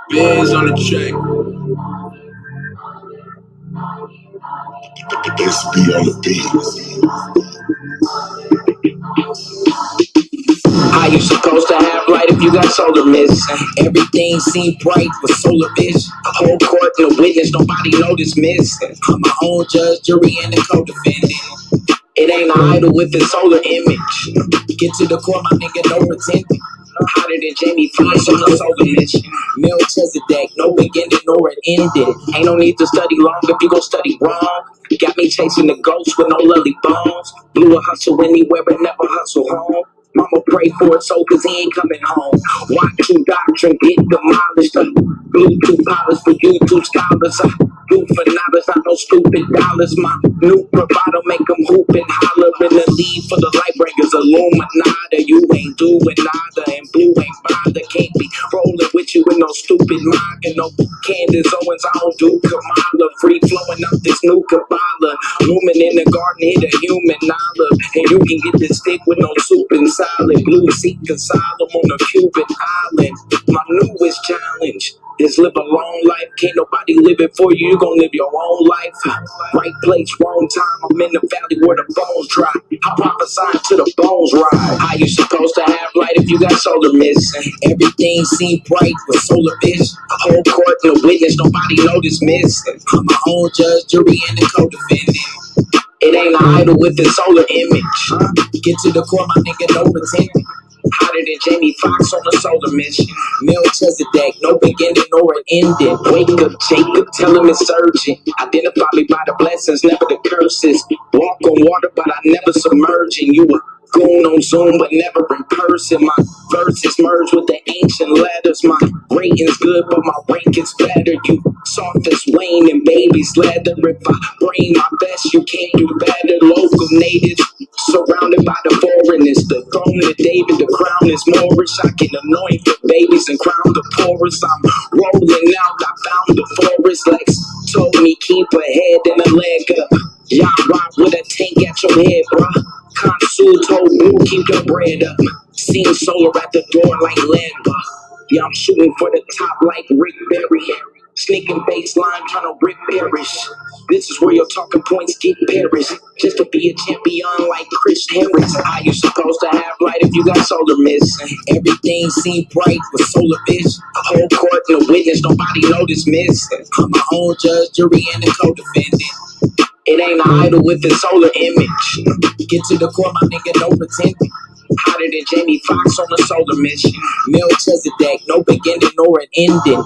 Biz on the track. SB on the beat. How you supposed to have light if you got solar missing? Everything seemed bright with solar vision. The whole court no witness, nobody noticed missing. I'm my own judge, jury, and the co-defendant. It ain't an idol with a solar image. Get to the core, my nigga, no pretending. Hotter than Jamie Foxx on a solar mission. Melchizedek, no beginning nor an ending. Ain't no need to study long if you gon' study wrong. Got me chasing the ghost with no lily bones. Blew a hustle anywhere but never hustle home. Mama pray for it so cause he ain't coming home. Watch you doctrine get demolished. Bluetooth polish for YouTube scholars. Do for knowledge, not no stupid dollars. My new bravado make them hoop and holler in the lead for the light breakers. Illuminati, you ain't doing nada and blue ain't bother. Can't be rolling with you with no stupid mock and no Candace Owens. I don't do Kamala. Free flowing up this new Kabbalah. Lumen in the garden, hit a human olive. And you can get this stick with no soup and salad. Blue seek asylum on a Cuban island. My newest challenge is live a long life. Can't nobody live it for you. You gon' live your own life. Right place, wrong time. I'm in the valley where the bones dry. I prophesy to the bones rise. How you supposed to have light if you got solar missing? Everything seem bright with solar vision. The whole court no witness, nobody noticed missing. I'm my own judge, jury, and the co-defendant. It ain't an idol with a solar image. Get to the core, my nigga, no pretending. Hotter than Jamie Foxx on a solar mission. Melchizedek, no beginning nor an ending. Wake up, Jacob, tell him it's urgent. Identify me by the blessings, never the curses. Walk on water, but I never submerging. You a goon on Zoom, but never in person. My verses merge with the ancient letters. My rating's good, but my rank is better. You soft as Wayne and baby's leather. If I bring my best, you can't do better. Local natives surrounded by the foreigners. The throne of David, the crown is Moorish. I can anoint the babies and crown the poorest. I'm rolling out, I found the forest. Lex told me keep a head and a leg up. Y'all rock with a tank at your head, bruh. Consul told me keep your bread up. Seen solar at the door like lead, bruh. Yeah, I'm shooting for the top like Rick Barry. Sneaking baseline, trying to rip Parrish. This is where your talking points get perished. Just to be a champion like Chris Harris. How you supposed to have light if you got solar missing? Everything seem bright with solar vision. The whole court no witness, nobody noticed missing. I'm my own judge, jury, and the co-defendant. It ain't an idol with a solar image. Get to the core, my nigga, no pretending. Hotter than Jamie Foxx on a solar mission. Melchizedek, no beginning nor an ending.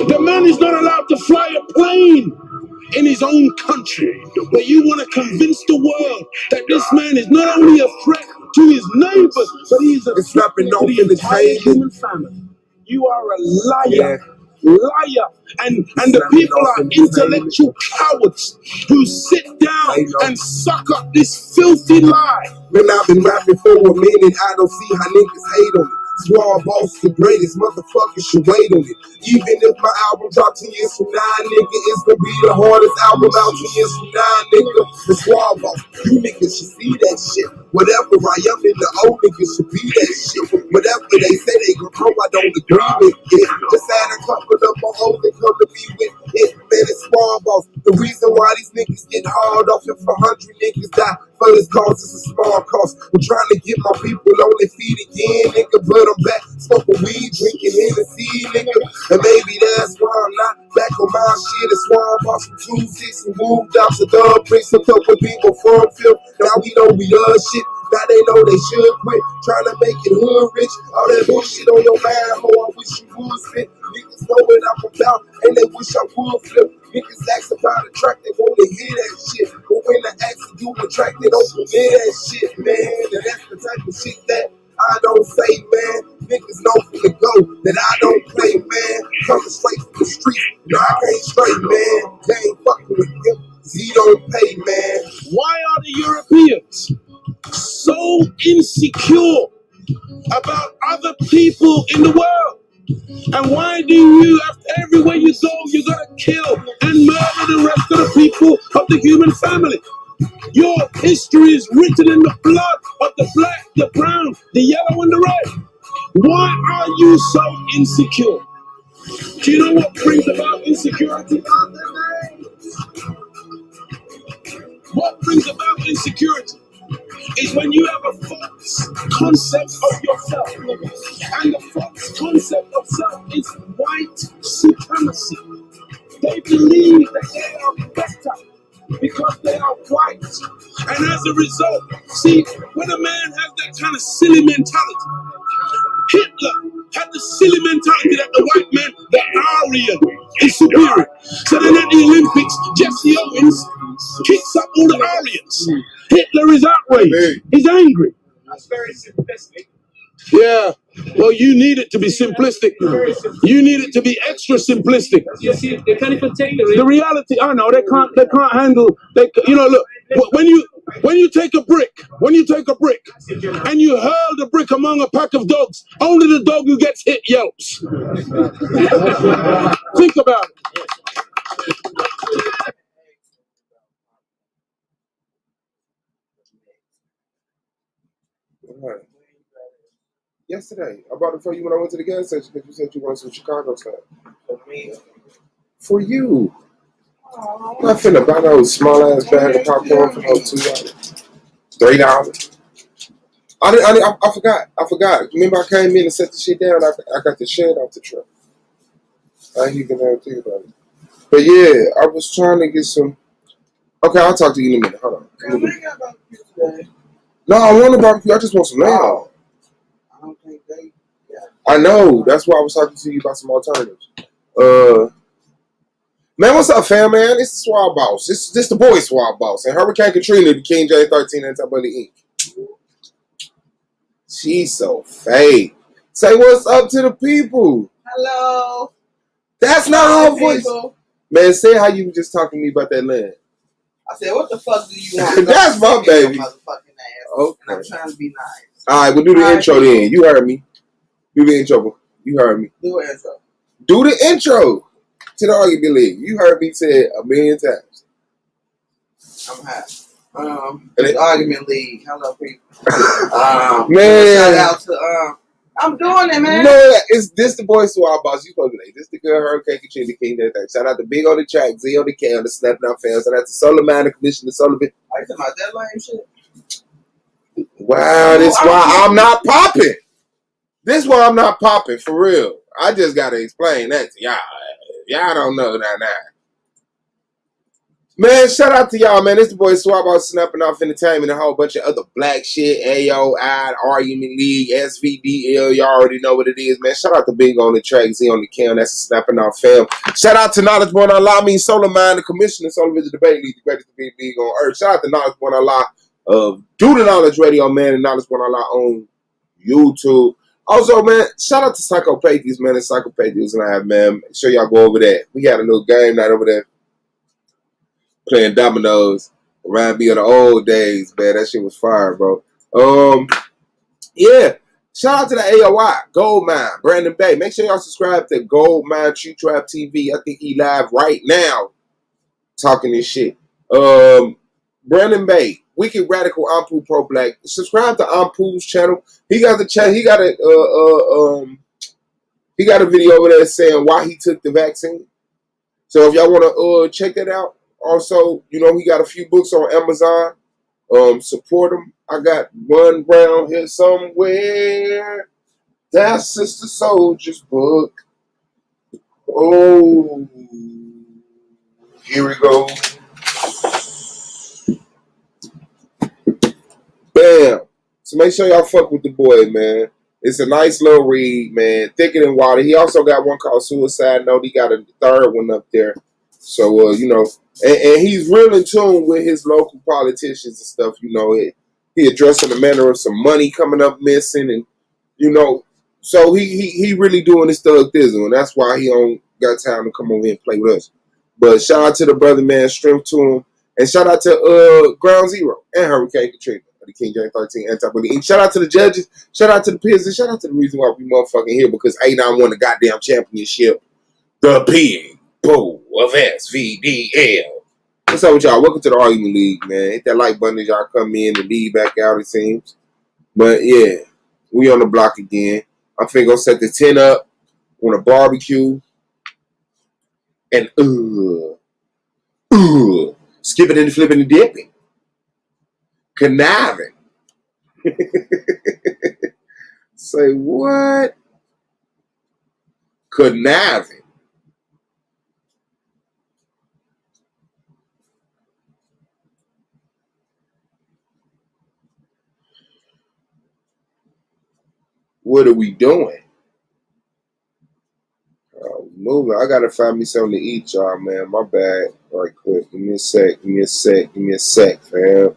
The man is not allowed to fly a plane in his own country. But you want to convince the world that this man is not only a threat to his neighbors, but he is a threat to the entire human family. You are a liar. Liar. And the people are intellectual cowards who sit down and suck up this filthy lie. Man, I've been rapping for a minute. I don't see how niggas hate on it. Swall boss, the greatest motherfuckers should wait on it. Even if my album drops 10 years from now, nigga, it's gonna be the hardest album out 10 years from now, nigga. The Swall boss, you niggas should see that shit. Whatever I am in, the old niggas should be that shit. Whatever they say they gon' know, I don't agree with it. Just add a couple of my old and come to be with it. Man, it's Swall boss. The reason why these niggas get hard off if 100 niggas die for this cause is a small cost. I'm trying to get my people on their feet again, nigga, but I'm back smoking weed, drinking Hennessy, nigga. And maybe that's why I'm not back on my shit. It's why I'm off from 2-6 and moved out to Dub Bricks. A couple people from Phil. Now we know we love shit. Now they know they should quit trying to make it hood rich. All that bullshit on your mind, ho, I wish you would spit. Niggas know what I'm about, and they wish I would flip. Niggas ask about a track, they want to hear that shit. But when I ask to do a track, they don't hear that shit, man. And that's the type of shit that I don't say, man. Niggas know from the go that I don't play, man. Coming straight from the street, no, I can't straight, man. They ain't fucking with him, 'cause he don't pay, man. Why are the Europeans so insecure about other people in the world? And why do you, after everywhere you go, you gotta kill and murder the rest of the people of the human family? Your history is written in the blood of the black, the brown, the yellow, and the red. Why are you so insecure? Do you know what brings about insecurity? What brings about insecurity is when you have a false concept of yourself. And the false concept of self is white supremacy. They believe that they are better because they are white. And as a result, see, when a man has that kind of silly mentality, Hitler had the silly mentality that the white man, the Aryan, is superior. So then at the Olympics, Jesse Owens kicks up all the Aryans. Hitler is outraged. He's angry. That's very simplistic. Yeah. Well, you need it to be simplistic. You need it to be extra simplistic. You see, they can't even take The reality, I know they can't handle. Look, when you take a brick, and you hurl the brick among a pack of dogs, only the dog who gets hit yelps. Think about it. Right. Yesterday, I bought it for you when I went to the gas station because you said you wanted some Chicago stuff. For me. For you. I'm not finna buy those small ass bag of popcorn for those $2. $3. I forgot. Remember I came in and set the shit down. I got the shed off the truck. I ain't even know think about it. But yeah, I was trying to get some. Okay, I'll talk to you in a minute. Hold on. No, I want a barbecue. I just want some lamb. I don't think they. Yeah. I know. That's why I was talking to you about some alternatives. Man, what's up, fam, man? It's the Swab Boss. This the boy Swab Boss. And Hurricane Katrina, the King J13 and Top of the Ink. She's so fake. Say what's up to the people. Hello. That's not her voice. Man, say how you were just talking to me about that land. I said, what the fuck do you want? That's my baby. Motherfucking ass. Okay. And I'm trying to be nice. All right, we'll do the intro then. You heard me. Do the intro. You heard me. Do an intro. Do the intro to the Argument League. You heard me say it 1,000,000 times. I'm hot. The Argument League. Hello, people. Man. Shout out to I'm doing it, man. No, it's this the boy Swab Boss. You supposed to be like, this the girl Hurricane Katrina, the King J13. Shout out to Big on the track, Z on the K on the Snapping Out fans. Shout out to Solar Man, the Commissioner, Solar Bit. Are you talking about that lame shit? Wow, this why I'm not popping. This why I'm not popping, for real. I just gotta explain that to y'all. Y'all don't know that now. Man, shout out to y'all, man. It's the boy Swab Out Snapping Off Entertainment and a whole bunch of other black shit. AOI, Argument League, SVDL. Y'all already know what it is, man. Shout out to Big on the track, Z on the cam. That's a Snapping Off fam. Shout out to Knowledge Born Allah, Solar Mind, the Commissioner, Solar Vision Debate League, the greatest big league on earth. Shout out to Knowledge Born Allah of Do the Knowledge Radio, man, and Knowledge Born Allah on YouTube. Also, man, shout out to Psychopathies, man, and Psychopathies Live, man. Make sure y'all go over there. We got a little game night over there. Playing dominoes. Remind me of the old days, man. That shit was fire, bro. Yeah. Shout out to the AOI, Goldmine, Brandon Bay. Make sure y'all subscribe to Goldmine Tree Trap TV. I think he live right now talking this shit. Brandon Bay, Wicked Radical Ampu Pro Black. Subscribe to Ampu's channel. He got the chat. He got a video over there saying why he took the vaccine. So if y'all want to check that out. Also, you know, he got a few books on Amazon. Support him. I got one round here somewhere. That's Sister Soldier's book. Oh, here we go. Bam. So make sure y'all fuck with the boy, man. It's a nice little read, man. Thicker than water. He also got one called Suicide Note. He got a third one up there. So, you know, and he's real in tune with his local politicians and stuff, you know. He addressing the matter of some money coming up missing and, you know, so he really doing his thug thizzle, and that's why he don't got time to come over here and play with us. But shout out to the brother, man, strength to him. And shout out to Ground Zero and Hurricane Katrina. the King James 13 anti-bullying. Shout out to the judges. Shout out to the peers. And shout out to the reason why we motherfucking here because A9 won the goddamn championship. The Big Bull of SVDL. What's up with y'all? Welcome to the Argument League, man. Hit that like button as y'all come in and leave back out, it seems. But yeah, we on the block again. I'm finna go set the tent up on a barbecue. And skipping and flipping and dipping. Conniving. Say what? Conniving. What are we doing? Moving. I gotta find me something to eat, y'all, man. My bad. Right quick. Give me a sec, fam.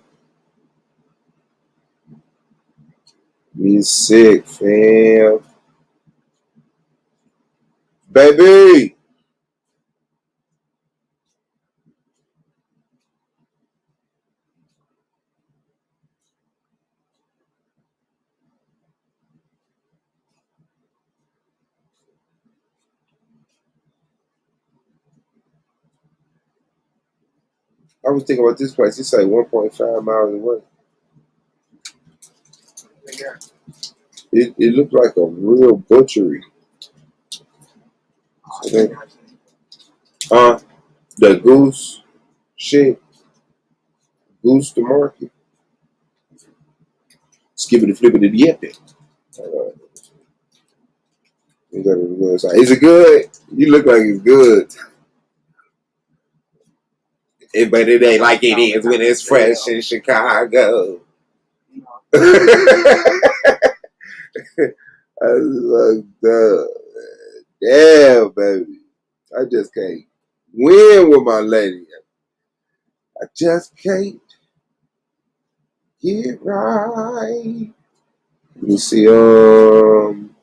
Me sick, fam. Baby! I was thinking about this place. It's like 1.5 miles away. It looked like a real butchery. The goose shit. Goose to market. Skip it and flip it and yip it. Is it good? You look like it's good. But it ain't like it is when it's fresh in Chicago. I was like, damn, baby. I just can't win with my lady. I just can't get right. Let me see, doing.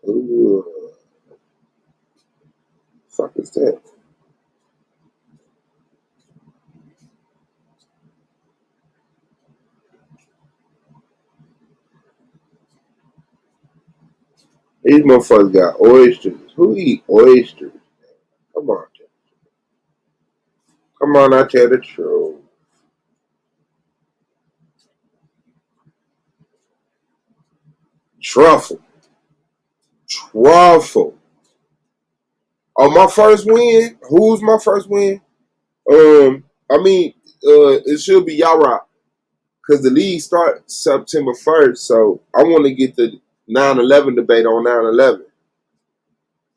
Ooh. Fuck is that? These motherfuckers got oysters. Who eat oysters? Come on. Come on, I tell the truth. Truffle. Oh, my first win? Who's my first win? It should be Yara. Because the league starts September 1st. So I want to get the 9/11 debate on 9/11.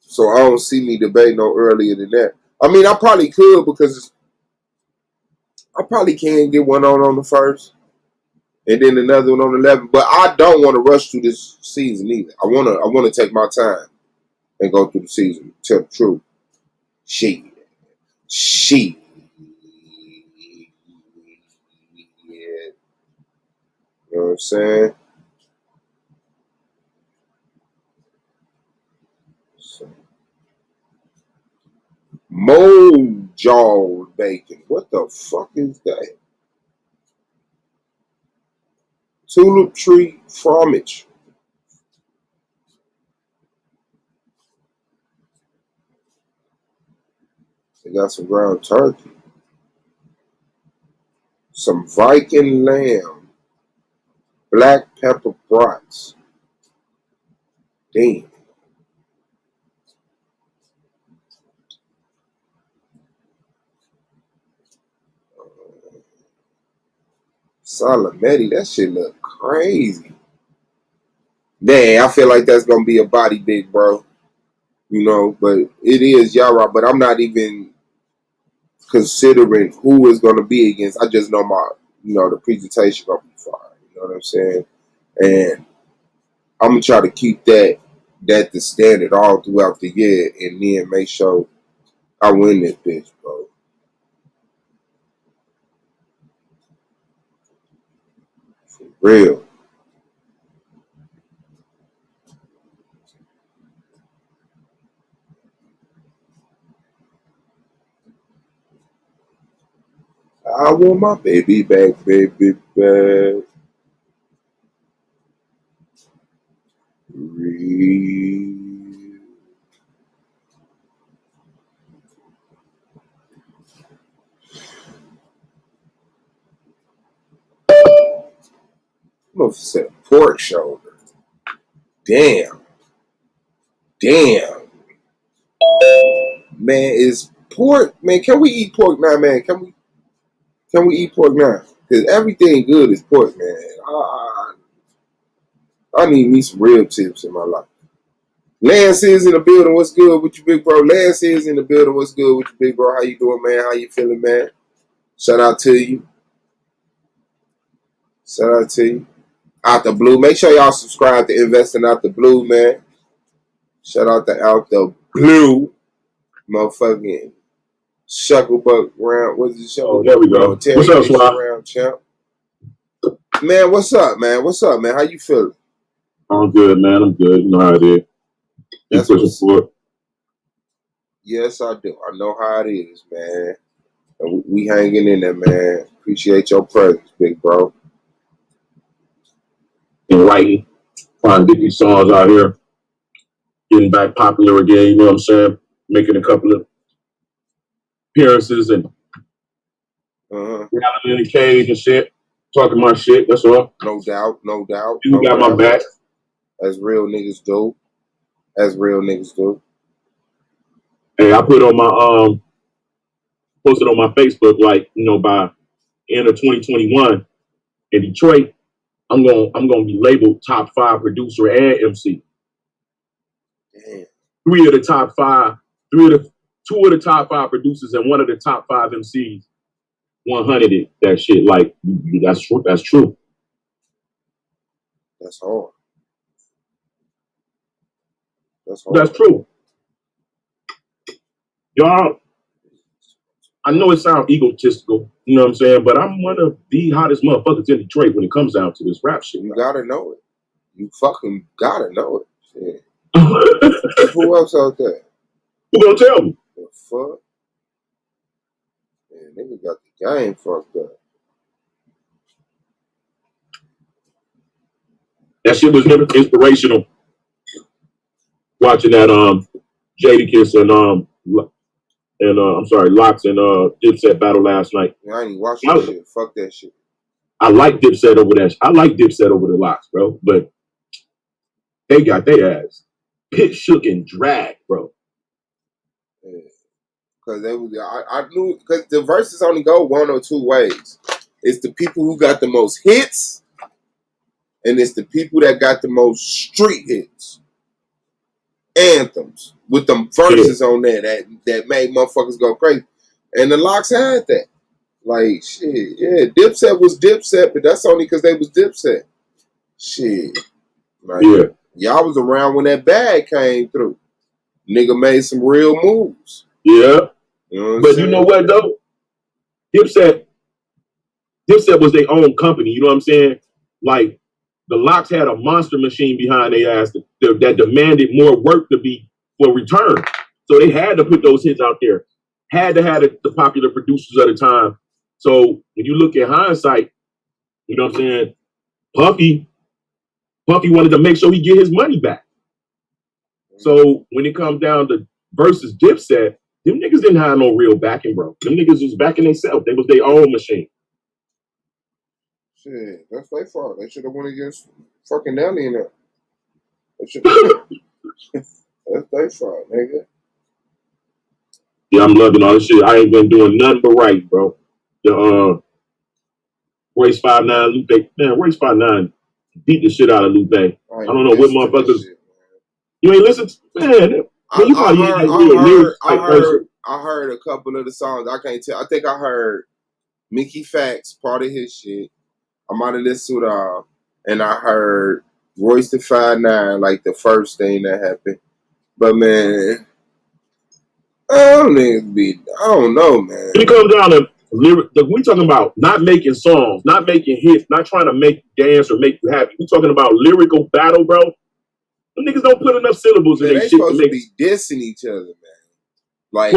So I don't see me debating no earlier than that. I mean, I probably could because I probably can get one on the 1st. And then another one on the 11th. But I don't want to rush through this season either. I want to take my time and go through the season. Tell the truth. Shit. Yeah. You know what I'm saying? So, Mojo bacon. What the fuck is that? Tulip tree fromage. They got some ground turkey. Some Viking lamb. Black pepper brats. Damn. Salametti, that shit look crazy. Damn, I feel like that's gonna be a body big, bro. You know, but it is Yara, but I'm not even considering who is gonna be against. I just know the presentation gonna be fine. You know what I'm saying? And I'm gonna try to keep that the standard all throughout the year and then make sure I win this bitch, bro. For real. I want my baby back, baby back. Motherfucker said pork shoulder. Damn. Man, is pork, man, can we eat pork now, man? Can we eat pork now? Because everything good is pork, man. I need me some rib tips in my life. Lance is in the building. What's good with you, big bro? Lance is in the building. What's good with you, big bro? How you doing, man? How you feeling, man? Shout out to you. Out the Blue. Make sure y'all subscribe to Investing Out the Blue, man. Shout out to Out the Blue. Motherfucking Shucklebuck round. What's the show? Oh, there we go. What's up, Swap? Round, champ. Man, what's up, man? How you feeling? I'm good, man. I'm good. You know how it is. That's what's for. Yes, I do. I know how it is, man. And we hanging in there, man. Appreciate your presence, big bro. And writing, trying to get these songs out here, getting back popular again. You know what I'm saying? Making a couple of appearances and rapping in the cage and shit, talking my shit. That's all. No doubt. You got my back. As real niggas do. Hey, I put on my posted on my Facebook, like, you know, by end of 2021 in Detroit, I'm gonna be labeled top 5 producer and MC. Damn. 2 of the top 5 producers and 1 of the top 5 MCs 100 that shit. Like, that's true. That's hard. That's true. Y'all, I know it sounds egotistical, you know what I'm saying, but I'm one of the hottest motherfuckers in Detroit when it comes down to this rap shit. You gotta know it. You fucking gotta know it. Yeah. Who else out there? Who gonna tell me? The fuck? Man, nigga got the game fucked up. That shit was never inspirational. Watching that Jadakiss and Lox and Dipset battle last night. Yeah, I ain't watching that shit. Fuck that shit. I like Dipset over that. I like Dipset over the Lox, bro. But they got their ass pit shook and dragged, bro. Yeah. Cause they was, I knew, because the verses only go 1 or 2 ways. It's the people who got the most hits, and it's the people that got the most street hits. Anthems with them verses on there that made motherfuckers go crazy. And the Lox had that. Like, shit, yeah, Dipset was Dipset, but that's only because they was Dipset. Shit. Like, yeah. Y'all was around when that bag came through. Nigga made some real moves. Yeah. You know but you know what, though? Dipset was their own company, you know what I'm saying? Like, the Lox had a monster machine behind their ass that demanded more work to be for return. So they had to put those hits out there. Had to have the popular producers at the time. So when you look at hindsight, you know what I'm saying? Puffy wanted to make sure he get his money back. So when it comes down to versus Dipset, them niggas didn't have no real backing, bro. Them niggas was backing themselves. They was their own machine. Shit, that's their fault. They should have went against fucking Nelly in there. That's their fault, nigga. Yeah, I'm loving all this shit. I ain't been doing nothing but right, bro. The Royce 5'9" Lupe. Man, Royce 5'9" beat the shit out of Lupe. I don't know what motherfuckers. Shit, you ain't listen to, man. I heard a couple of the songs. I can't tell. I think I heard Mickey Facts, part of his shit. I might have listened to it all. And I heard Royce the 5'9", like the first thing that happened. But man, I don't know, man. When it comes down to lyric, we talking about not making songs, not making hits, not trying to make you dance or make you happy. We talking about lyrical battle, bro. Them niggas don't put enough syllables in their shit to be dissing each other, man. Like,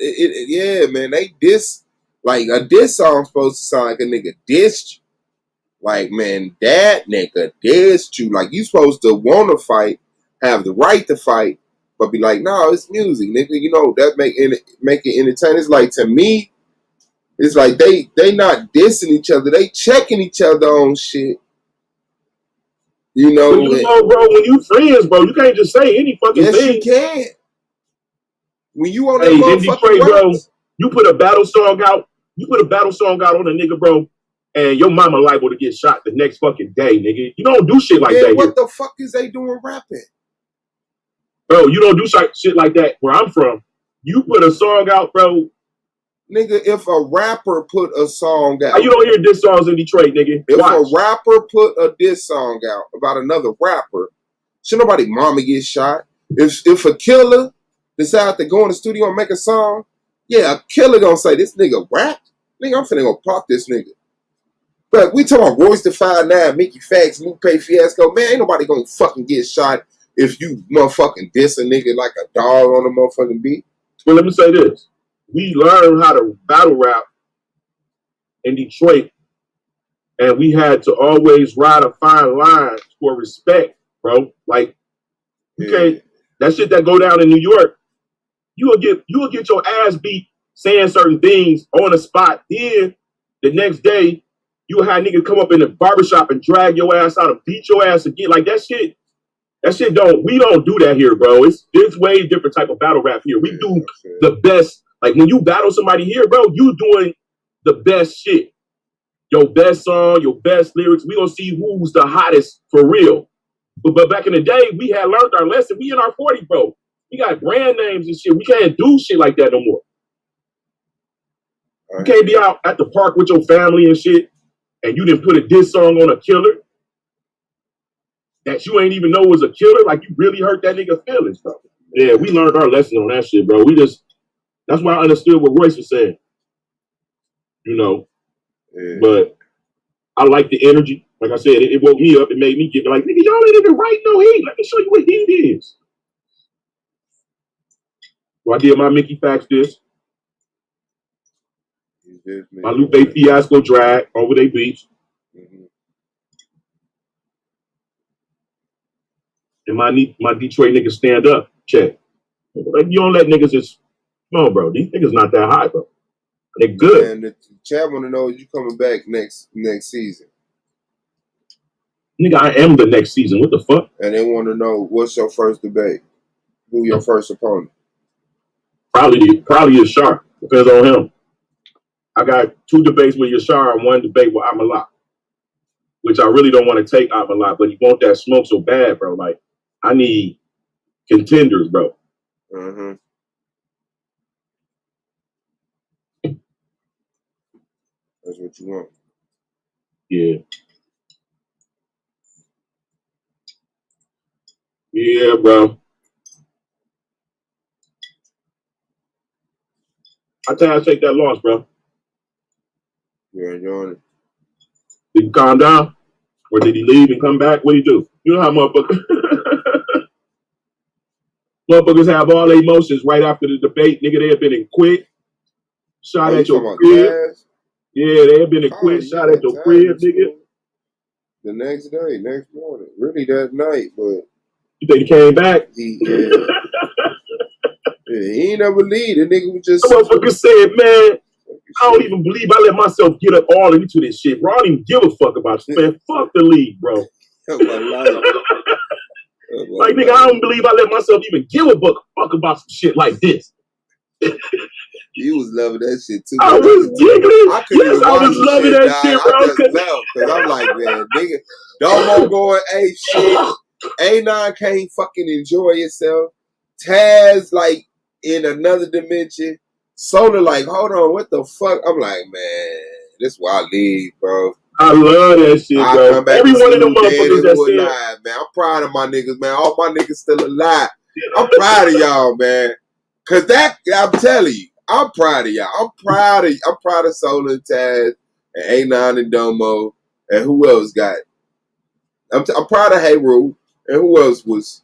yeah, man, they diss Like a diss song supposed to sound like a nigga dissed you. Like, man, that nigga dissed you. Like, you supposed to want to fight, have the right to fight, but be like, no, it's music, nigga. You know, that make it entertaining. It's like, to me, it's like they not dissing each other. They checking each other on shit. You know, bro, when you friends, bro, you can't just say any fucking thing. Yes, you can. When you on that in motherfucking Detroit, bro, rocks, you put a battle song out on a nigga, bro, and your mama liable to get shot the next fucking day, nigga. You don't do shit like that. What the fuck is they doing rapping? Bro, you don't do shit like that where I'm from. You put a song out, bro. Nigga, if a rapper put a song out. You don't hear diss songs in Detroit, nigga. If a rapper put a diss song out about another rapper, should nobody mama get shot? If a killer decide to go in the studio and make a song, yeah, a killer gonna say, this nigga rap? Nigga, I'm finna go pop this nigga. But we talking about Royce da 5'9", Mickey Factz, Lupe Fiasco. Man, ain't nobody gonna fucking get shot if you motherfucking diss a nigga like a dog on a motherfucking beat. Well, let me say this. We learned how to battle rap in Detroit, and we had to always ride a fine line for respect, bro. Like, you can't, that shit that go down in New York, you will get your ass beat saying certain things on the spot. Then the next day, you will have niggas come up in the barbershop and drag your ass out and beat your ass again. Like, that shit we don't do that here, bro. It's way different type of battle rap here. We do the best. Like, when you battle somebody here, bro, you doing the best shit. Your best song, your best lyrics. We gonna see who's the hottest for real. But back in the day, we had learned our lesson. We in our 40s, bro. We got brand names and shit. We can't do shit like that no more. You can't be out at the park with your family and shit, and you didn't put a diss song on a killer that you ain't even know was a killer. Like, you really hurt that nigga feelings, bro. Yeah, we learned our lesson on that shit, bro. That's why I understood what Royce was saying. You know, but I like the energy. Like I said, it woke me up. It made me get like, nigga, y'all ain't even write no heat. Let me show you what heat is. So I did my Mickey Factz diss. My Lupe Fiasco drag over they beats. Mm-hmm. And my Detroit niggas stand up. Check. Like, you don't let niggas just, come on, bro. These niggas not that high, bro. They good. And the chat want to know you coming back next season. Nigga, I am the next season. What the fuck? And they want to know what's your first debate. Who your first opponent? Probably Yashar. Depends on him. I got 2 debates with Yashar and 1 debate with Amalak, which I really don't want to take Amalak, but he want that smoke so bad, bro. Like, I need contenders, bro. Mm-hmm. That's what you want. Yeah. Yeah, bro. I tell you, I take that loss, bro. You're enjoying it. Did he calm down? Or did he leave and come back? What did he do? You know how motherfuckers have all their emotions right after the debate. Nigga, they have been in quit. Shot at your crib. Yeah, they have been in quit. Shot at your crib, nigga. The next day, next morning. Really that night, but... You think he came back? He ain't never leave. The nigga was just... The motherfucker said, man, I don't even believe I let myself get up all into this shit, bro. I don't even give a fuck about you, man. Fuck the league, bro. Like, nigga, I don't believe I let myself even give a fuck about some shit like this. You was loving that shit too. I was giggling. I was loving that shit, bro. I just left because I'm like, man, nigga, Domo going, hey, shit. A9 can't fucking enjoy yourself. Taz, like, in another dimension. Solar, like, hold on, what the fuck? I'm like, man, this is why I leave, bro. I love that shit, bro. Every one of them motherfuckers that said, alive, man. I'm proud of my niggas, man. All my niggas still alive. I'm proud of y'all, man. Cause that, I'm telling you, I'm proud of y'all. I'm proud of Solar and Taz and A9 and Domo and who else got it? I'm proud of Heru and who else was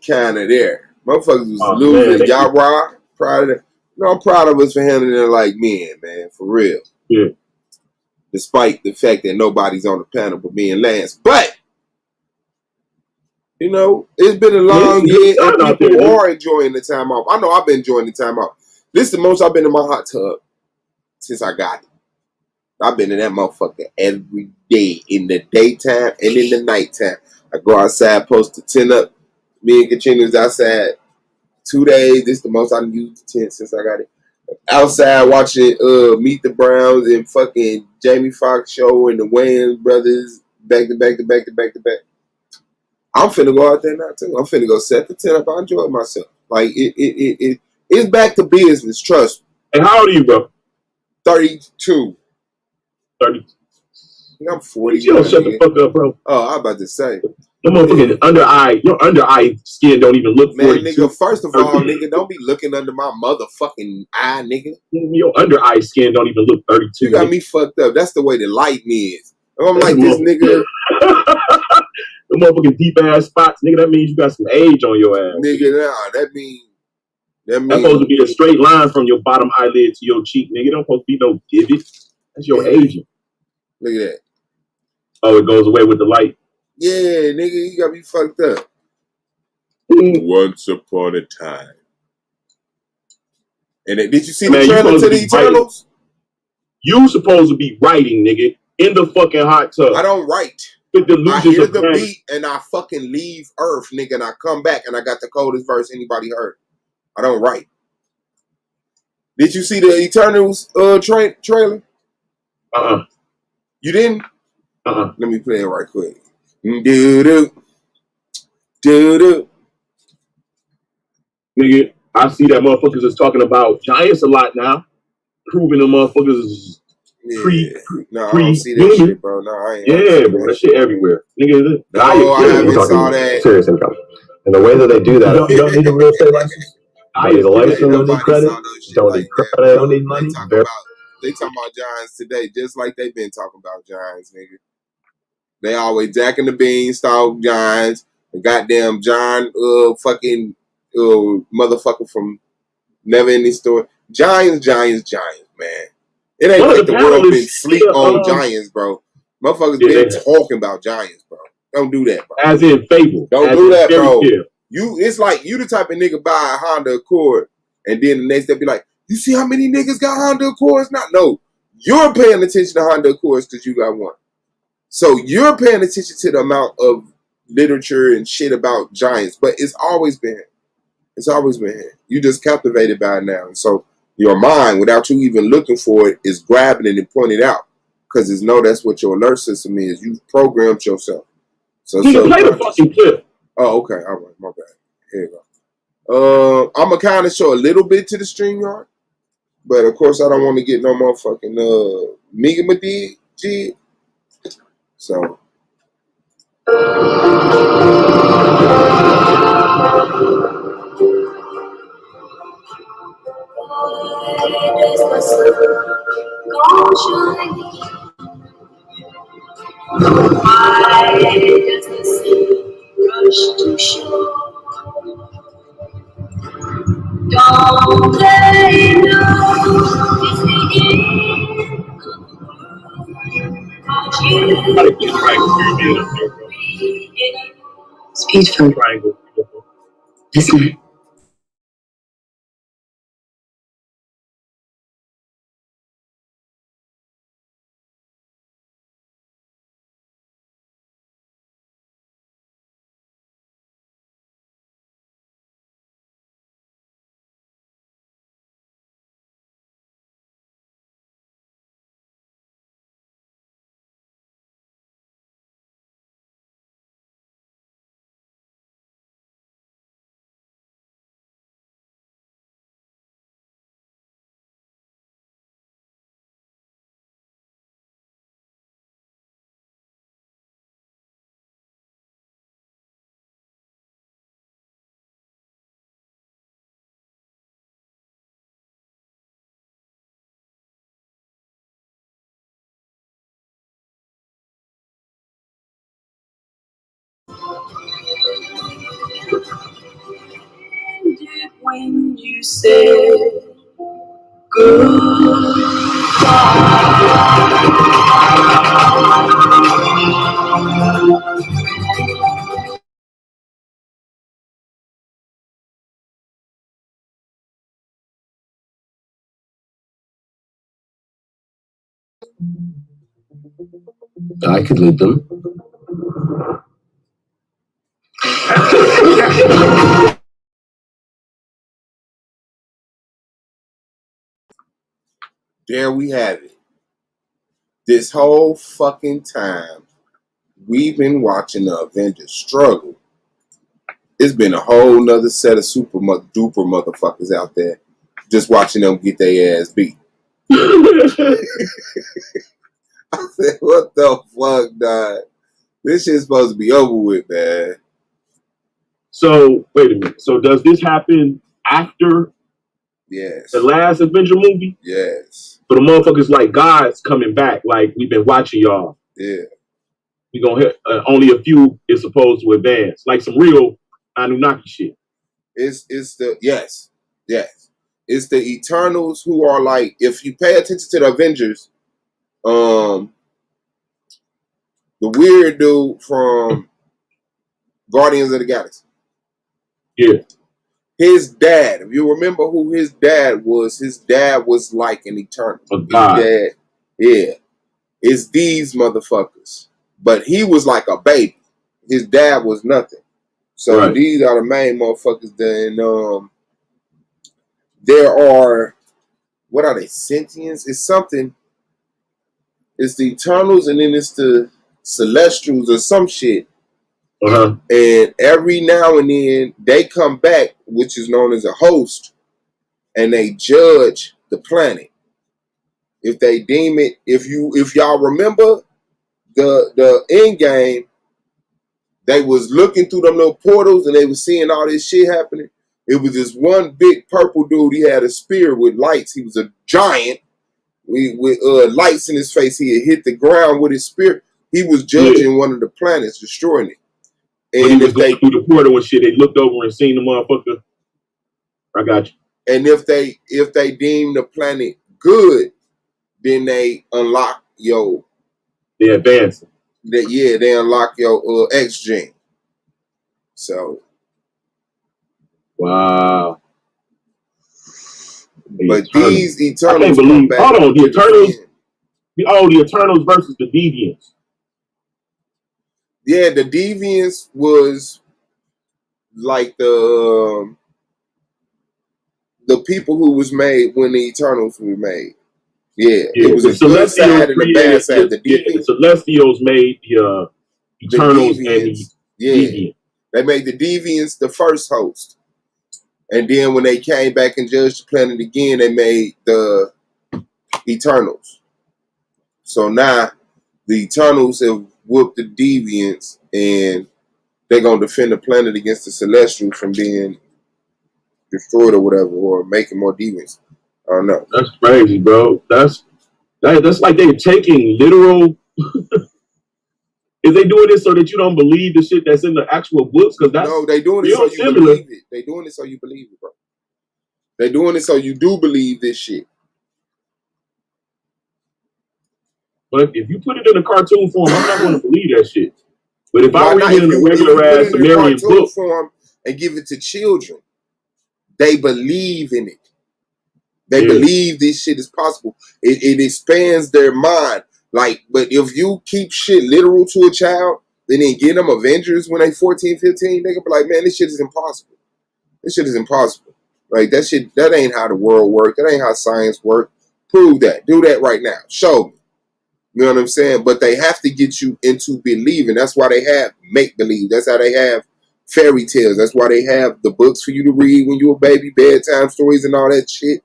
kind of there. Motherfuckers was losing. Yara, proud of them. I'm proud of us for handling it like men, man, for real. Yeah. Despite the fact that nobody's on the panel but me and Lance. But, it's been a long year and people are enjoying the time off. I know I've been enjoying the time off. This is the most I've been in my hot tub since I got it. I've been in that motherfucker every day, in the daytime and in the nighttime. I go outside, post the tent up. Me and Katrina's outside 2 days. This is the most I've used the tent since I got it. Outside watching Meet the Browns and fucking Jamie Foxx show and the Wayans brothers back to back. I'm finna go out there now too. I'm finna go set the tent up. I enjoy myself. Like it's back to business. Trust me. And how old are you, bro? 32. 30. I'm 40. You don't shut the fuck up, bro. Oh, I was about to say. Your motherfucking your under eye skin don't even look 42. Man, nigga, first of all, nigga, don't be looking under my motherfucking eye, nigga. Your under eye skin don't even look 32. You got me fucked up. That's the way the lighting is. I'm like this nigga. The motherfucking deep ass spots, nigga, that means you got some age on your ass. Nigga, nah, that means that's supposed to be a straight line from your bottom eyelid to your cheek, nigga. Don't supposed to be no divot. That's your aging. Look at that. Oh, it goes away with the light. Yeah, nigga, you got me fucked up. Once upon a time. And did you see the trailer to the Eternals? You supposed to be writing, nigga, in the fucking hot tub. I don't write. I hear the beat and I fucking leave Earth, nigga, and I come back and I got the coldest verse anybody heard. I don't write. Did you see the Eternals trailer? You didn't? Let me play it right quick. Do-do. Nigga, I see that motherfuckers is talking about Giants a lot now. Proving the motherfuckers is No, I don't see that shit, bro. No, I ain't. Yeah, bro, that shit everywhere. Nigga, no, I haven't saw that. Serious income. And the way that they do that, you don't need a real estate license. Don't need a license, don't need credit. Don't need credit, don't need money. They talking about Giants today, just like they've been talking about Giants, nigga. They always Jack and the Beanstalk Giants. The goddamn John fucking motherfucker from Never Ending Story. Giants, man. It ain't like the world been sleep on Giants, bro. Motherfuckers been talking about Giants, bro. Don't do that, bro. As in Fable. Don't do that, bro. It's like you the type of nigga buy a Honda Accord and then the next day be like, you see how many niggas got Honda Accords? No. You're paying attention to Honda Accords because you got one. So you're paying attention to the amount of literature and shit about Giants, but it's always been here. It's always been here. You just captivated by it now. And so your mind, without you even looking for it, is grabbing it and pointing it out. Because that's what your alert system is. You've programmed yourself. So you play the fucking clip. Oh, okay. All right. My bad. Here you go. I'm going to kind of show a little bit to the StreamYard. But, of course, I don't want to get no motherfucking Mega G. So. Why does the sea rush to shore? Don't they know it's the end of the world? It's beautiful, isn't it? When you said I could lead them. There we have it. This whole fucking time, we've been watching the Avengers struggle. It's been a whole nother set of super duper motherfuckers out there just watching them get their ass beat. I said, what the fuck, dog? This shit's supposed to be over with, man. So, wait a minute. So, does this happen after Yes. the last Avenger movie? Yes. So, the motherfuckers like God's coming back. Like, we've been watching y'all. Yeah. We gonna hit only a few is supposed to advance. Like some real Anunnaki shit. It's the, yes. It's the Eternals who are like, if you pay attention to the Avengers, the weird dude from Guardians of the Galaxy. Yeah. His dad, if you remember who his dad was like an Eternal. A god. His dad, yeah. It's these motherfuckers. But he was like a baby. His dad was nothing. So right. These are the main motherfuckers. Then there are, what are they, Sentients? It's something. It's the Eternals and then it's the Celestials or some shit. Uh-huh. And every now and then they come back, which is known as a host, and they judge the planet. If they deem it, if y'all remember the end game, they was looking through them little portals and they was seeing all this shit happening. It was this one big purple dude. He had a spear with lights. He was a giant with lights in his face. He had hit the ground with his spear. He was judging one of the planets, destroying it. And if they through the portal and shit, they looked over and seen the motherfucker. I got you. And if they deem the planet good, then they unlock your. They advance. They unlock your X gene. So. Wow. But these Eternals. I can't believe. Hold on, the Eternals. The Eternals versus the Deviants. Yeah, the Deviants was like the people who was made when the Eternals were made. Yeah, it was a good side and a bad side. The Celestials made the Eternals and the Deviants. They made the Deviants the first host. And then when they came back and judged the planet again, they made the Eternals. So now the Eternals have whooped the Deviants and they're going to defend the planet against the Celestials from being destroyed or whatever, or making more Deviants. I don't know. That's crazy, bro. That's like they're taking literal. Is they doing this so that you don't believe the shit that's in the actual books? Because that's no, they doing it so you believe it. They doing it so you believe it, bro. They doing it so you do believe this shit. But if you put it in a cartoon form, I'm not going to believe that shit. But if I read it in a regular ass Sumerian book form and give it to children, they believe in it. They believe this shit is possible. It expands their mind. Like, but if you keep shit literal to a child, then get them Avengers when they 14, 15, they gonna be like, man, this shit is impossible. This shit is impossible. Like, that ain't how the world works. That ain't how science works. Prove that. Do that right now. Show me. You know what I'm saying? But they have to get you into believing. That's why they have make-believe. That's how they have fairy tales. That's why they have the books for you to read when you're a baby, bedtime stories and all that shit.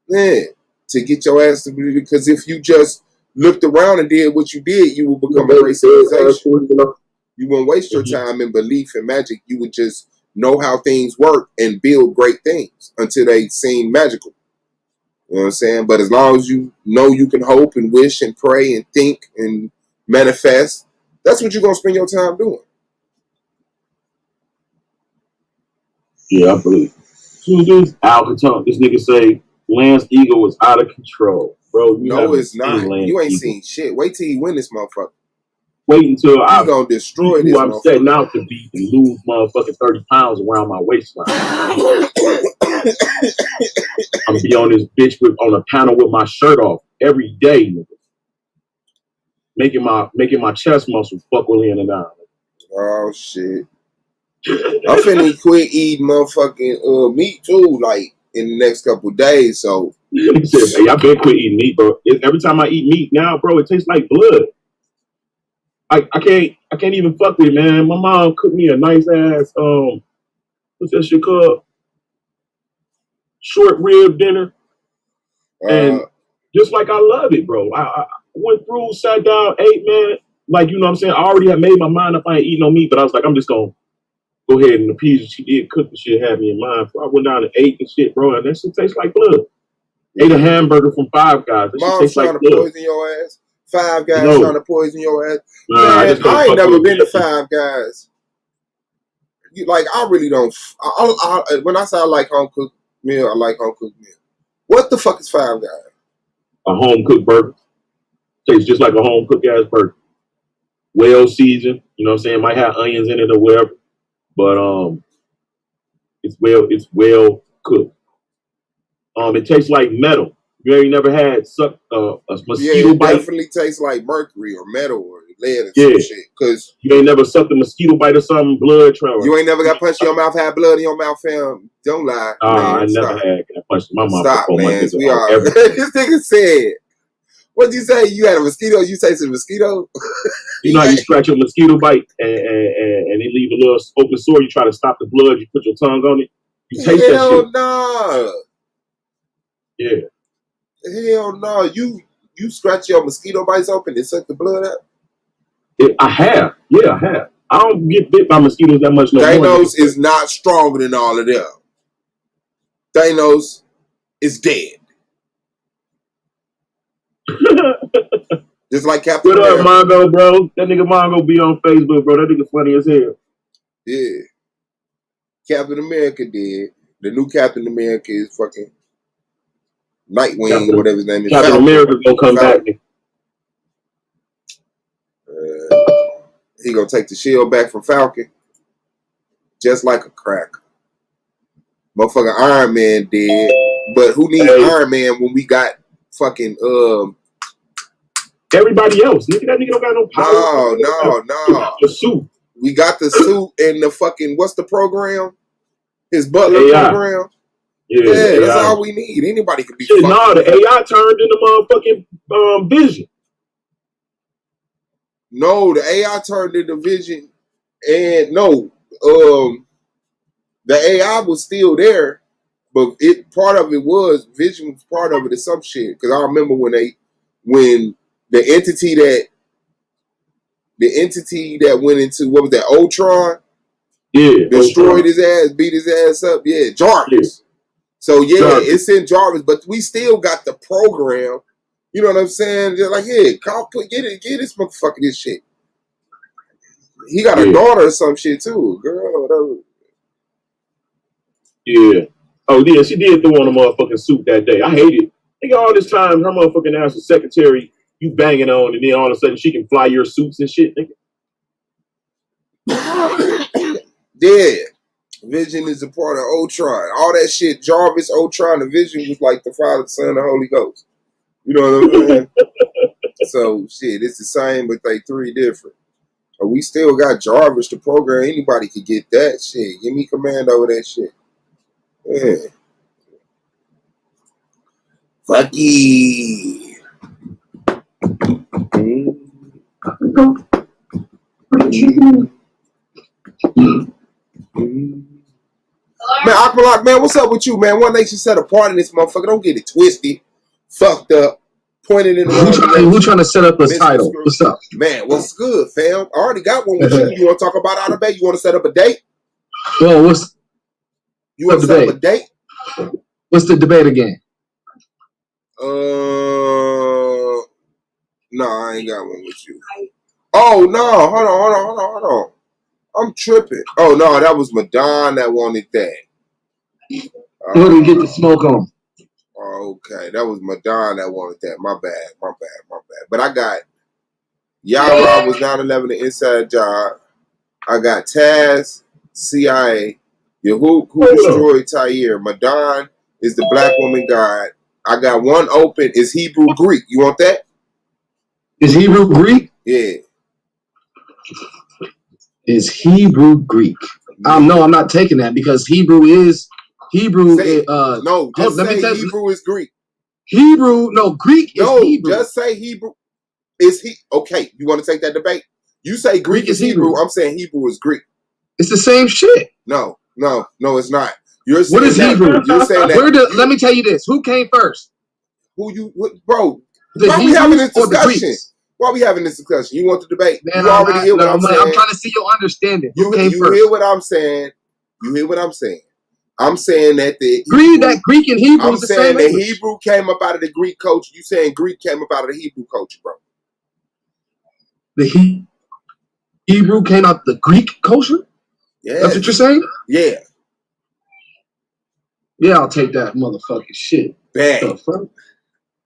Man, to get your ass to believe. Because if you just looked around and did what you did, you would become a great civilization. You wouldn't waste your time in belief and magic. You would just know how things work and build great things until they seem magical. You know what I'm saying? But as long as you know you can hope and wish and pray and think and manifest, that's what you're going to spend your time doing. Yeah, I believe. Al Capone, this nigga say, Lance Eagle was out of control, bro. No, it's not. You ain't seen shit. Wait till he win this motherfucker. Wait until I gonna destroy this. I'm setting out to beat and lose motherfucking 30 pounds around my waistline. I'm gonna be on this bitch on a panel with my shirt off every day, nigga. Making my chest muscles buckle in and out. Oh shit. I'm finna quit eating motherfucking meat too, like in the next couple of days. So he said, "Hey, I been quit eating meat, bro. Every time I eat meat now, bro, it tastes like blood. I can't even fuck with it, man. My mom cooked me a nice ass what's that shit called? Short rib dinner, and just like I love it, bro. I went through, sat down, ate, man. Like, you know what I'm saying? I already had made my mind up. I ain't eating no meat, but I was like, I'm just gonna go ahead and appease her. She did cook the shit, had me in mind. So I went down and ate the shit, bro, and that shit tastes like blood. Ate a hamburger from Five Guys. That shit tastes like blood. Trying to poison your ass. Five Guys trying to poison your ass. Nah, man, I ain't never been to Five Guys. I really don't. When I say I like home cooked meal, I like home cooked meal. What the fuck is Five Guys? A home cooked burger. Tastes just like a home cooked ass burger. Well seasoned, you know what I'm saying? Might have onions in it or whatever, but it's well cooked. It tastes like metal. You ain't never had a mosquito bite? It definitely tastes like mercury or metal or lead or some shit. Cause you ain't never sucked a mosquito bite or something, blood travel. You ain't never got punched in your mouth, had blood in your mouth, fam. Don't lie. I never had punched in my mouth. Stop, man. We are. This nigga said, what'd you say? You had a mosquito? You tasted a mosquito? You know how you scratch a mosquito bite and they leave a little open sore. You try to stop the blood. You put your tongue on it. You taste that shit. Hell no. Yeah. Hell no. You scratch your mosquito bites open and suck the blood out? I have. Yeah, I have. I don't get bit by mosquitoes that much no more. Thanos is not stronger than all of them. Thanos is dead. Just like Captain America. What up, Mongo, bro? That nigga Mongo be on Facebook, bro. That nigga funny as hell. Yeah. Captain America did. The new Captain America is fucking Nightwing or whatever his name is. Captain America's gonna come back. He gonna take the shield back from Falcon. Just like a crack. Motherfucking Iron Man did. But who needs Iron Man when we got fucking everybody else? Nigga, that nigga don't got no power. No. The suit. We got the suit and the fucking, what's the program? His butler program. Yeah, that's all we need. Anybody could be. No, the AI turned into motherfucking Vision. No, the AI turned into Vision, and no, the AI was still there, but part of it was Vision was part of it or some shit. Because I remember when the entity that went into, what was that, Ultron? Yeah, destroyed his ass, beat his ass up. Yeah, Jarvis. Yeah. So Jarvis. It's in Jarvis, but we still got the program. You know what I'm saying? They're like, yeah, get this motherfucker this shit. He got a daughter or some shit too, girl, whatever. Yeah. Oh yeah, she did throw on a motherfucking suit that day. I hate it. Think all this time her motherfucking ass was secretary, you banging on, and then all of a sudden she can fly your suits and shit, nigga. Yeah. Vision is a part of Ultron. All that shit, Jarvis, Ultron, and Vision was like the Father, Son, and Holy Ghost. You know what I'm saying? So, shit, it's the same, but they three different. But we still got Jarvis to program. Anybody could get that shit. Give me command over that shit. Yeah. Fuck yeah. Man, Aqualock, man, what's up with you, man? One Nation set apart in this motherfucker. Don't get it twisted, fucked up, pointed in the wrong direction. Who trying to set up a title? What's up? Man, what's good, fam? I already got one with you. You want to talk about Outer Bay? You want to set up a date? Well, you want to set up a date? What's the debate again? No, I ain't got one with you. Oh, no, hold on. I'm tripping. Oh, no, that was Madonna that wanted that. What do we get the smoke on? Okay, that was Madonna that wanted that. My bad. But I got Yara was 9/11 the inside job. I got Taz, CIA. Yahoo who destroyed Tyre. Madonna is the black woman god. I got one open. Is Hebrew Greek. You want that? Is Hebrew Greek? Yeah. Is Hebrew Greek? No, I'm not taking that because Hebrew. No, just say Hebrew is Greek. Hebrew, no, Greek is Hebrew. Just say Hebrew. Okay? You want to take that debate? You say Greek is Hebrew. I'm saying Hebrew is Greek. It's the same shit. No, it's not. You're saying what is Hebrew? You're saying that. Let me tell you this. Who came first? Bro? The why Hebrews we having this or the discussion? Greeks? Why we having this discussion? You want the debate? Man, you already hear what I'm saying. I'm trying to see your understanding. Who came you first? hear what I'm saying? You hear what I'm saying? I'm saying that that Greek and Hebrew is the same language. The Hebrew came up out of the Greek culture. You saying Greek came up out of the Hebrew culture, bro? The Hebrew came out the Greek culture? Yeah. That's what you're saying? Yeah. Yeah, I'll take that motherfucking shit. Bad. The fuck?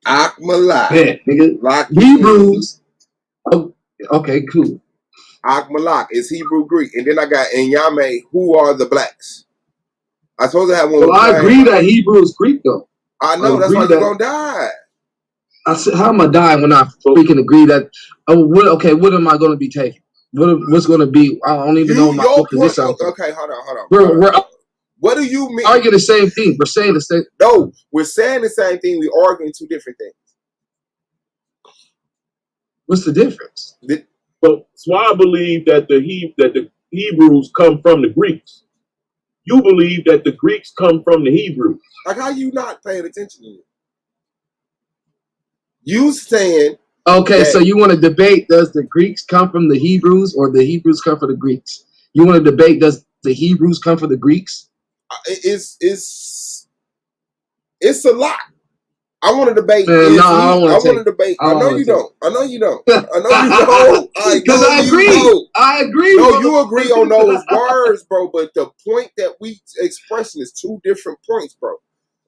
Akmalak. Bad, nigga. Hebrews. Oh, okay, cool. Akmalak is Hebrew Greek. And then I got Enyame, who are the blacks? I supposed to have one. Well, I agree that Hebrew is Greek, though. I know, that's why you're going to die. I said, how am I dying when I freaking agree that? What am I going to be taking? What's going to be? I don't even know what position I'm taking. Okay, hold on. What do you mean? Arguing the same thing. We're saying the same. No, we're saying the same thing. We're arguing two different things. What's the difference? So I believe that the Hebrews come from the Greeks. You believe that the Greeks come from the Hebrews. Like, how you not paying attention to it? You saying okay, so you want to debate, does the Greeks come from the Hebrews or the Hebrews come from the Greeks? You want to debate, does the Hebrews come from the Greeks? It's a lot. I want to debate. Man, I want to debate. I know you don't. Because I agree. I agree. No, you agree on those words, bro. But the point that we expressing is two different points, bro.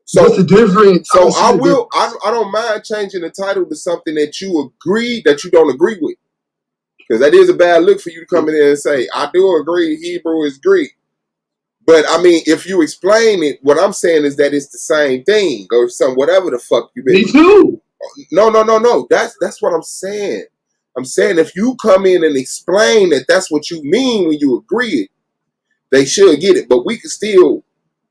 So what's the difference? So I don't mind changing the title to something that you agree that you don't agree with, because that is a bad look for you to come in there and say, I do agree Hebrew is Greek. But I mean, if you explain it, what I'm saying is that it's the same thing or some whatever the fuck you been. Me too. No. That's what I'm saying. I'm saying if you come in and explain that that's what you mean when you agree, they should get it. But we can still,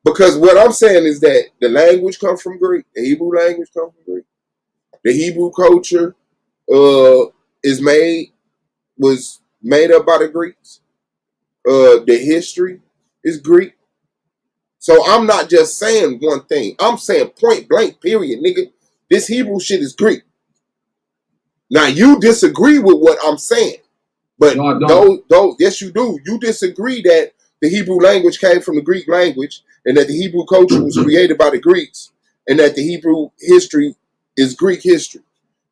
because what I'm saying is that the language comes from Greek. The Hebrew language comes from Greek. The Hebrew culture was made up by the Greeks. The history is Greek. So I'm not just saying one thing. I'm saying point blank, period, nigga. This Hebrew shit is Greek. Now you disagree with what I'm saying, but yes, you do. You disagree that the Hebrew language came from the Greek language, and that the Hebrew culture was created by the Greeks, and that the Hebrew history is Greek history.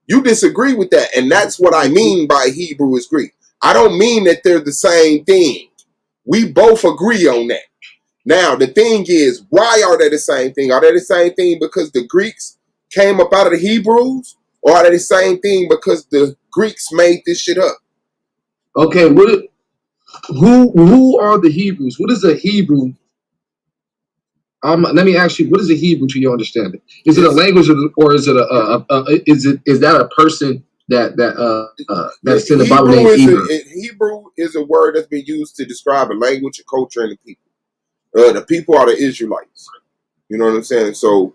You disagree with that, and that's what I mean by Hebrew is Greek. I don't mean that they're the same thing. We both agree on that. Now, the thing is, why are they the same thing? Are they the same thing because the Greeks came up out of the Hebrews? Or are they the same thing because the Greeks made this shit up? Okay, who are the Hebrews? What is a Hebrew? Let me ask you, what is a Hebrew to your understanding? Is it a language or is it is that a person that's in the Bible named Hebrew? Hebrew is a word that's been used to describe a language, a culture, and the people. The people are the Israelites. You know what I'm saying? So,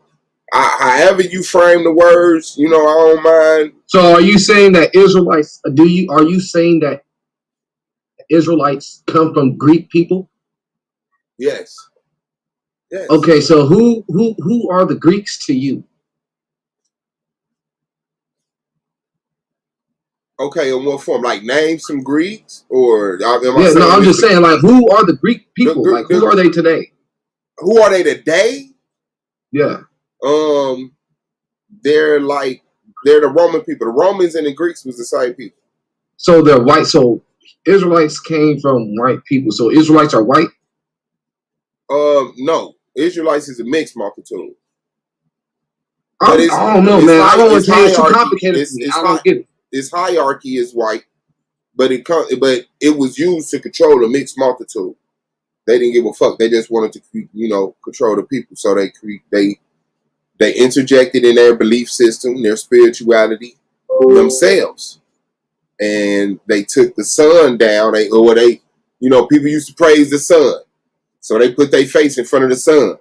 however you frame the words, I don't mind. So, are you saying that Israelites? Are you saying that Israelites come from Greek people? Yes. Yes. Okay, so who are the Greeks to you? Okay, in what form? Like name some Greeks, or I'm just saying, like, who are the Greek people? Who are they today? Who are they today? Yeah. They're the Roman people. The Romans and the Greeks was the same people. So they're white. So Israelites came from white people. So Israelites are white? No. Israelites is a mixed multitude. I don't know, man. I don't want to say it's too hierarchy. complicated for me. I don't get it. Its hierarchy is white, but it was used to control a mixed multitude. They didn't give a fuck. They just wanted to, control the people. So they interjected in their belief system, their spirituality themselves, and they took the sun down. People used to praise the sun, so they put their face in front of the sun.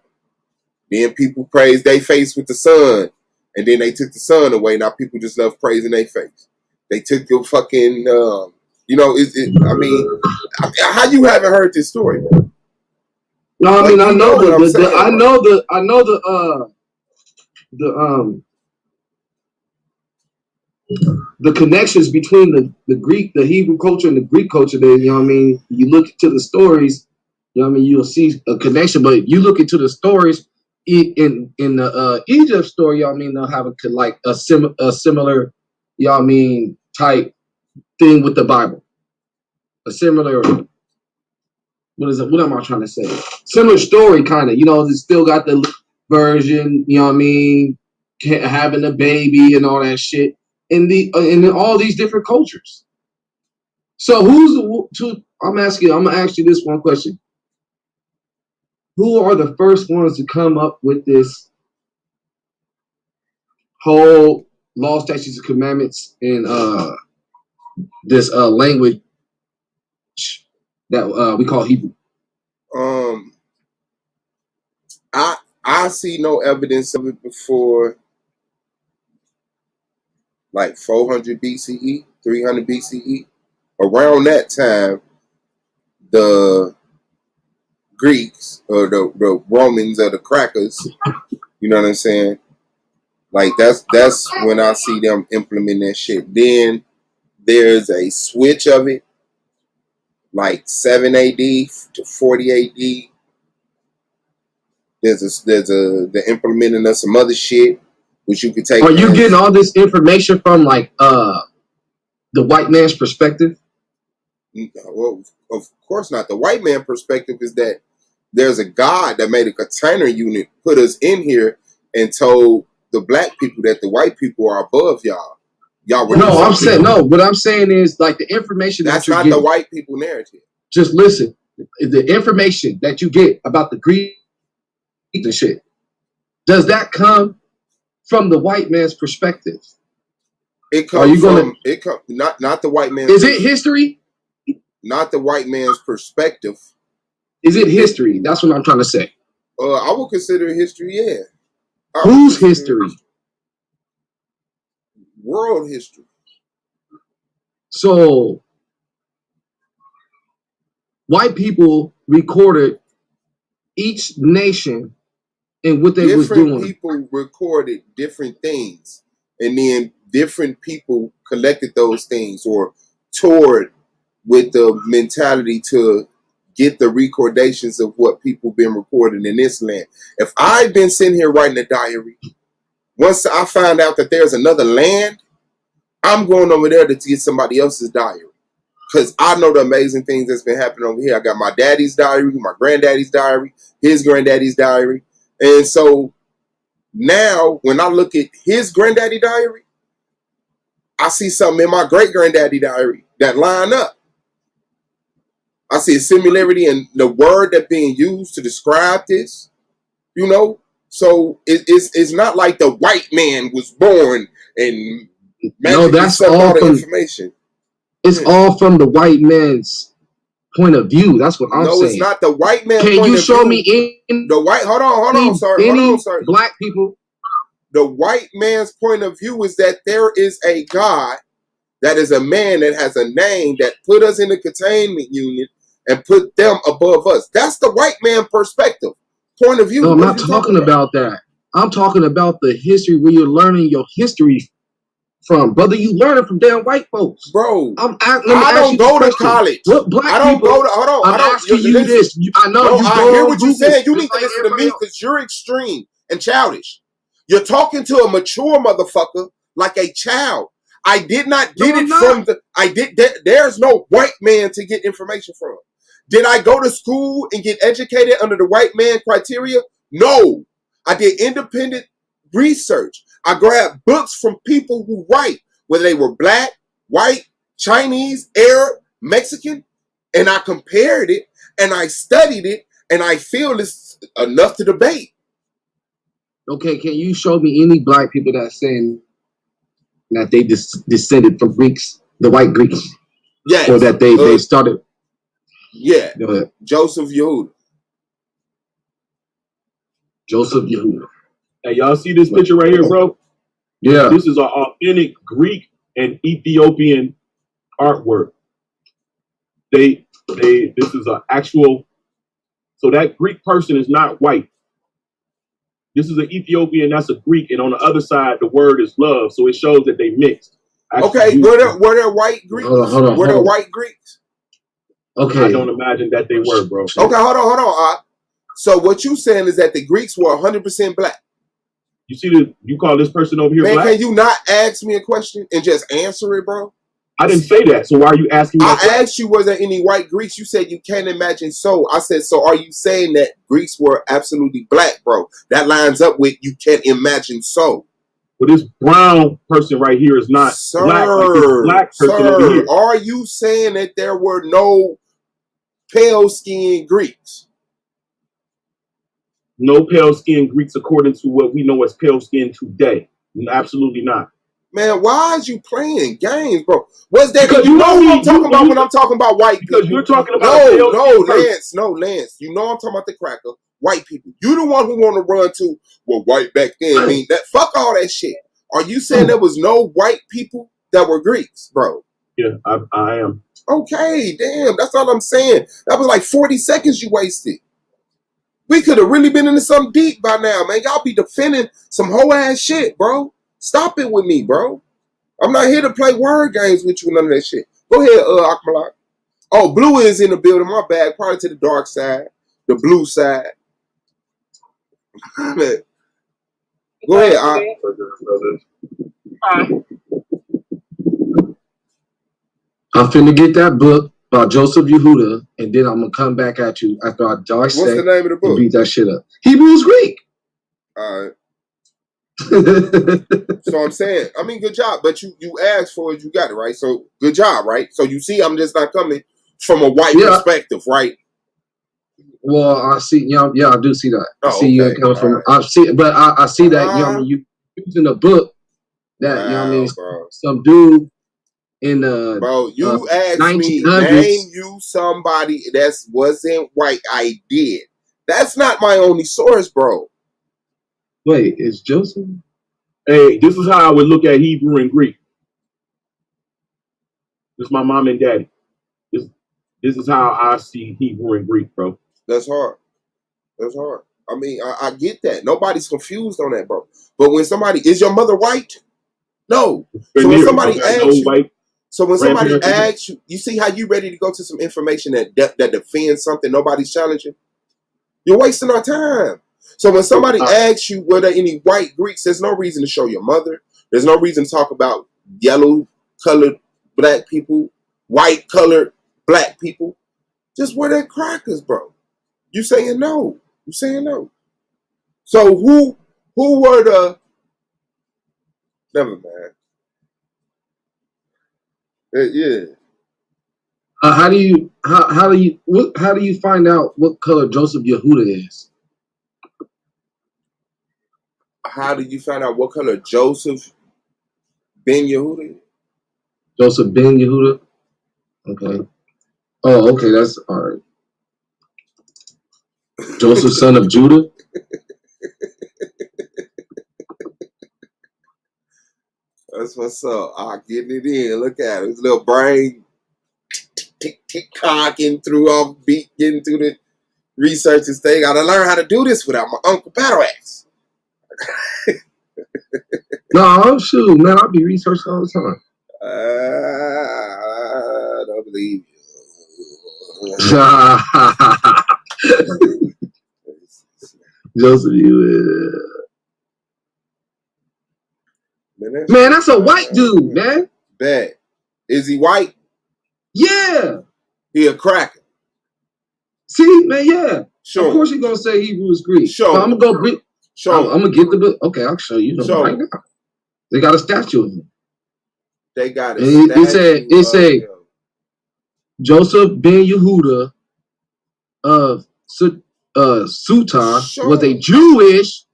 Then people praised their face with the sun, and then they took the sun away. Now people just love praising their face. They took your fucking, how you haven't heard this story? No, I mean, I know the connections between the Hebrew culture and the Greek culture. There, you know what I mean. You look into the stories, you know what I mean. You'll see a connection, but you look into the stories in the Egypt story. You know what I mean. They'll have a similar, you know what I mean, type thing with the Bible. A similar. What am I trying to say? Similar story, kind of. They still got the version, you know what I mean, having a baby and all that shit in all these different cultures. So I'm gonna ask you this one question. Who are the first ones to come up with this whole law, statutes, and commandments in this language that we call Hebrew? I see no evidence of it before like 400 BCE, 300 BCE. Around that time, the Greeks or the Romans or the crackers, you know what I'm saying? Like that's when I see them implementing that shit. Then there's a switch of it, like 7 AD to 40 AD. They're implementing of some other shit, which you could take. Are you getting all this information from the white man's perspective? Well, of course not. The white man perspective is that there's a God that made a container unit, put us in here, and told the black people that the white people are above y'all. Y'all were what I'm saying is the information that's that you're not getting, the white people narrative. Just listen. The information that you get about the Greek and shit, does that come from the white man's perspective? It comes not the white man's. Is it history? Not the white man's perspective. Is it history? That's what I'm trying to say. I would consider it history, yeah. Whose history? World history. So white people recorded each nation and what they was doing. Different people recorded different things, and then different people collected those things or toured with the mentality to get the recordations of what people been recording in this land. If I've been sitting here writing a diary, once I find out that there's another land, I'm going over there to get somebody else's diary. Because I know the amazing things that's been happening over here. I got my daddy's diary, my granddaddy's diary, his granddaddy's diary. And so now when I look at his granddaddy diary, I see something in my great-granddaddy diary that line up. I see a similarity in the word that's being used to describe this, So it's not like the white man was born and that's all from information. It's all from the white man's point of view. That's what I'm saying. No, it's not the white man's point of view. Can you show me the white? Hold on, sir. Black people. The white man's point of view is that there is a God that is a man that has a name that put us in the containment unit and put them above us. That's the white man perspective, point of view. No, I'm not talking about that. I'm talking about the history where you're learning your history from, brother. You learn it from damn white folks, bro. I don't go to college. What black I don't people, go to. Hold on. I'm asking you this. I know. No, you I hear what you're saying. You need to listen to me because you're extreme and childish. You're talking to a mature motherfucker like a child. I did not get it from the. There's no white man to get information from. Did I go to school and get educated under the white man criteria? No. I did independent research. I grabbed books from people who write, whether they were black, white, Chinese, Arab, Mexican, and I compared it and I studied it, and I feel it's enough to debate. Okay, can you show me any black people that's saying that they descended from Greeks, the white Greeks? Yes. Or that they started? Yeah. Joseph Yehuda. Joseph Yehuda. Hey, y'all see this picture right here, bro? Yeah. This is an authentic Greek and Ethiopian artwork. This is an actual, so that Greek person is not white. This is an Ethiopian, that's a Greek, and on the other side, the word is love, so it shows that they mixed. Okay, were there white Greeks? Hold on. Were there white Greeks? Okay. I don't imagine that they were, bro. Okay, hold on. So what you saying is that the Greeks were 100% black? You see you call this person over here Man, black? can you not ask me a question and just answer it, bro? I didn't say that, so why are you asking me? I asked you, was there any white Greeks? You said you can't imagine so. I said, so are you saying that Greeks were absolutely black, bro? That lines up with you can't imagine so. Well, this brown person right here is not black. Like this black person over here. Are you saying that there were no pale-skinned Greeks? No pale-skinned Greeks according to what we know as pale-skinned today. Absolutely not. Man, why is you playing games, bro? What's that? Because you know what I'm talking about when I'm talking about white people. Because you're talking about Lance. You know I'm talking about the cracker. White people. You the one who want to run to, well, white back then. I mean, that fuck all that shit. Are you saying there was no white people that were Greeks, bro? Yeah, I am. Okay, damn. That's all I'm saying. That was like 40 seconds you wasted. We could have really been into something deep by now, man. Y'all be defending some whole ass shit, bro. Stop it with me, bro. I'm not here to play word games with you and none of that shit. Go ahead, Akmalak. Oh, Blue is in the building. My bad. Probably to the dark side. The blue side. Go ahead, I'm finna get that book by Joseph Yehuda, and then I'm gonna come back at you after I dissect. What's the name of the book? And beat that shit up. Hebrews Greek. All right. So I'm saying, I mean, good job. But you asked for it, you got it, right? So good job, right? So you see, I'm just not coming from a white perspective, right? Well, I see. Yeah, I do see that. I see okay. you coming from. Right. I see, but I see that. You know, I mean, you using a book that you know, what I mean, some dude in the bro. You asked 1900s. me, name you somebody that wasn't white. I did. That's not my only source, bro. Wait, is Joseph? Hey, this is how I would look at Hebrew and Greek. This is my mom and daddy. This is how I see Hebrew and Greek, bro. That's hard. That's hard. I mean, I get that. Nobody's confused on that, bro. But when somebody, is your mother white? No. So when somebody asks you, somebody asks you, you see how you ready to go to some information that defends something nobody's challenging? You're wasting our time. So when somebody asks you were there any white Greeks, there's no reason to show your mother. There's no reason to talk about yellow colored black people, white colored black people. Just wear their crackers, bro. You saying no. You saying no. So who were the, never mind. Yeah. How do you find out what color Joseph Yehuda is? How did you find out what color Joseph Ben Yehuda is? Joseph Ben Yehuda? Okay. Oh, okay, that's all right. Joseph, son of Judah? That's what's up. I'll get it in. Look at it. His little brain tick-cocking through all beat, getting through the research and thing. Gotta learn how to do this without my Uncle Battle Axe. No, shoot, man. I'll be researching all the time. I don't believe you. Joseph, man, that's a white dude, man. Bet. Is he white? Yeah. He a cracker. See, man, yeah. Sure. Of course you're gonna say Hebrew is Greek. Sure. So I'm gonna go Greek. Sure. I'm gonna get the book. Okay, I'll show you. Sure. Right now. They got a statue of him. They got a And statue it said of him. Joseph ben Yehuda of Sutar Show was a him. Jewish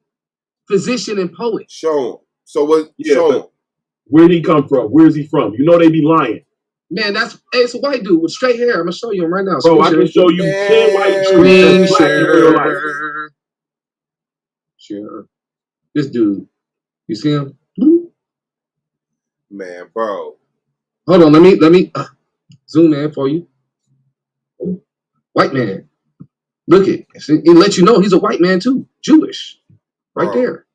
physician and poet. Show him. So what? Yeah, show him. but where'd he come from? Where's he from? You know they be lying. Man, it's a white dude with straight hair. I'm gonna show you him right now. Bro, I can show you 10 white dudes that's black in real life. Sure. This dude. You see him? Man, bro. Hold on, let me zoom in for you. White man. Look it. It lets you know he's a white man too. Jewish. Right there.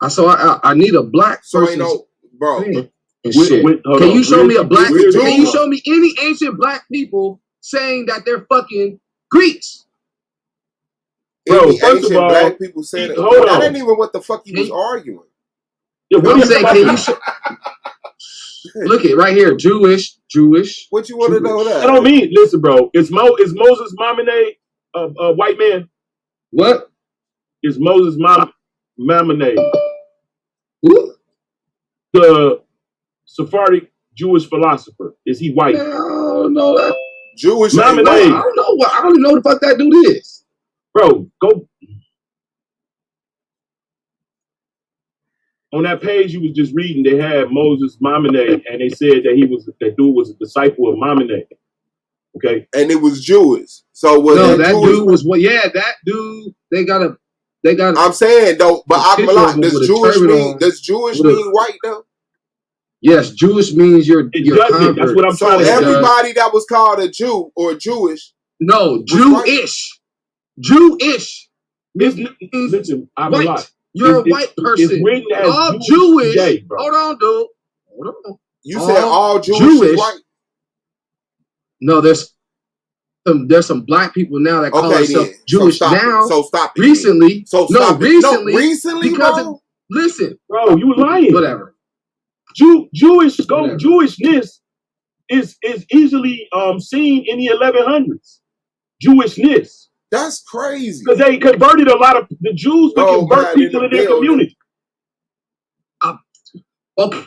I need a black So person. ain't no, bro. And shit. Can you show me a black? Can you show me any ancient black people saying that they're fucking Greeks? Bro, Any first ancient of all, black people said it. hold on. That ain't even what the fuck he was arguing. Yeah, what I'm are you saying, talking can you show? Look it right here. Jewish. What you want to know that? I don't mean. Listen, bro. Is Moses Maimonides a white man? What? Is Moses Maimonides Who? the Sephardic Jewish philosopher? Is he white? I don't know that. Jewish. Maimonides. I don't know what. I don't even know what the fuck that dude is. Bro, go on that page you was just reading. They had Moses Maimonides, and they said that dude was a disciple of Maimonides. Okay, And it was Jewish. So was No, it that Jewish? dude was what? Yeah, that dude. They got. I'm saying though, but a picture of him does with a Jewish turban mean on, does Jewish with a- mean white though? Yes, Jewish means you're it you're doesn't. convert. That's what I'm So trying to say. everybody that was called a Jew or Jewish, No, white? Jewish. Jewish. Listen, I'm a White. lot. You're a It's- white person. It's written as All Jewish Jewish. today, bro. Hold on, dude. Hold on. you said all Jewish is white. No, there's some black people now that call Okay, themselves then. Jewish so stop now. It. So stop it. Recently. Then. So No, stop it. recently. No, recently, because bro. listen. Bro, you lying. Whatever. Jewishness is easily seen in the 1100s. Jewishness, That's crazy. because they converted a lot of the Jews to Oh, convert man, people in in the their building. community. Okay.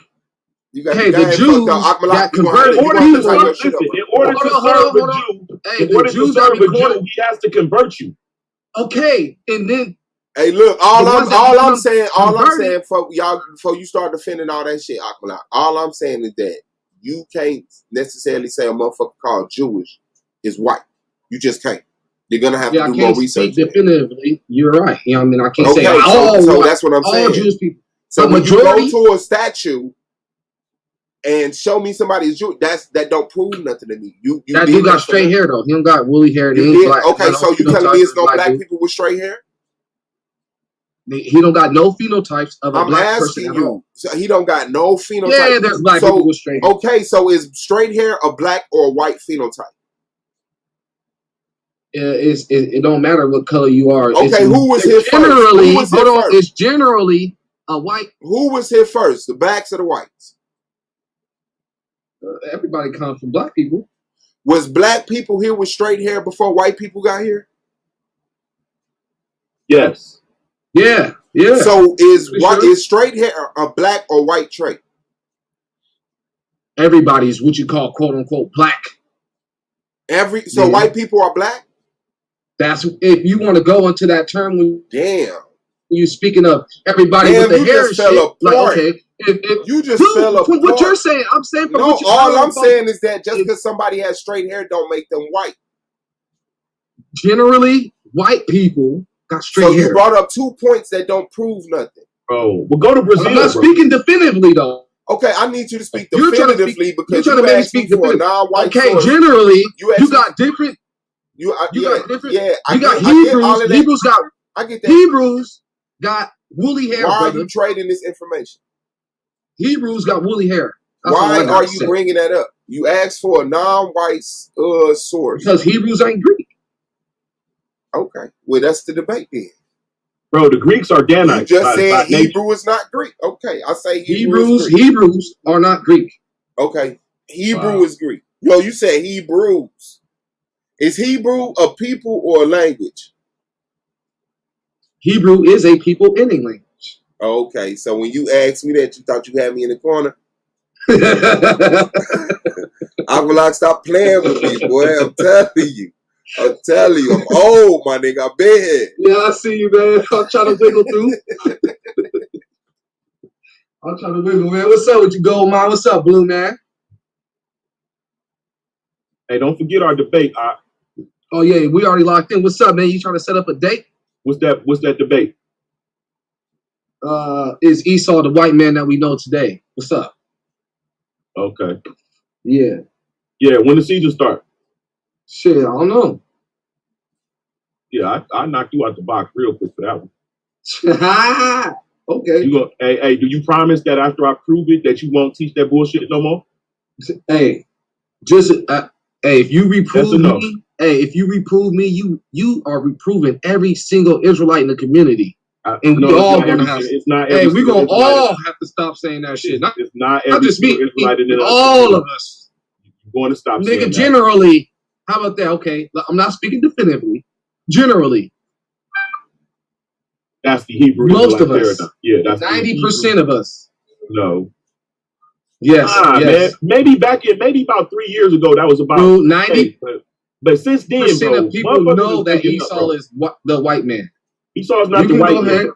You got Hey, the the game Jews fucked up. got In converted. order to serve, listen, in order to serve a Jew, Hey, in the order to Jews serve that a recorded. Jew, he has to convert you. Okay, and then Hey, look, The all ones that I'm become saying, converted. for y'all, before you start defending all that shit, Akmalak, all I'm saying is that you can't necessarily say a motherfucker called Jewish is white. You just can't. You're gonna have yeah, to I do more can't research. speak definitively. You're right. You know what I mean? I can't Okay, say all so white, that's what I'm all saying. Jewish people. So The when majority- you go to a statue and show me somebody is Jewish, that don't prove nothing to me. You That did dude got for straight nothing. hair though. He don't got woolly hair and You he ain't did? black. Okay, Got so you telling me it's no black dude. people with straight hair? He don't got no phenotypes of a I'm black person asking at you. all. So he don't got no phenotype. Yeah, there's black So, people with straight hair. okay, so is straight hair a black or a white phenotype? It don't matter what color you are. Okay, who was here first? Generally, Who was here hold on. first? It's generally a white. Who was here first, the blacks or the whites? Everybody comes from black people. Was black people here with straight hair before white people got here? Yes. Yeah, yeah. So is Pretty what sure. is straight hair a black or white trait? Everybody's what you call quote unquote black. So Yeah. white people are black? That's if you want to go into that term when Damn. you're speaking of everybody Damn, with the you hair and just fell shit. apart. Like, okay, if You just dude, fell from what apart. you're saying, I'm saying from No, what you all I'm saying is that just because somebody has straight hair don't make them white. generally white people got straight So hair. you brought up 2 points that don't prove nothing. Bro, well, go to Brazil. I'm not bro. speaking definitively though. Okay, I need you to speak You're trying to definitively you're because trying you to make me asked me speak for a definitively. non-white Okay, source. generally You asked you me- got different. You You yeah, got different. yeah. You got I get all Hebrews. of that. Hebrews got I get that. Hebrews got woolly hair, Why are brother. you trading this information? Hebrews got woolly hair. That's all Why I gotta are you say. bringing that up? You asked for a non-white source. Because Hebrews ain't Greek. Okay, well that's the debate then. Bro, the Greeks are You Danites. just by said nature. Hebrew is not Greek. Okay, I say Hebrew is Hebrews Greek. are not Greek. Okay, Hebrew Wow. is Greek. Yo, you said Hebrews. Is Hebrew a people or a language? Hebrew is a people in a language. Okay, so when you asked me that, you thought you had me in the corner. Aqualock, stop playing with me, boy. I'm telling you, I'm old, my nigga. I'm bad. Yeah, I see you, man. I'm trying to wiggle through. I'm trying to wiggle, man. What's up with you, Gold Mine? What's up, Blue Man? Hey, don't forget our debate. Oh yeah, we already locked in. What's up, man? You trying to set up a date? What's that debate? Is Esau the white man that we know today? What's up? Okay. Yeah. Yeah, when the season start? Shit, I don't know. Yeah, I knocked you out the box real quick for that one. Okay. You go, hey, do you promise that after I prove it that you won't teach that bullshit no more? Hey, just if you reprove no. me, if you reprove me, you are reproving every single Israelite in the community. And we all gonna have. Hey, we gonna all have to stop saying that shit. It's not every single Israelite in the all of us. You're going to stop saying nigga, that. generally, how about that? Okay, I'm not speaking definitively. Generally, that's the Hebrew. Most of us. Paradigm. Yeah, that's 90% of us. No. Yes. Man. Maybe about 3 years ago, that was about 90. But since then, bro, of people know that Esau is the white man. Esau is not the white man.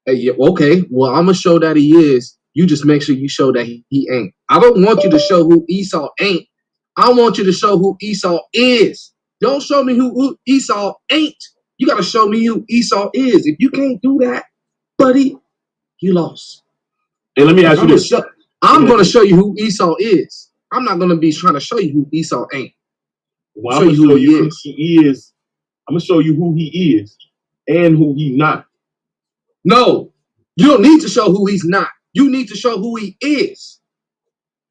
Hey, yeah, okay. Well, I'm gonna show that he is. You just make sure you show that he ain't. I don't want you to show who Esau ain't. I want you to show who Esau is. Don't show me who Esau ain't. You gotta show me who Esau is. If you can't do that, buddy, you lost. And let me ask you this. I'm gonna show you who Esau is. I'm not gonna be trying to show you who Esau ain't. Well, I'm gonna show you who he is. I'm gonna show you who he is and who he's not. No, you don't need to show who he's not. You need to show who he is.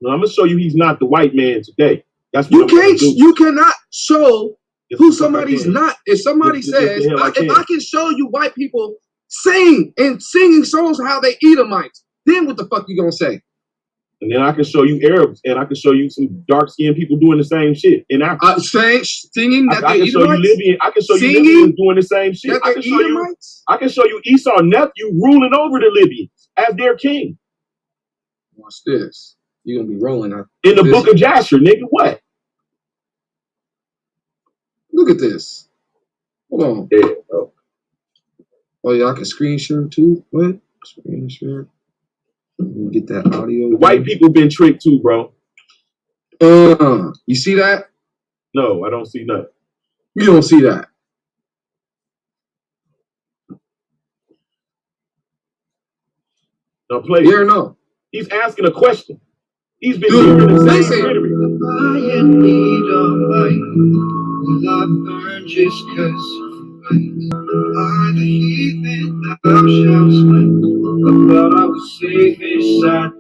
No, I'm gonna show you he's not the white man today. That's what you cannot show who somebody's not. If somebody says, if I can show you white people singing songs how they Edomites, then what the fuck you gonna say? And then I can show you Arabs, and I can show you some dark-skinned people doing the same shit in Africa. Singing that I can show you Libyan. I can show you Libyans doing the same shit. I can show you Esau's nephew ruling over the Libyans as their king. Watch this. You're gonna be rolling out in the book of Jasher, nigga. What? Look at this. Hold on. Yeah, bro. Oh yeah, I can screen share too. What? Screen share. Let me get that audio. The white people been tricked too, bro. You see that? No, I don't see nothing. You don't see that. Now play. Yeah or no? He's asking a question. He's been hearing the same rhetoric. By the heathen thou shalt slay, but I was safe inside.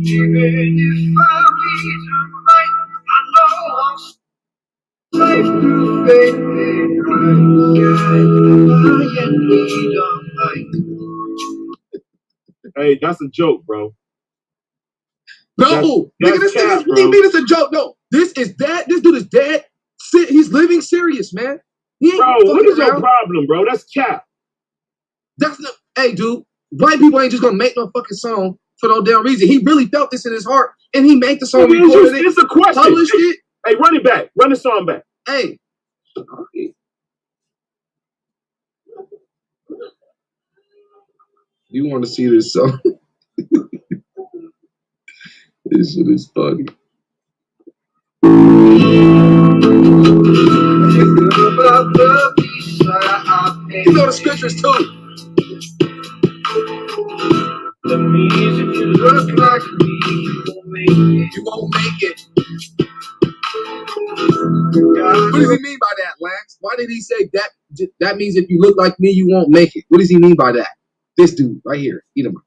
Even if I be right, I know I'm safe through faith in Christ. God, I need Hey, that's a joke, bro. No, nigga, this nigga's what do you mean it's a joke? No, this is dead. This dude is dead. He's living serious, man. Bro, what is your problem, bro? That's cap. That's not. Hey, dude, white people ain't just gonna make no fucking song for no damn reason. He really felt this in his heart, and he made the song. It's a question. Published it. Hey, run it back. Run the song back. Hey. You want to see this song? This shit is funny. You know the scriptures too. That means if you look like me, you won't make it. What does he mean by that, Lance? Why did he say that? That means if you look like me, you won't make it. What does he mean by that? This dude right here, Edom.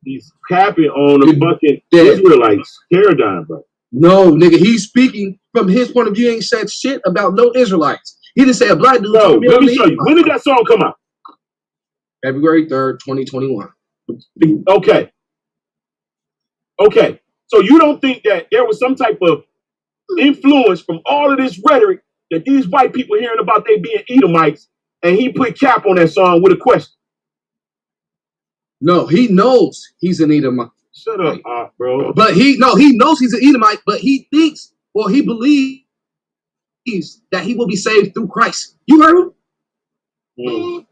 He's capping on the fucking Israelites paradigm, bro. No, nigga, he's speaking from his point of view. He ain't said shit about no Israelites. He didn't say a black dude. No, let me show you. When did that song come out? February 3rd, 2021. Okay. Okay. So you don't think that there was some type of influence from all of this rhetoric that these white people hearing about they being Edomites, and he put cap on that song with a question? No, he knows he's an Edomite. Shut up, bro. But he knows he's an Edomite, but he thinks or he believes that he will be saved through Christ. You heard him? Mm.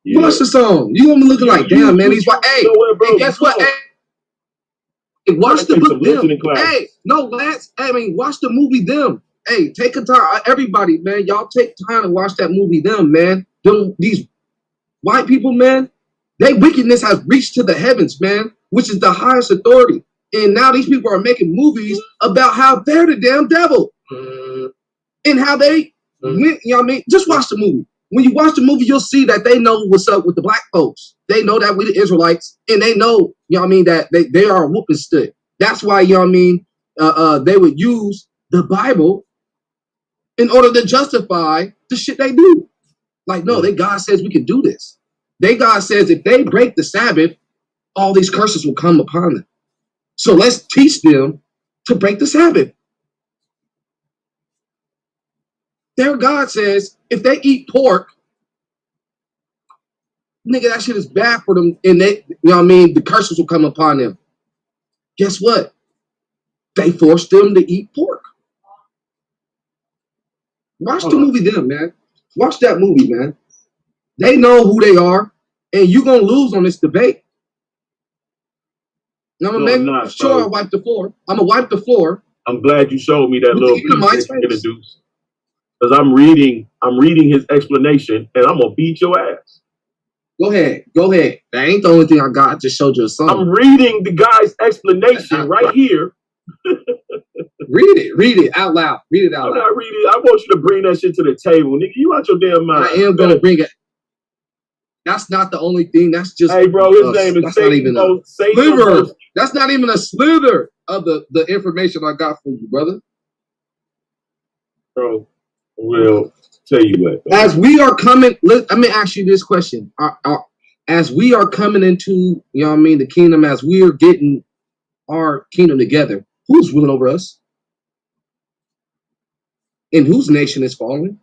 Yeah. Watch the song. You gonna be looking like, damn, man, he's like, hey, hey, guess what? Hey, watch the book Them. Hey, no, Lance. I mean, watch the movie Them. Hey, take a time. Everybody, man, y'all take time to watch that movie Them, man. These white people, man, their wickedness has reached to the heavens, man, which is the highest authority. And now these people are making movies about how they're the damn devil. And how they went, you know what I mean? Just watch the movie. When you watch the movie, you'll see that they know what's up with the black folks. They know that we the Israelites, and they know, you know what I mean, that they are a whooping stick. That's why, you know what I mean, they would use the Bible in order to justify the shit they do. Like, no, God says we can do this. God says if they break the Sabbath, all these curses will come upon them. So let's teach them to break the Sabbath. Their God says if they eat pork, nigga, that shit is bad for them, and they, you know what I mean, the curses will come upon them. Guess what? They forced them to eat pork. Watch the movie Them, man. Watch that movie, man. They know who they are, and you're gonna lose on this debate. I'm gonna make sure I wipe the floor. I'm gonna wipe the floor. I'm glad you showed me that little piece that you introduced. Because I'm reading his explanation, and I'm gonna beat your ass. Go ahead. That ain't the only thing I got. I just showed you a song. I'm reading the guy's explanation right here. Read it out loud. Read it out loud. I'm not reading it. I want you to bring that shit to the table, nigga. You out your damn mind. I am gonna bring it. That's not the only thing. That's just hey, bro. His name is Satan. Sliver. That's not even a slither of the information I got for you, brother. Bro, we'll tell you what. Bro. As we are coming, let me ask you this question: as we are coming into, you know what I mean, the kingdom, as we are getting our kingdom together, who's ruling over us? And whose nation is falling?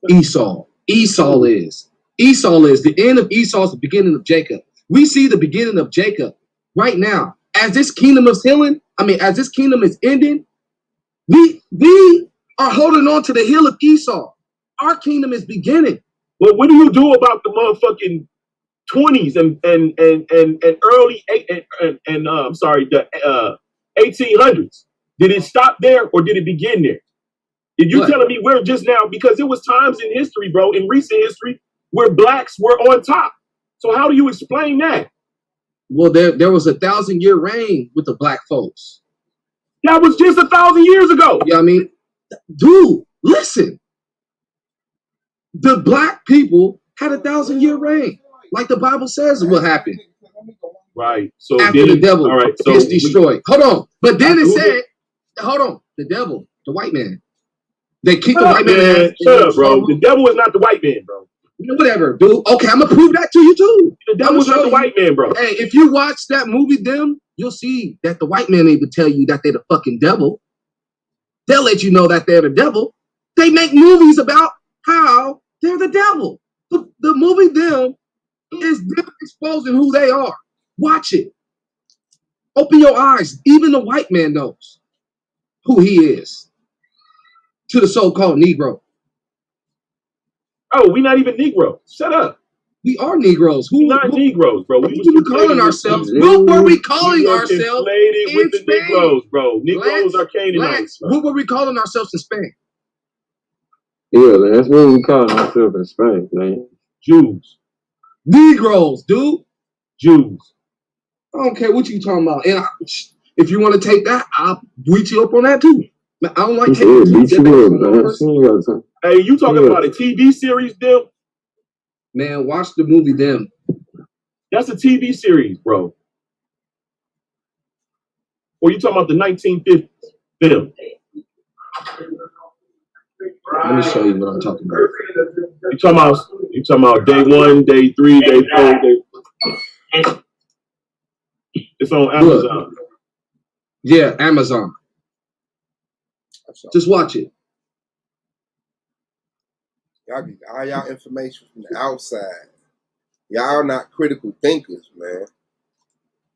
Esau. Esau is the end of Esau is the beginning of Jacob. We see the beginning of Jacob right now. As this kingdom is healing, as this kingdom is ending, we are holding on to the hill of Esau. Our kingdom is beginning. Well, what do you do about the motherfucking 20s and early the 1800s? Did it stop there or did it begin there? If you're telling me we're just now, because it was times in history, bro, in recent history, where blacks were on top. So how do you explain that? Well, there was a 1,000-year reign with the black folks. That was just 1,000 years ago. Yeah, I mean, dude, listen. The black people had a 1,000-year reign, like the Bible says what happened. Right. So after the devil is destroyed. Hold on. But then it said, the devil, the white man. They kicked the white man. Shut up, bro. The devil is not the white man, bro. Whatever, dude. Okay, I'm gonna prove that to you too. The devil is not the white man, bro. Hey, if you watch that movie, Them, you'll see that the white man ain't even tell you that they're the fucking devil. They'll let you know that they're the devil. They make movies about how they're the devil. The movie Them is them exposing who they are. Watch it. Open your eyes. Even the white man knows who he is to the so-called Negro. Oh, we not even Negroes. Shut up. We are Negroes. We're not Negroes, bro. What were we calling ourselves? What were we calling ourselves with the Negroes, bro? Negroes are Canaanites. What were we calling ourselves in Spain? Yeah, that's what we calling ourselves in Spain, man. Jews. Negroes, dude. Jews. I don't care what you talking about. And if you want to take that, I'll beat you up on that too. I don't like taking Hey, you talking about a TV series, Them? Man, watch the movie Them. That's a TV series, bro. Or you talking about the 1950s Them? Let me show you what I'm talking about. You talking about day 1, day 3, day 4, day. It's on Amazon. Look. Yeah, Amazon. Just watch it. Y'all get all y'all information from the outside. Y'all not critical thinkers, man.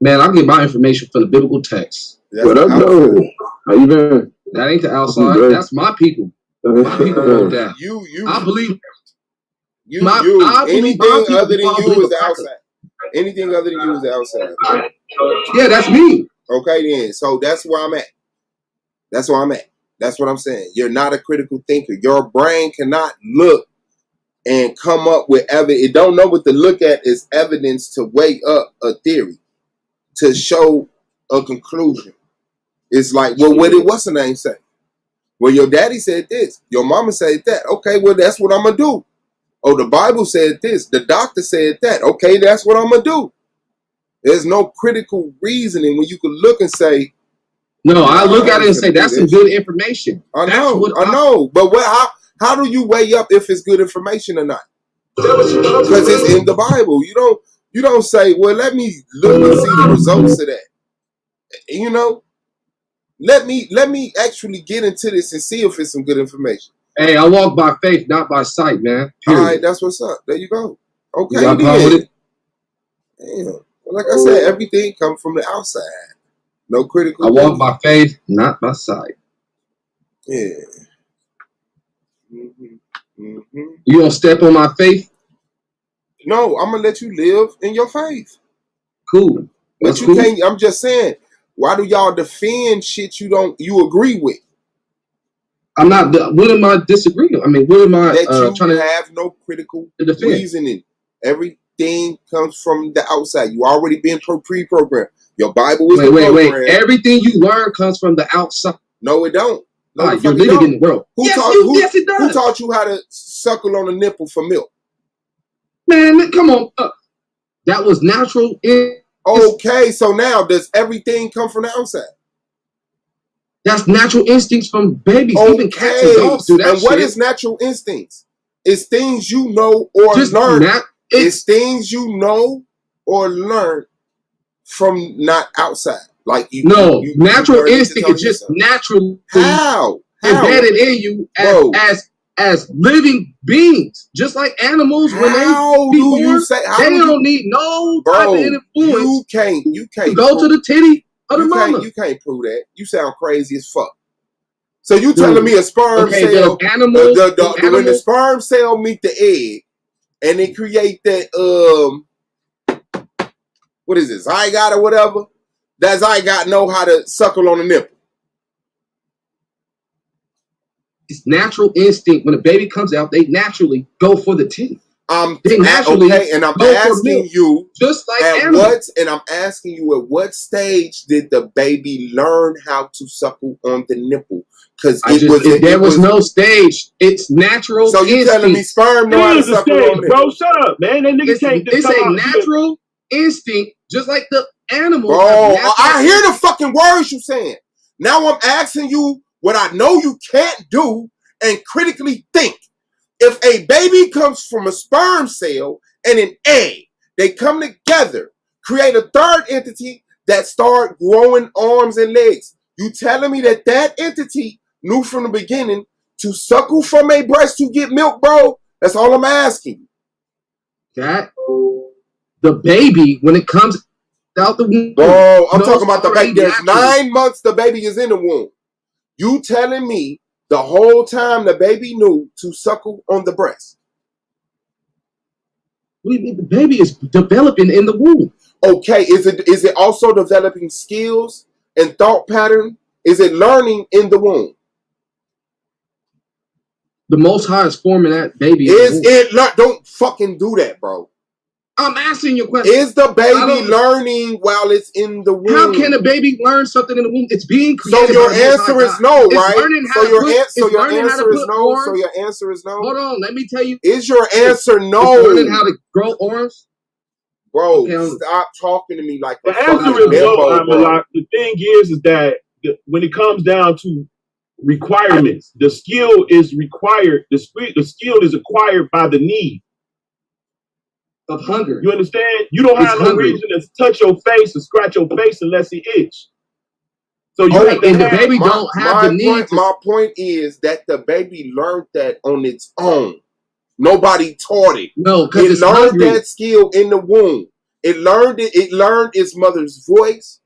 Man, I get my information from the biblical text. That's What up, the though? outside. How you been? That ain't the outside. Great. That's my people. My people wrote that. I believe Anything my people other than before I you believe is the a cracker. outside. Anything other than you is the outside. Yeah, that's me. Okay, then. So that's where I'm at. That's where I'm at. That's what I'm saying. You're not a critical thinker. Your brain cannot look and come up with evidence. It don't know what to look at as evidence to weigh up a theory, to show a conclusion. It's like, well, what's the name say? Well, your daddy said this. Your mama said that. Okay, well, that's what I'm going to do. Oh, the Bible said this. The doctor said that. Okay, that's what I'm going to do. There's no critical reasoning when you can look and say, no, I look at it and say, that's some good information. I know. But how do you weigh up if it's good information or not? Because it's in the Bible. You don't say, well, let me look and see the results of that. You know? Let me actually get into this and see if it's some good information. Hey, I walk by faith, not by sight, man. Period. All right, that's what's up. There you go. Okay, you got a problem with it? Damn. Well, like I said, everything comes from the outside. No critical. I walk by faith, not by sight. Yeah. Mm-hmm. You gonna step on my faith? No, I'm gonna let you live in your faith. Cool. But you can't. I'm just saying. Why do y'all defend shit you agree with? I'm not. What am I disagreeing? I mean, what am I trying to have no critical reasoning? Everything comes from the outside. You already been pre-programmed. Your Bible is wait. Everything you learn comes from the outside. No, it don't. No, you're living in the world. Yes, it does. Who taught you how to suckle on a nipple for milk? Man, come on. That was natural. Okay, so now does everything come from the outside? That's natural instincts from babies. Okay. Even cats and dogs do that. And what is natural instincts? It's things you know or learn. It's things you know or learn from not outside. Like natural instinct is just natural. How embedded in you as living beings, just like animals. When they don't need no type of influence. You can't go to the titty of the mama. You can't prove that. You sound crazy as fuck. So you telling me a sperm cell? When the sperm cell meet the egg, and they create that what is this, zygote or whatever? That zygote know how to suckle on a nipple. It's natural instinct. When a baby comes out, they naturally go for the titty. They naturally and I'm asking you, just like animals. I'm asking you, at what stage did the baby learn how to suckle on the nipple? Because there was no stage. It's natural. So you telling me sperm know how to suckle on it? Bro, shut up, man. That nigga can't. It's a natural instinct, just like the animals. Bro, I hear the fucking words you saying. Now I'm asking you what I know you can't do and critically think. If a baby comes from a sperm cell and an egg, they come together, create a third entity that start growing arms and legs. You telling me that entity knew from the beginning to suckle from a breast to get milk, bro? That's all I'm asking. That the baby, when it comes out the womb. Bro, I'm talking about the baby. There's 9 months the baby is in the womb. You telling me the whole time the baby knew to suckle on the breast? What do you mean? The baby is developing in the womb. Okay, is it also developing skills and thought pattern? Is it learning in the womb? The Most High is forming that baby. Don't fucking do that, bro. I'm asking you a question. Is the baby learning while it's in the womb? How can a baby learn something in the womb? It's being created. So your answer is no, right? So your answer is no. Arms. So your answer is no. Hold on, let me tell you. Is your answer no? It's learning how to grow arms. Bro, stop talking to me like the answer is no. The thing is that when it comes down to requirements, the skill is required. The skill is acquired by the need of hunger. You understand? You don't have no reason to touch your face or scratch your face unless it itch. So you have to the baby don't have the need. My point is that the baby learned that on its own. Nobody taught it. No, because It it's learned hungry. that skill in the womb. It learned it. It learned its mother's voice.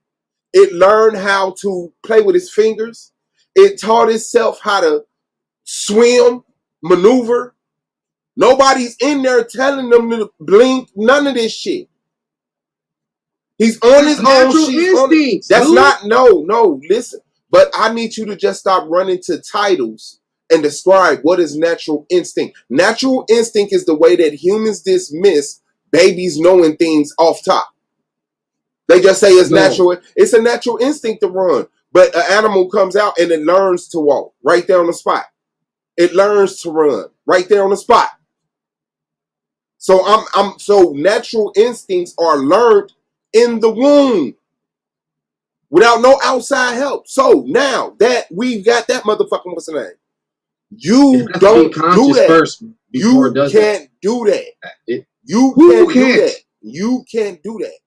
It learned how to play with its fingers. It taught itself how to swim, maneuver. Nobody's in there telling them to blink. None of this shit. He's on his own. Natural She's on it. instincts. That's dude. not, no, listen. But I need you to just stop running to titles and describe what is natural instinct. Natural instinct is the way that humans dismiss babies knowing things off top. They just say it's No. natural. It's a natural instinct to run. But an animal comes out and it learns to walk right there on the spot. It learns to run right there on the spot. So so natural instincts are learned in the womb without no outside help. So now that we've got that motherfucker, what's the name? You It has to be don't do conscious that. first before You it does can't do that. It- You Who can't do can't? that. You can't do that.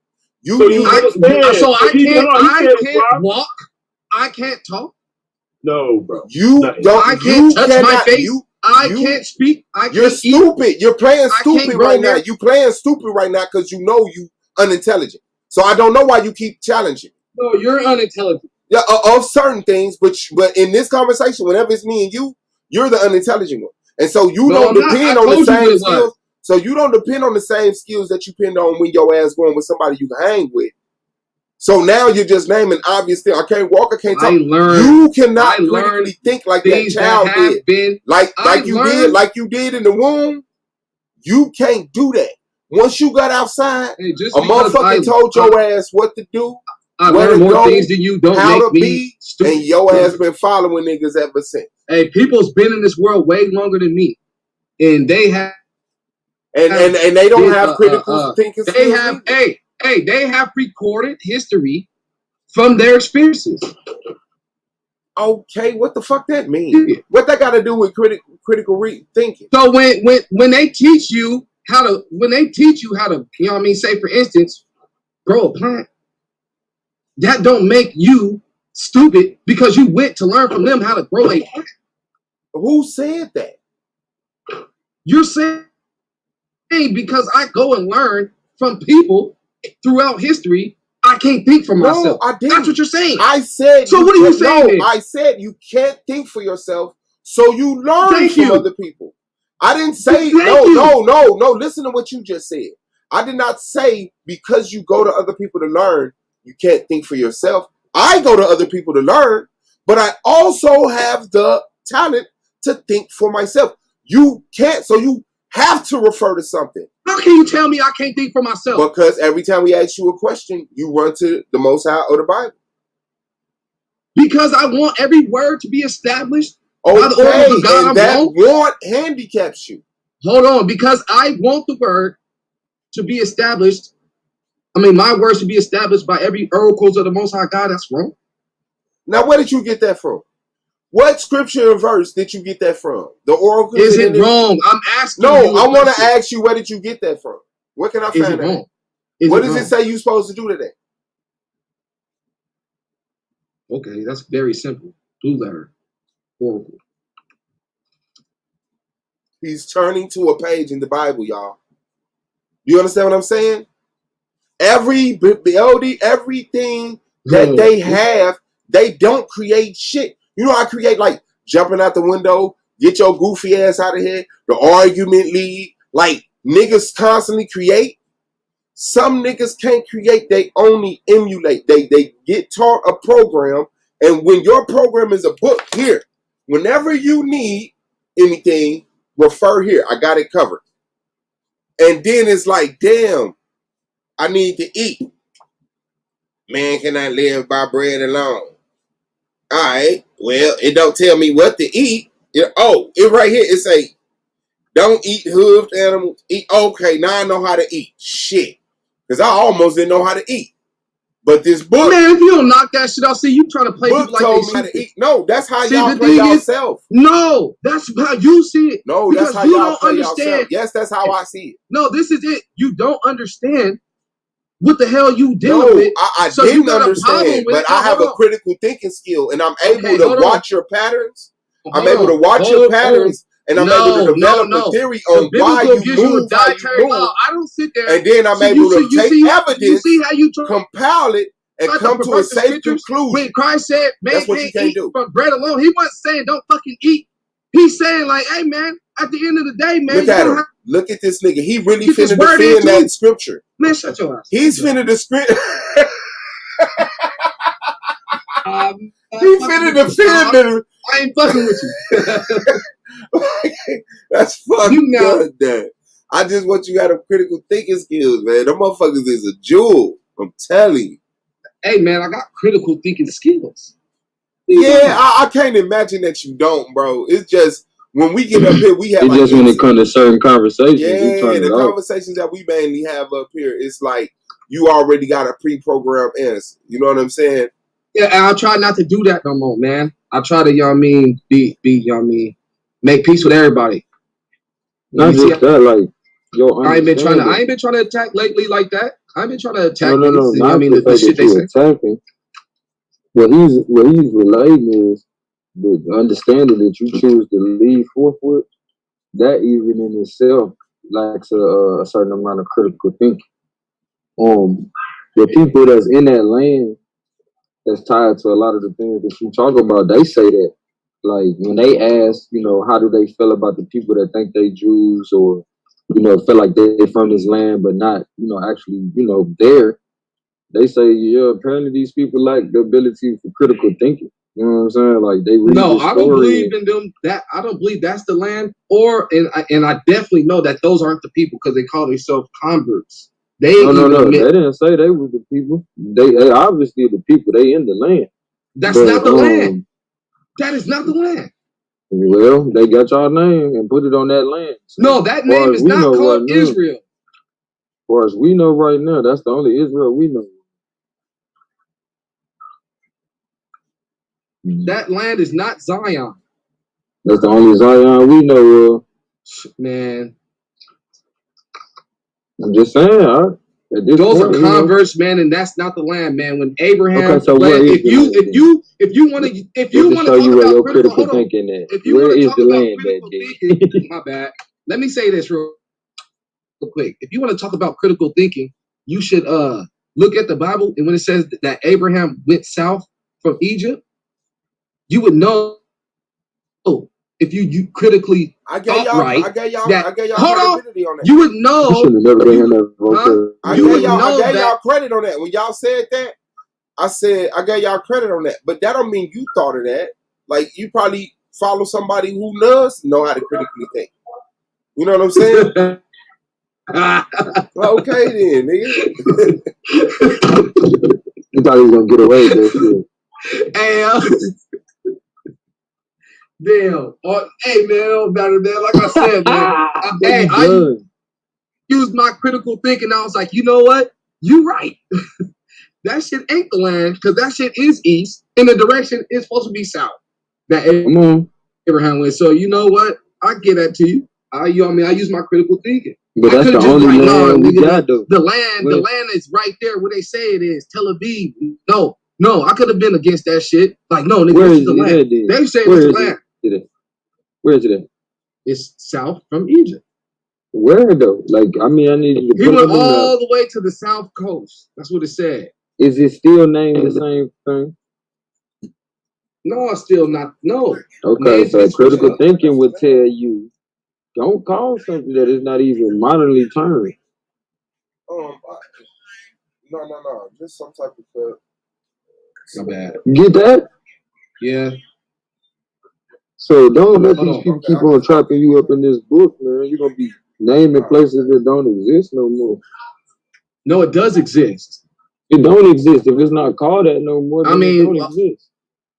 You So need you understand. So I He- can't. no, he I said, can't bro. walk. I can't talk. No, bro. you Nothing. don't. I can't You touch my cannot. face. You I you- can't speak. I You're can't eat. stupid. You're playing I can't stupid grow right now. hair. You playing stupid right now because you know you unintelligent. So I don't know why you keep challenging. No, you're unintelligent. Yeah, of certain things, but in this conversation, whenever it's me and you, you're the unintelligent one, and so you No, don't I'm not. depend I on the told you same it was. skills. So you don't depend on the same skills that you depend on when your ass going with somebody you can hang with. So now you're just naming obvious things. I can't walk. I can't I talk. learned You cannot I learned critically think like that things that child have did. been. Like I you did in the womb. You can't do that. Once you got outside, Hey, just a because motherfucker told your ass what to do, I where learned to more go, things than you. Don't how make to me be, stupid. and your ass been following niggas ever since. Hey, people's been in this world way longer than me, and they have. And they don't Did, have critical thinking They skills have. either. They have recorded history from their experiences. Okay, what the fuck that mean? Period. What that got to do with critical thinking? So when they teach you how to, you know what I mean, say for instance, grow a plant, that don't make you stupid because you went to learn from them how to grow a plant. Who said that? You're saying because I go and learn from people throughout history, I can't think for myself. No, I didn't. That's what you're saying. I said. So what are you saying then? No, I said you can't think for yourself, so you learn Thank from you. other people. I didn't say Thank no. you. Listen to what you just said. I did not say because you go to other people to learn, you can't think for yourself. I go to other people to learn, but I also have the talent to think for myself. You can't, so you have to refer to something. How can you tell me I can't think for myself? Because every time we ask you a question, you run to the Most High or the Bible. Because I want every word to be established by the oracles Okay, of God. and that want handicaps you. Hold on, because I want the word to be established. I mean, my words to be established by every oracles of the Most High God. That's wrong. Now, where did you get that from? What scripture and verse did you get that from? The oracles? Is it wrong? I'm asking. No, you a I want to question. ask you, where did you get that from? Where can I Is find it that? wrong? What does it say you're supposed to do today? Okay, that's very simple. Blue letter. Oracle. He's turning to a page in the Bible, y'all. You understand what I'm saying? Everything that they have, they don't create shit. You know, I create like jumping out the window, get your goofy ass out of here, the argument league. Like niggas constantly create. Some niggas can't create, they only emulate. They get taught a program, and when your program is a book, here, whenever you need anything, refer here. I got it covered. And then it's like, damn, I need to eat. Man cannot live by bread alone. All right, well, it don't tell me what to eat. It right here, it say, don't eat hoofed animals. Eat. Okay, now I know how to eat. Shit. Because I almost didn't know how to eat. But this book... Man, if you don't knock that shit out, see, you trying to play people like told they me how to stupid. eat. No, that's how See, y'all the play thing is- yourself. No, that's how you see it. No, Because that's how you y'all don't play understand. yourself. Yes, that's how I see it. No, this is it. You don't understand what the hell you No, dealing with. I So you didn't got a problem understand, with but it. I have Hold a on. critical thinking skill, and I'm able Okay, to hold on. watch your patterns. I'm Hold able to on. watch your Hold patterns and I'm able to develop a theory on why you move how you move. I don't sit there. And then I'm able to take evidence, you see how you compile it, and come to a safe conclusion. When Christ said, man, that's what you can't do. From bread alone, he wasn't saying don't fucking eat. He's saying like, hey man, at the end of the day, man, look at him. Look at this nigga. He really finna defend that scripture. Man, shut your ass. He's finna defend. He finna defend it. I ain't fucking with you. That's fucking good, Dad. I just want you to have critical thinking skills, man. Them motherfuckers is a jewel. I'm telling you. Hey, man, I got critical thinking skills. Yeah, I can't imagine that you don't, bro. It's just when we get up here, we have. It's just when it comes to certain conversations. Yeah, the conversations that we mainly have up here, it's like you already got a pre-programmed answer. You know what I'm saying? Yeah, and I'll try not to do that no more, man. I try to, you know what I mean, be you know what I mean, make peace with everybody. Not just that, like, I ain't been trying to attack lately like that. I ain't been trying to attack. No. You know what I mean, the shit they say. Attacking. What he's relating is the understanding that you choose to lead forth with. That even in itself lacks a certain amount of critical thinking. The people that's in that land that's tied to a lot of the things that you talk about, they say that, like, when they ask, you know, how do they feel about the people that think they Jews or, you know, feel like they're from this land but not, you know, actually, you know, there, they say, yeah, apparently these people lack the ability for critical thinking. You know what I'm saying? Like, they read No, I don't believe in them. That I don't believe that's the land. And I definitely know that those aren't the people because they call themselves converts. No. They didn't say they were the people. They obviously the people. They in the land. That's not the land. That is not the land. Well, they got y'all name and put it on that land. So no, that name is not called Israel. As far as we know right now, that's the only Israel we know. That land is not Zion. That's the only Zion we know of. Man. I'm just saying, those are converts, man, and that's not the land, man. When Abraham, okay, so where is if you want to talk about critical thinking, if you want to talk about critical thinking, my bad. Let me say this real quick. If you want to talk about critical thinking, you should look at the Bible, and when it says that Abraham went south from Egypt, you would know. If you critically thought right, I gave y'all credibility on that. You would know. I gave y'all credit on that. When y'all said that, I said I gave y'all credit on that. But that don't mean you thought of that. Like, you probably follow somebody who does know how to critically think. You know what I'm saying? Okay then, nigga. You thought he was gonna get away with that shit. Hey, damn. Hey, man, better, man. Like I said, man. I used my critical thinking. I was like, you know what? You right. That shit ain't the land because that shit is east, and the direction is supposed to be south. That Abraham went. So you know what? I get that to you. I use my critical thinking. But that's the only land we got, though. The land is right there where they say it is. Tel Aviv. No, I could have been against that shit. Like, no, nigga, this is the land. They say it's the land. Where is it at? It's south from Egypt. Where though? Like, I mean, I need you to. He went all the way to the south coast. That's what it said. Is it still named the same thing? No, it's still not. No. Okay, so critical thinking would tell you, don't call something that is not even modernly termed. No. Just some type of. My bad. Get that? Yeah. So don't let these people keep on trapping you up in this book, man. You're gonna be naming places that don't exist no more. No, it does exist. It don't exist. If it's not called that no more, then it don't exist.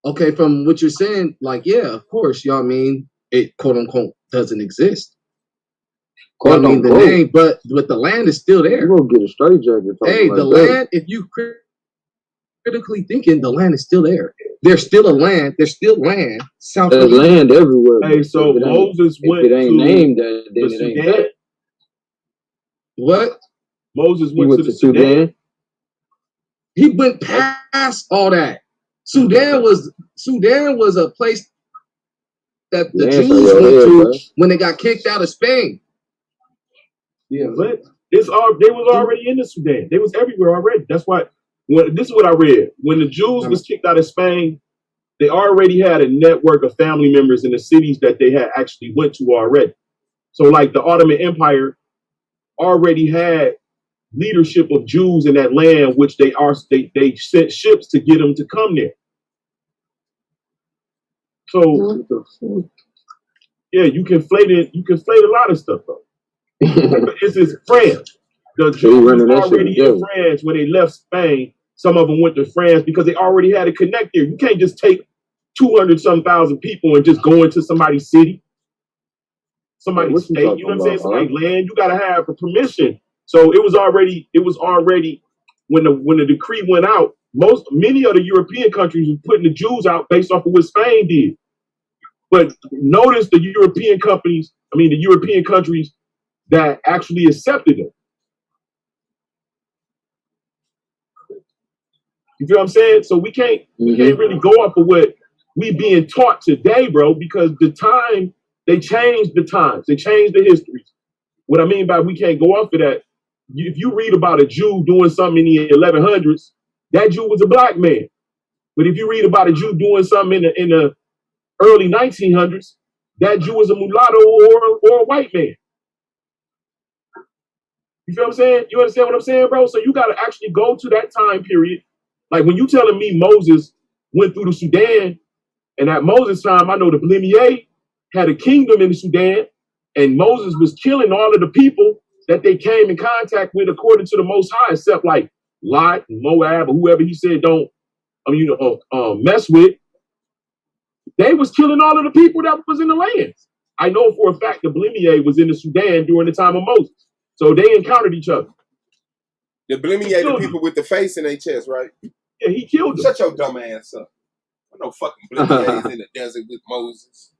Okay, from what you're saying, like, yeah, of course, you know what I mean? It quote unquote doesn't exist. I mean the name, but the land is still there. You're gonna get a straight jacket. Hey, the land, if you critically thinking, the land is still there. There's still a land. There's still land. South. There's land everywhere. Hey, so Moses went to named that, then it ain't Sudan. What? Moses went to Sudan. He went past all that. Sudan was a place that the Lance Jews on your went head, through bro. when they got kicked out of Spain. Yeah. But they was already in the Sudan. They was everywhere already. That's why. This is what I read. When the Jews was kicked out of Spain, they already had a network of family members in the cities that they had actually went to already. So, like the Ottoman Empire already had leadership of Jews in that land, which they sent ships to get them to come there. So, yeah, you conflate a lot of stuff though. This is France. The Jews were already in France when they left Spain. Some of them went to France because they already had a connect there. You can't just take 200-some-thousand people and just go into somebody's city, somebody's state. You know what I'm saying? Somebody's land. You gotta have a permission. So it was already when the decree went out. Many of the European countries were putting the Jews out based off of what Spain did. But notice the European countries that actually accepted them. You feel what I'm saying? So we can't really go off of what we being taught today, bro, because they changed the times, they changed the histories. What I mean by we can't go off of that, if you read about a Jew doing something in the 1100s, that Jew was a black man. But if you read about a Jew doing something in the early 1900s, that Jew was a mulatto or a white man. You feel what I'm saying? You understand what I'm saying, bro? So you got to actually go to that time period. Like when you telling me Moses went through the Sudan, and at Moses' time, I know the Blimier had a kingdom in the Sudan, and Moses was killing all of the people that they came in contact with according to the Most High, except like Lot and Moab or whoever he said don't mess with. They was killing all of the people that was in the lands. I know for a fact the Blimier was in the Sudan during the time of Moses. So they encountered each other. The Blimier, the people with the face in their chest, right? Yeah, he killed them. Shut your dumb ass up. No fucking Blimiers in the desert with Moses.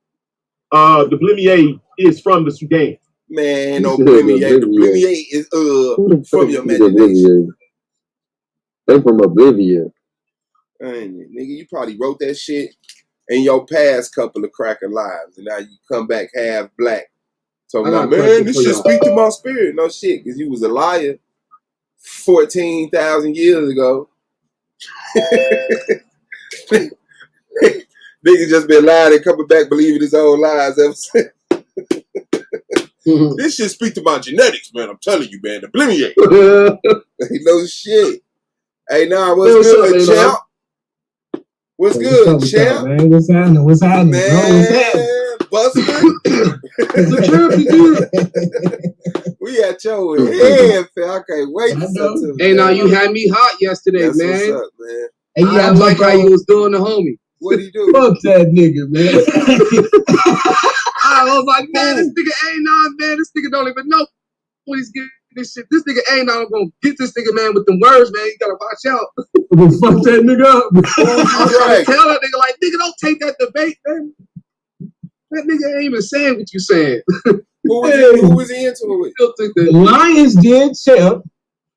The Blimier is from the Sudan. Man, no Blimier. The Blimier is from your imagination. They from Oblivion. Nigga, you probably wrote that shit in your past couple of cracking lives, and now you come back half black. So man, this shit speak to my spirit. No shit, because you was a liar 14,000 years ago. Nigga just been lying and coming back believing his own lies ever since. This shit speak to my genetics, man. I'm telling you, man. The Blimier. No shit. Hey, nah, what's good, champ? What's good, champ? Man, what's happening? What's happening, man, bro? What's happening? Buster. We at your head, fam. I can't wait to talk to Hey, now you had me hot yesterday, That's man. What's up, man? Hey, I like how you was doing the homie. What do you do? Fuck that nigga, man. I was like, man, this nigga ain't on, man. This nigga don't even know what he's getting this shit. This nigga ain't on gonna get this nigga, man, with them words, man. You gotta watch out. Well, fuck that nigga up. I'm trying to tell that nigga, like, nigga, don't take that debate, man. That nigga ain't even saying what you saying. Who was he into it with? Still think that The Lions did, champ.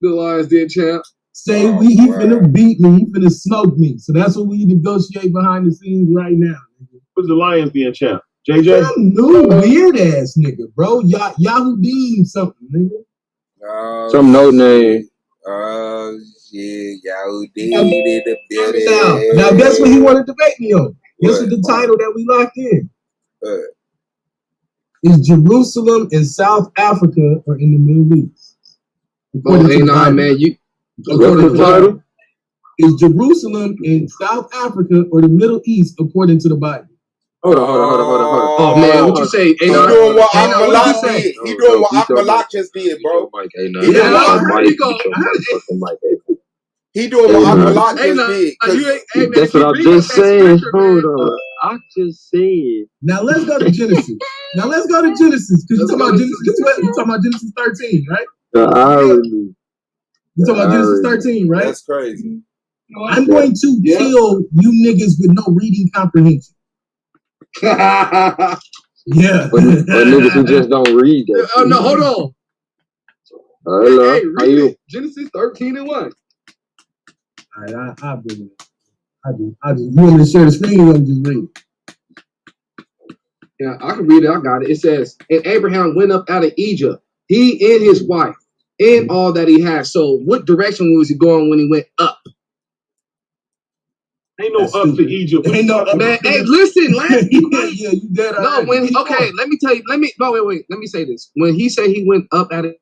the Lions did, champ. Say he finna beat me, he finna smoke me. So that's what we negotiate behind the scenes right now. Who's the Lions being champ? JJ? Some new weird ass nigga, bro. Yahoo Dean something, nigga. Some no name. Oh shit, Yahoo Dean in the building. Now guess what he wanted to debate me on? Guess what the title that we locked in? Is Jerusalem in South Africa or in the Middle East? Oh, hey, nah, man, you. What's the title? Is Jerusalem in South Africa or the Middle East according to the Bible? Hold on. Oh man, what you say? He doing what Akmalak did. He doing what Akmalak just did, bro. He doing what Akmalak just did. That's what I'm just saying. Hold on. I just said. Now let's go to Genesis. Because you're talking about Genesis. You're talking about Genesis 13, right? The irony. You're talking about Genesis 13, right? That's crazy. I'm going to kill you niggas with no reading comprehension. Yeah. But niggas who just don't read that. Oh no, hold on. Hello. Hey, How you? Genesis 13:1. All right, I'll bring it. I do. You want me to share the screen or you want to just read it? Yeah, I can read it. I got it. It says, and Abraham went up out of Egypt, he and his wife, and all that he had. So what direction was he going when he went up? Ain't no That's up to stupid. Egypt. Ain't no up. Man, hey, listen, Lance. Yeah, you dead No, already. when Keep okay, going. let me tell you. Wait. Let me say this. When he said he went up out of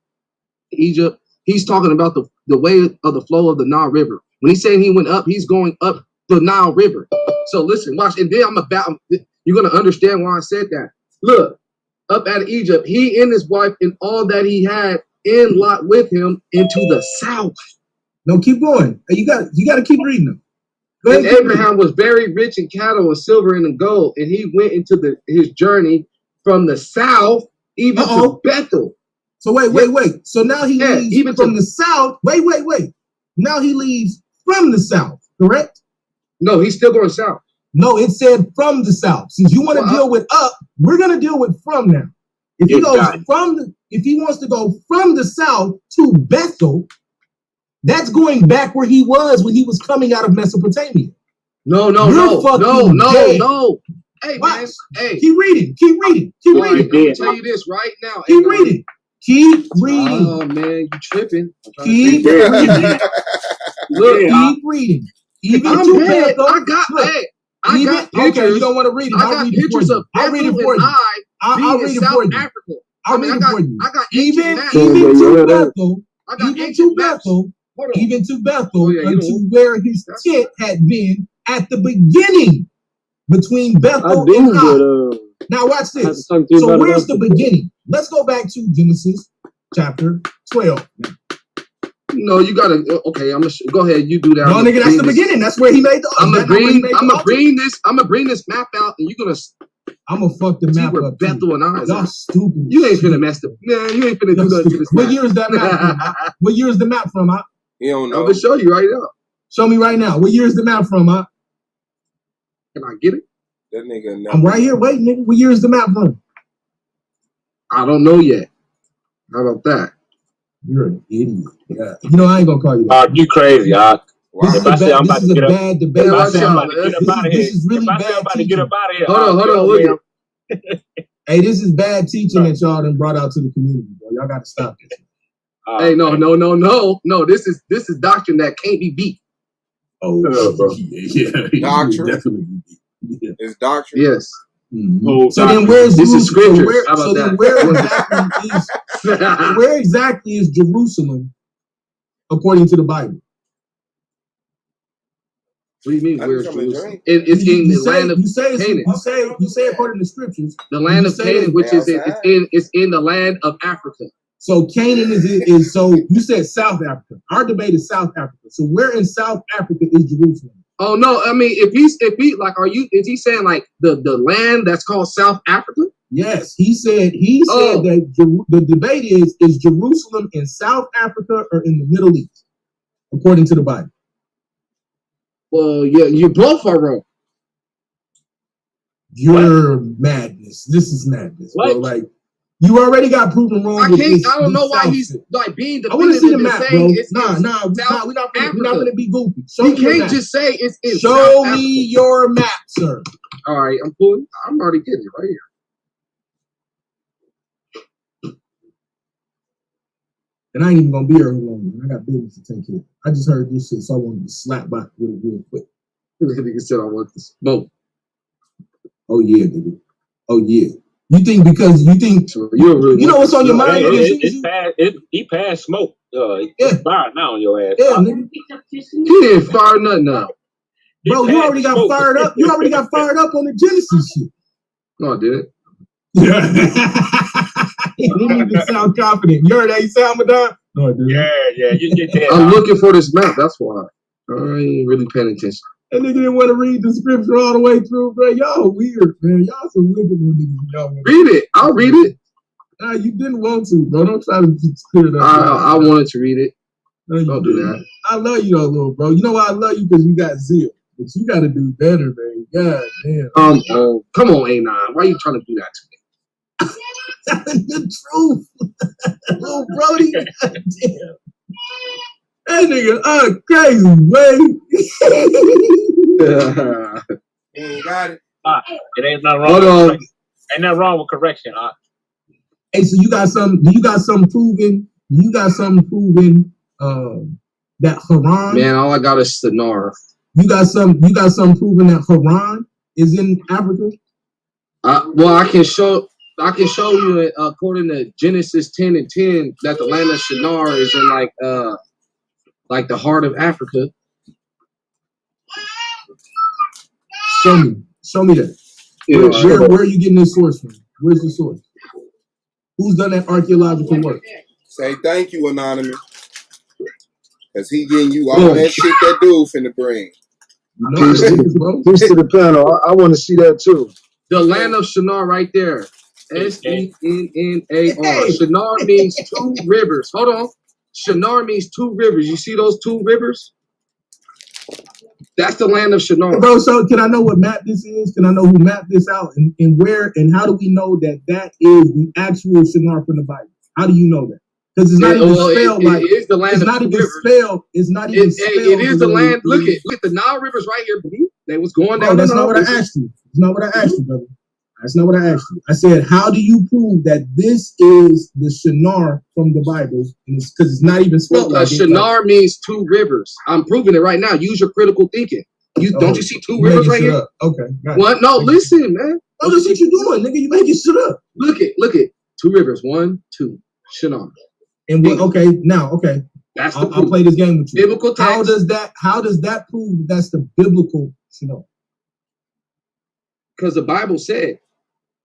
Egypt, he's talking about the way of the flow of the Nile River. When he's saying he went up, he's going up the Nile River. So listen, watch, and then you're gonna understand why I said that. Look, up out of Egypt, he and his wife and all that he had in Lot with him into the south. No, keep going. Hey, you got to keep reading them. Go And ahead, keep reading. Abraham was very rich in cattle and silver and in gold, and he went into his journey from the south even to Bethel. So wait. So now he Yeah, leaves even from to- the south. Wait. Now he leaves from the south, correct? No, he's still going south. No, it said from the south. Since you want to deal with up, we're gonna deal with from now. If he goes if he wants to go from the south to Bethel, that's going back where he was when he was coming out of Mesopotamia. No. Hey, What? man. Hey. Keep reading. Right, I'm gonna tell you this right now. Keep reading. Keep reading. Oh man, you tripping. Keep reading. Look, keep reading. Even I'm to bad. Bethel. I got pictures. Okay, you don't want to read it. I got pictures of I'll read it Bethel for and you. I being I'll in read it South for you. Africa. I'll read it for you. I got Even maps. to Bethel. I got Even to Bethel. Even to Bethel, unto where his tent had been at the beginning between Bethel and Ai. Now watch this. So where's the beginning? Let's go back to Genesis chapter 12. No, you gotta. Okay, I'm gonna go ahead. You do that. No, nigga, that's the beginning. That's where he made the. I'm gonna bring this map out, and you're gonna. I'm gonna fuck the map up. Bethel and I. Y'all stupid. You ain't finna mess up. Man, you ain't finna do nothing to this. What year is that map from? What year is the map from? You don't know. I'm gonna show you right now. Show me right now. What year is the map from? Can I get it? That nigga. I'm right here. Wait, nigga. What year is the map from? I don't know yet. How about that? You're an idiot. Yeah. You know I ain't gonna call you that. You crazy, y'all. This is a bad debate. If I say I'm about to get up out of here, This is really bad teaching. Hold on. Look. Hey, this is bad teaching that y'all done brought out to the community, bro. Y'all got to stop this. Hey, no. This is doctrine that can't be beat. Oh, yeah. Doctrine. Definitely. Yeah. It's doctrine. Yes. Mm-hmm. So then, where's this is scripture? Where exactly is Jerusalem according to the Bible? What do you mean? Where's Jerusalem? It's in the land of Canaan. You say according to scriptures, the land of Canaan, which is it's in the land of Africa. So Canaan is so you said South Africa. Our debate is South Africa. So where in South Africa is Jerusalem? Oh no, I mean is he saying like the land that's called South Africa? Yes, he said that the debate is Jerusalem in South Africa or in the Middle East, according to the Bible. Well, yeah, you both are wrong. You're madness. This is madness, bro. Like you already got proven wrong. I don't know why he's like being definitive. I want to see the map, bro. Nah. We're not gonna be goofy. You can't just say it's in Show me your map, sir. All right, I'm already getting it right here. And I ain't even gonna be here long. I got business to take care of. I just heard this shit, so I wanted to slap back with it real quick. Nigga said I want to smoke. Oh yeah, nigga. Oh yeah. You think you know what's on your mind? He passed smoke. It's fired now on your ass. Yeah, nigga. He didn't fire nothing now. Bro, you already got fired up. You already got fired up on the Genesis shit. No, I didn't. He didn't even sound confident. You heard how you sound, Madonna? No, I didn't. Yeah. You dead. I'm looking for this map. That's why. I ain't really paying attention. That nigga didn't want to read the scripture all the way through, bro. Y'all weird, man. Y'all some wicked niggas. Y'all read it. I'll read it. Nah, you didn't want to, bro. Don't try to clear it up. I wanted to read it. No, don't do that. I love you, though, little bro. You know why I love you? Because you got zeal. But you got to do better, man. God damn. Come on, A9. Why are you trying to do that to me? The truth. Little Brody. God damn. That nigga, crazy, way. You ain't got it. It ain't nothing wrong. Hold on. Ain't nothing wrong with correction. Hey, so you got some? Do you got some proven? You got something proven? That Haran. Man, all I got is Sinar. You got some? You got some proven that Haran is in Africa? Well, I can show you according to Genesis 10 and 10 that the land of Shinar is in like the heart of Africa. Show me that. Yeah, where are you getting this source from? Where's the source? Who's done that archaeological work? Say thank you, Anonymous. Cause he getting you all that shit that dude finna bring. No, Peace to the panel. I want to see that too. The land of Shinar right there. Sennar. Shinar means two rivers. Hold on. Shinar means two rivers. You see those two rivers? That's the land of Shinar. Bro, so can I know what map this is? Can I know who mapped this out? And where and how do we know that that is the actual Shinar from the Bible? How do you know that? Because it's not even spelled like it is the land it's not even spelled. It's not even spelled. It is the land. Look at the Nile River's right here. They was going down. That's not what I asked you. That's not what I asked you, brother. That's not what I asked you. I said, how do you prove that this is the Shinar from the Bible? Because it's not even spelled like Shinar means two rivers. I'm proving it right now. Use your critical thinking. Don't you see two rivers right here? Okay. What? No, listen, man. Oh, that's what you're doing, nigga. You making shit up. Look it. Two rivers. 1, 2. Shinar. And what? Okay, now, okay. I'll play this game with you. Biblical text. How does that prove that that's the biblical Shinar? Because the Bible said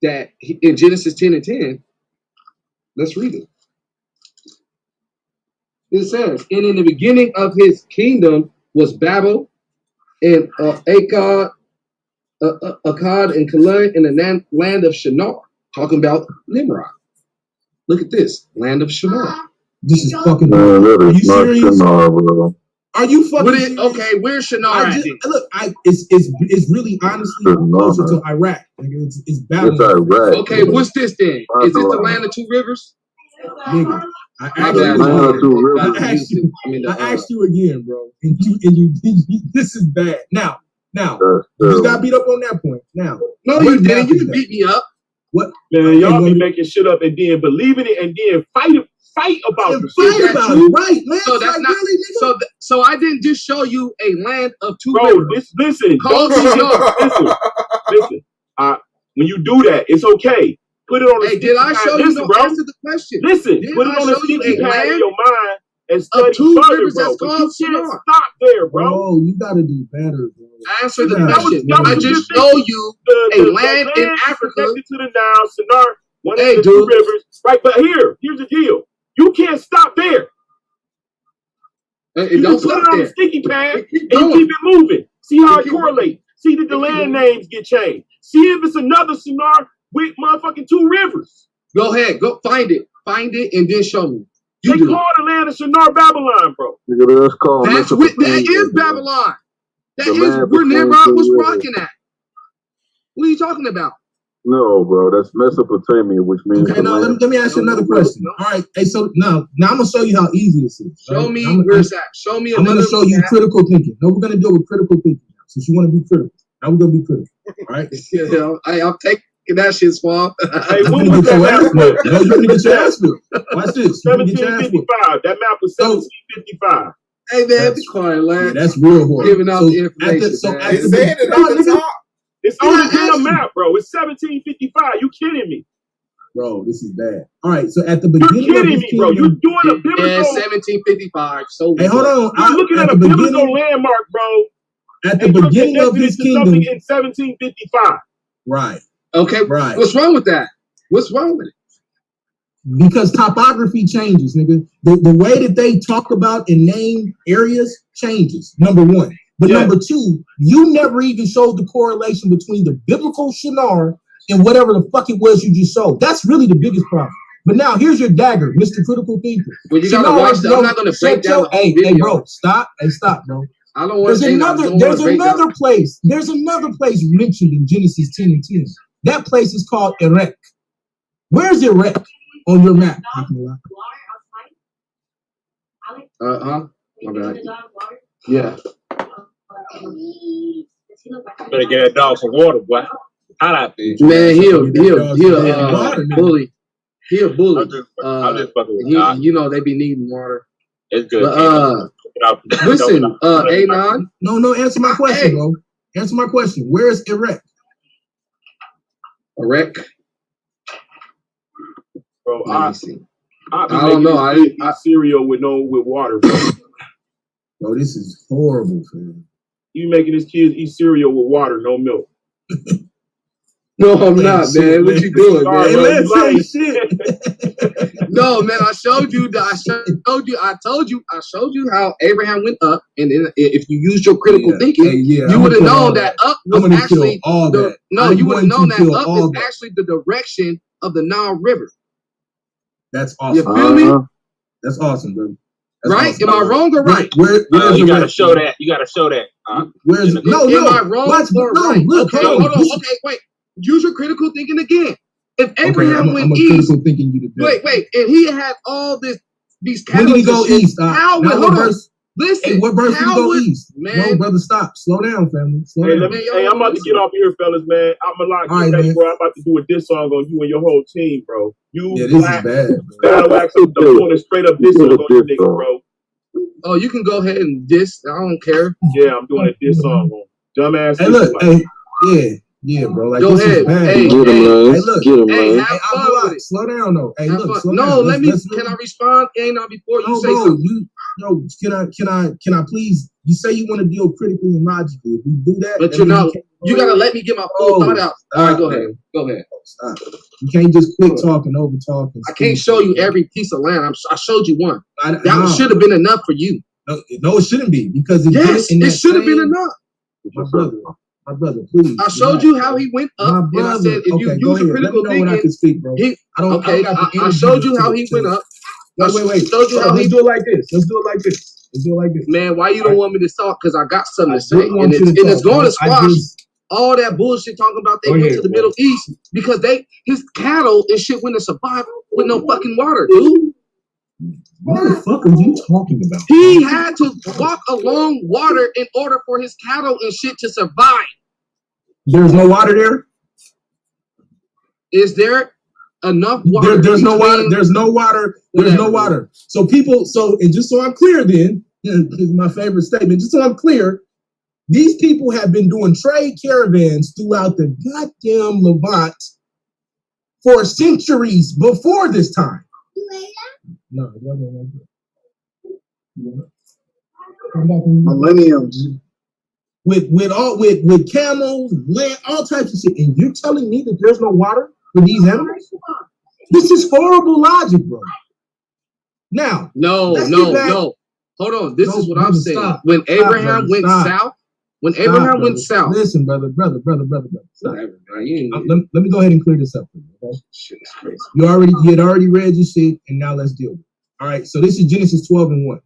that in Genesis 10 and 10, let's read it. It says, and in the beginning of his kingdom was Babel and Akkad and Calais in the land of Shinar. Talking about Nimrod. Look at this, land of Shinar. This is fucking. Are you serious? Shinar, bro. Are you fucking serious? Okay, where's Shinar? Look, it's really honestly closer to Iraq. It's Babylon. It's Iraq. Okay, what's this then? Is this the land of two rivers? Nigga, I asked you again, bro, and you this is bad. Now, you just got beat up on that point. Now, no, you didn't. You can beat me up. What? Man, y'all be making shit up and then believing it and then fight about it. Fight about it, right, man? So that's not really, so I didn't just show you a land of two rivers. Listen. When you do that, it's okay. Put it on. Hey, did I show you? Bro, answer the question. Listen, put it on the sticky pad in your mind and study further, bro. But you can't stop there, bro. Oh, you gotta do better, bro. Answer the question. I just show you a land in Africa connected to the Nile, Shinar, one of the two rivers, right? But here's the deal. You can't stop there. You don't put it on the sticky pad and you keep it moving. See how it correlates. See that the land names get changed. See if it's another Shinar with motherfucking two rivers. Go ahead, go find it, and then show me. They call the land of Shinar Babylon, bro. That is Babylon. That is where Nimrod was rocking at. What are you talking about? No, bro, that's Mesopotamia, which means. Okay, now let me ask you another question. All right, hey, so now I'm gonna show you how easy this is. Show me where it's at. Show me. I'm gonna show you critical thinking. No, we're gonna do it with critical thinking now, since you want to be critical. Now we're gonna be critical. All right. I'm taking that shit's fault. Hey, when was that map? No, you're gonna get your ass whipped. Watch this. 1755. That map was 1755. Hey man, be quiet, lad. Yeah, that's real horrible. Giving out the information. It's on the damn map, bro. It's 1755. You kidding me? Bro, this is bad. All right, so at the beginning You're kidding me, bro. You're doing a biblical. Yeah, 1755. So hey, hold on. You're looking at a biblical landmark, bro. At the beginning of this kingdom. In 1755. Right. Okay. Right. What's wrong with that? What's wrong with it? Because topography changes, nigga. The way that they talk about and name areas changes, number one. But number two, you never even showed the correlation between the biblical Shinar and whatever the fuck it was you just showed. That's really the biggest problem. But now here's your dagger, Mr. Critical Thinker. Well, you gotta watch that. I'm not gonna break down the whole video. Hey, bro, stop. Hey, stop, bro. I don't want to. There's another place. There's another place mentioned in Genesis 10 and 10. That place is called Erech. Where's Erech on your map? My bad. Yeah. Better get that dog some water, boy. Hot out there. Man, he a bully. He a I'm bully. just fucking with God. You know they be needing water. It's good. But listen, A9. No, answer my question, bro. Answer my question. Where's Iraq? Iraq. Bro, Let me see. I don't know. I eat cereal with water, bro. Bro, this is horrible, fam. You making his kids eat cereal with water, no milk. No, I'm not, man. What you doing, man? Hey, let's say shit. No, man. I showed you how Abraham went up, and then if you used your critical thinking, you would have known that up was actually you would have known that up is actually the direction of the Nile River. That's awesome. You feel me? That's awesome, bro. That's right? Awesome. Am I wrong or right? You gotta show that. You gotta show that. Where's Am I wrong or right? Look, okay, hold on. Okay, wait. Use your critical thinking again. If Abraham went east, wait, and he had all these cattle. When did he go east? How? Hold on. Listen, hey, what verse did he go east? Man, no, brother, stop. Slow down, family. Slow down. Hey, I'm about to get off here, fellas, man. I'm about to do a diss song on you and your whole team, bro. This is bad. Battle Axe, I'm doing a straight up diss song on you niggas, bro. Oh, you can go ahead and diss. I don't care. Yeah, I'm doing a diss song on dumbass. Hey, look, yeah, bro. Like, go ahead. Hey, look. Have fun with it. Slow down, though. Hey, look. Slow down. Let me. Can I respond? Before you say something. Can I please? You say you want to deal critically and logically. If we do that, but you're not. You gotta let me get my full thought out. All right, go ahead. Go ahead. Stop. You can't just quick talk and over talk. I can't show you every piece of land. I showed you one. That should have been enough for you. No, it shouldn't be because it should have been enough. My brother, please. I showed you how he went up, and I said, if you use a critical thinking, I can speak, bro. I showed you how he went up. Wait. Showed you how Let's do it like this. Let's do it like this. Man, why you don't want me to talk? Because I got something to say, and it's going to squash all that bullshit talking about they went to the Middle East because his cattle and shit went to survive with no fucking water, dude. What the fuck are you talking about? He had to walk along water in order for his cattle and shit to survive. There's no water there? Is there enough water? There's no water. There's no water. There's no water. So and just so I'm clear then, this is my favorite statement, just so I'm clear, these people have been doing trade caravans throughout the goddamn Levant for centuries before this time. No, it wasn't like that. Millenniums. With camels, land, all types of shit. And you're telling me that there's no water for these animals? This is horrible logic, bro. Now, no. Hold on. This is what I'm saying. Stop. When Abraham went south, listen, brother. Stop. Let me go ahead and clear this up for you, okay? Shit is crazy. You had already read your shit, and now let's deal with it. All right, so this is Genesis 12:1.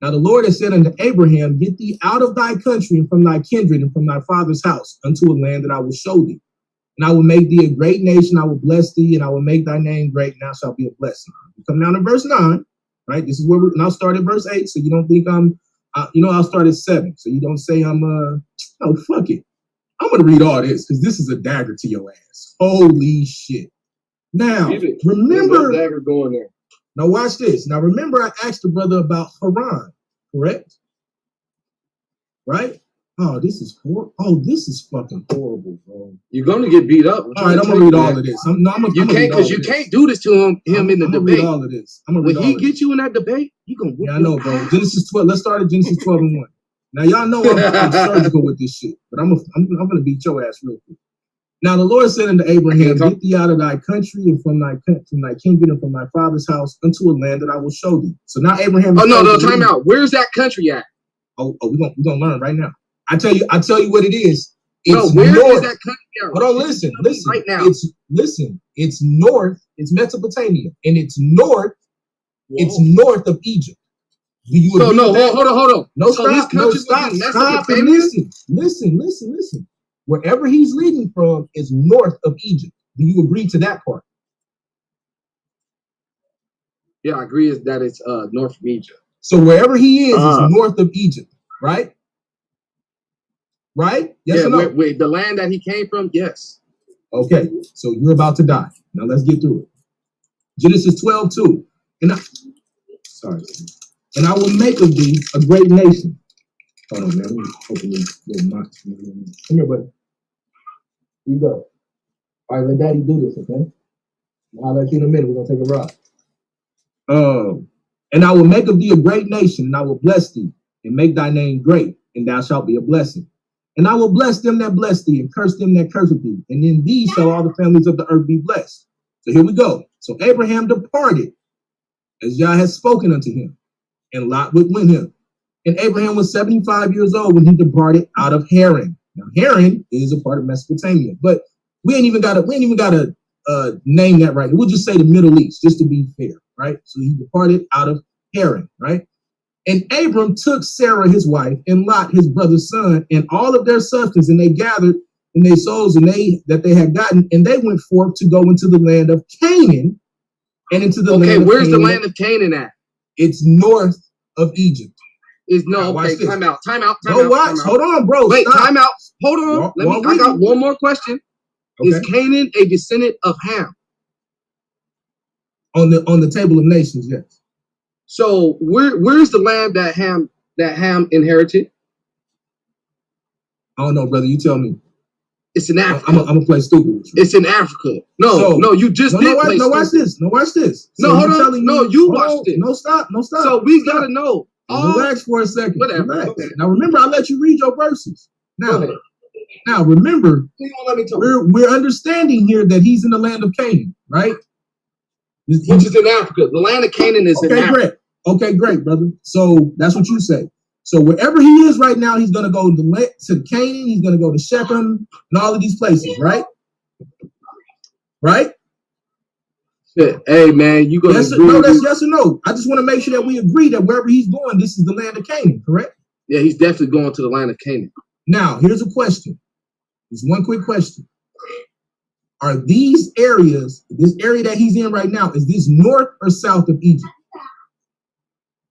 Now the Lord has said unto Abraham, get thee out of thy country and from thy kindred and from thy father's house unto a land that I will show thee. And I will make thee a great nation, I will bless thee, and I will make thy name great, and thou shalt be a blessing. You come down to verse 9, right? This is where and I'll start at verse 8, so you don't think I'll start at 7, so you don't say fuck it. I'm going to read all this, because this is a dagger to your ass. Holy shit. Now, remember... dagger going there. Now watch this. Now remember I asked the brother about Haran, correct? Right? Oh, this is fucking horrible, bro. You're gonna get beat up. All right, I'm gonna read all of this. You can't because you can't do this to him in the debate. Read all of this. When he get you in that debate, you gonna whoop. Yeah, I know, bro. Genesis 12. Let's start at Genesis 12:1. Now y'all know I'm surgical with this shit, but I'm gonna beat your ass real quick. Now the Lord said unto Abraham, get thee out of thy country and from thy kindred and from thy father's house unto a land that I will show thee. So now Abraham. Oh no, time out. Where's that country at? We're gonna learn right now. I tell you what it is. Where is that country at? Hold on, listen. Right now. It's north, it's Mesopotamia, and it's north of Egypt. Do you agree with that? Hold on. No, stop and listen. Wherever he's leading from is north of Egypt. Do you agree to that part? Yeah, I agree that it's north of Egypt. So wherever he is north of Egypt, right? Right? Yes or no? Wait, the land that he came from, yes. Okay, so you're about to die. Now let's get through it. Genesis 12:2. And I will make of thee a great nation. Hold on, man. Let me open this little box. Come here, buddy. Here you go. All right, let daddy do this, okay? I'll let you in a minute. We're gonna take a ride. And I will make of thee a great nation, and I will bless thee, and make thy name great, and thou shalt be a blessing. And I will bless them that bless thee, and curse them that curse thee. And in thee shall all the families of the earth be blessed. So here we go. So Abraham departed, as Yah had spoken unto him, and Lot went with him. And Abraham was 75 years old when he departed out of Haran. Now Haran is a part of Mesopotamia, but we ain't even gotta name that right. We'll just say the Middle East, just to be fair, right? So he departed out of Haran, right? And Abram took Sarah his wife and Lot his brother's son and all of their substance, and they gathered in their souls and that they had gotten, and they went forth to go into the land of Canaan and into the land. Okay, where's the land of Canaan at? It's north of Egypt. Time out. Hold on, bro. Wait, stop. time out. Hold on. I got one more question. Okay. Is Canaan a descendant of Ham? On the table of nations, yes. So where's the land that Ham inherited? I don't know, brother. You tell me. It's in Africa. I'm gonna play stupid. It's in Africa. You just did play stupid. Watch this. Watch this. So hold on. You watched it. No, stop. So we gotta know. Relax for a second. Whatever. Relax. Now remember, I let you read your verses. Now remember, we're understanding here that he's in the land of Canaan, right? Which is in Africa. The land of Canaan is in Africa. Great. Okay, great, brother. So that's what you say. So wherever he is right now, he's gonna go to Canaan. He's gonna go to Shechem and all of these places, right? Right? Hey man, you gonna that's yes or no. I just want to make sure that we agree that wherever he's going, this is the land of Canaan, correct? Yeah, he's definitely going to the land of Canaan. Now, here's a question. There's one quick question. Are these areas, this area that he's in right now, is this north or south of Egypt?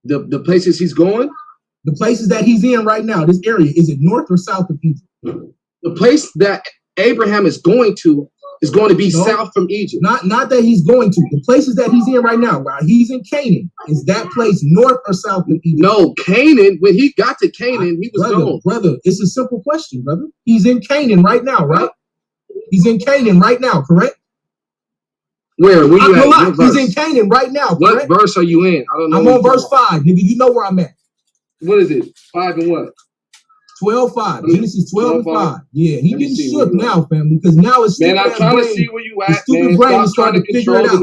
The places he's going? The places that he's in right now, this area, is it north or south of Egypt? The place that Abraham is going to be south from Egypt. Not that he's going to. The places that he's in right now, while he's in Canaan, is that place north or south of Egypt? No, Canaan, when he got to Canaan, he was gone. Brother, it's a simple question, brother. He's in Canaan right now, right? He's in Canaan right now, correct? Where you at? He's in Canaan right now, correct? What verse are you in? I don't know. I'm on verse 5, nigga. You know where I'm at. What is it? 5 and what? 12:5. Genesis 12:5. Yeah, he getting shook now, family, because now it's man. I'm trying to see where you at. Stupid brain is trying to figure it out.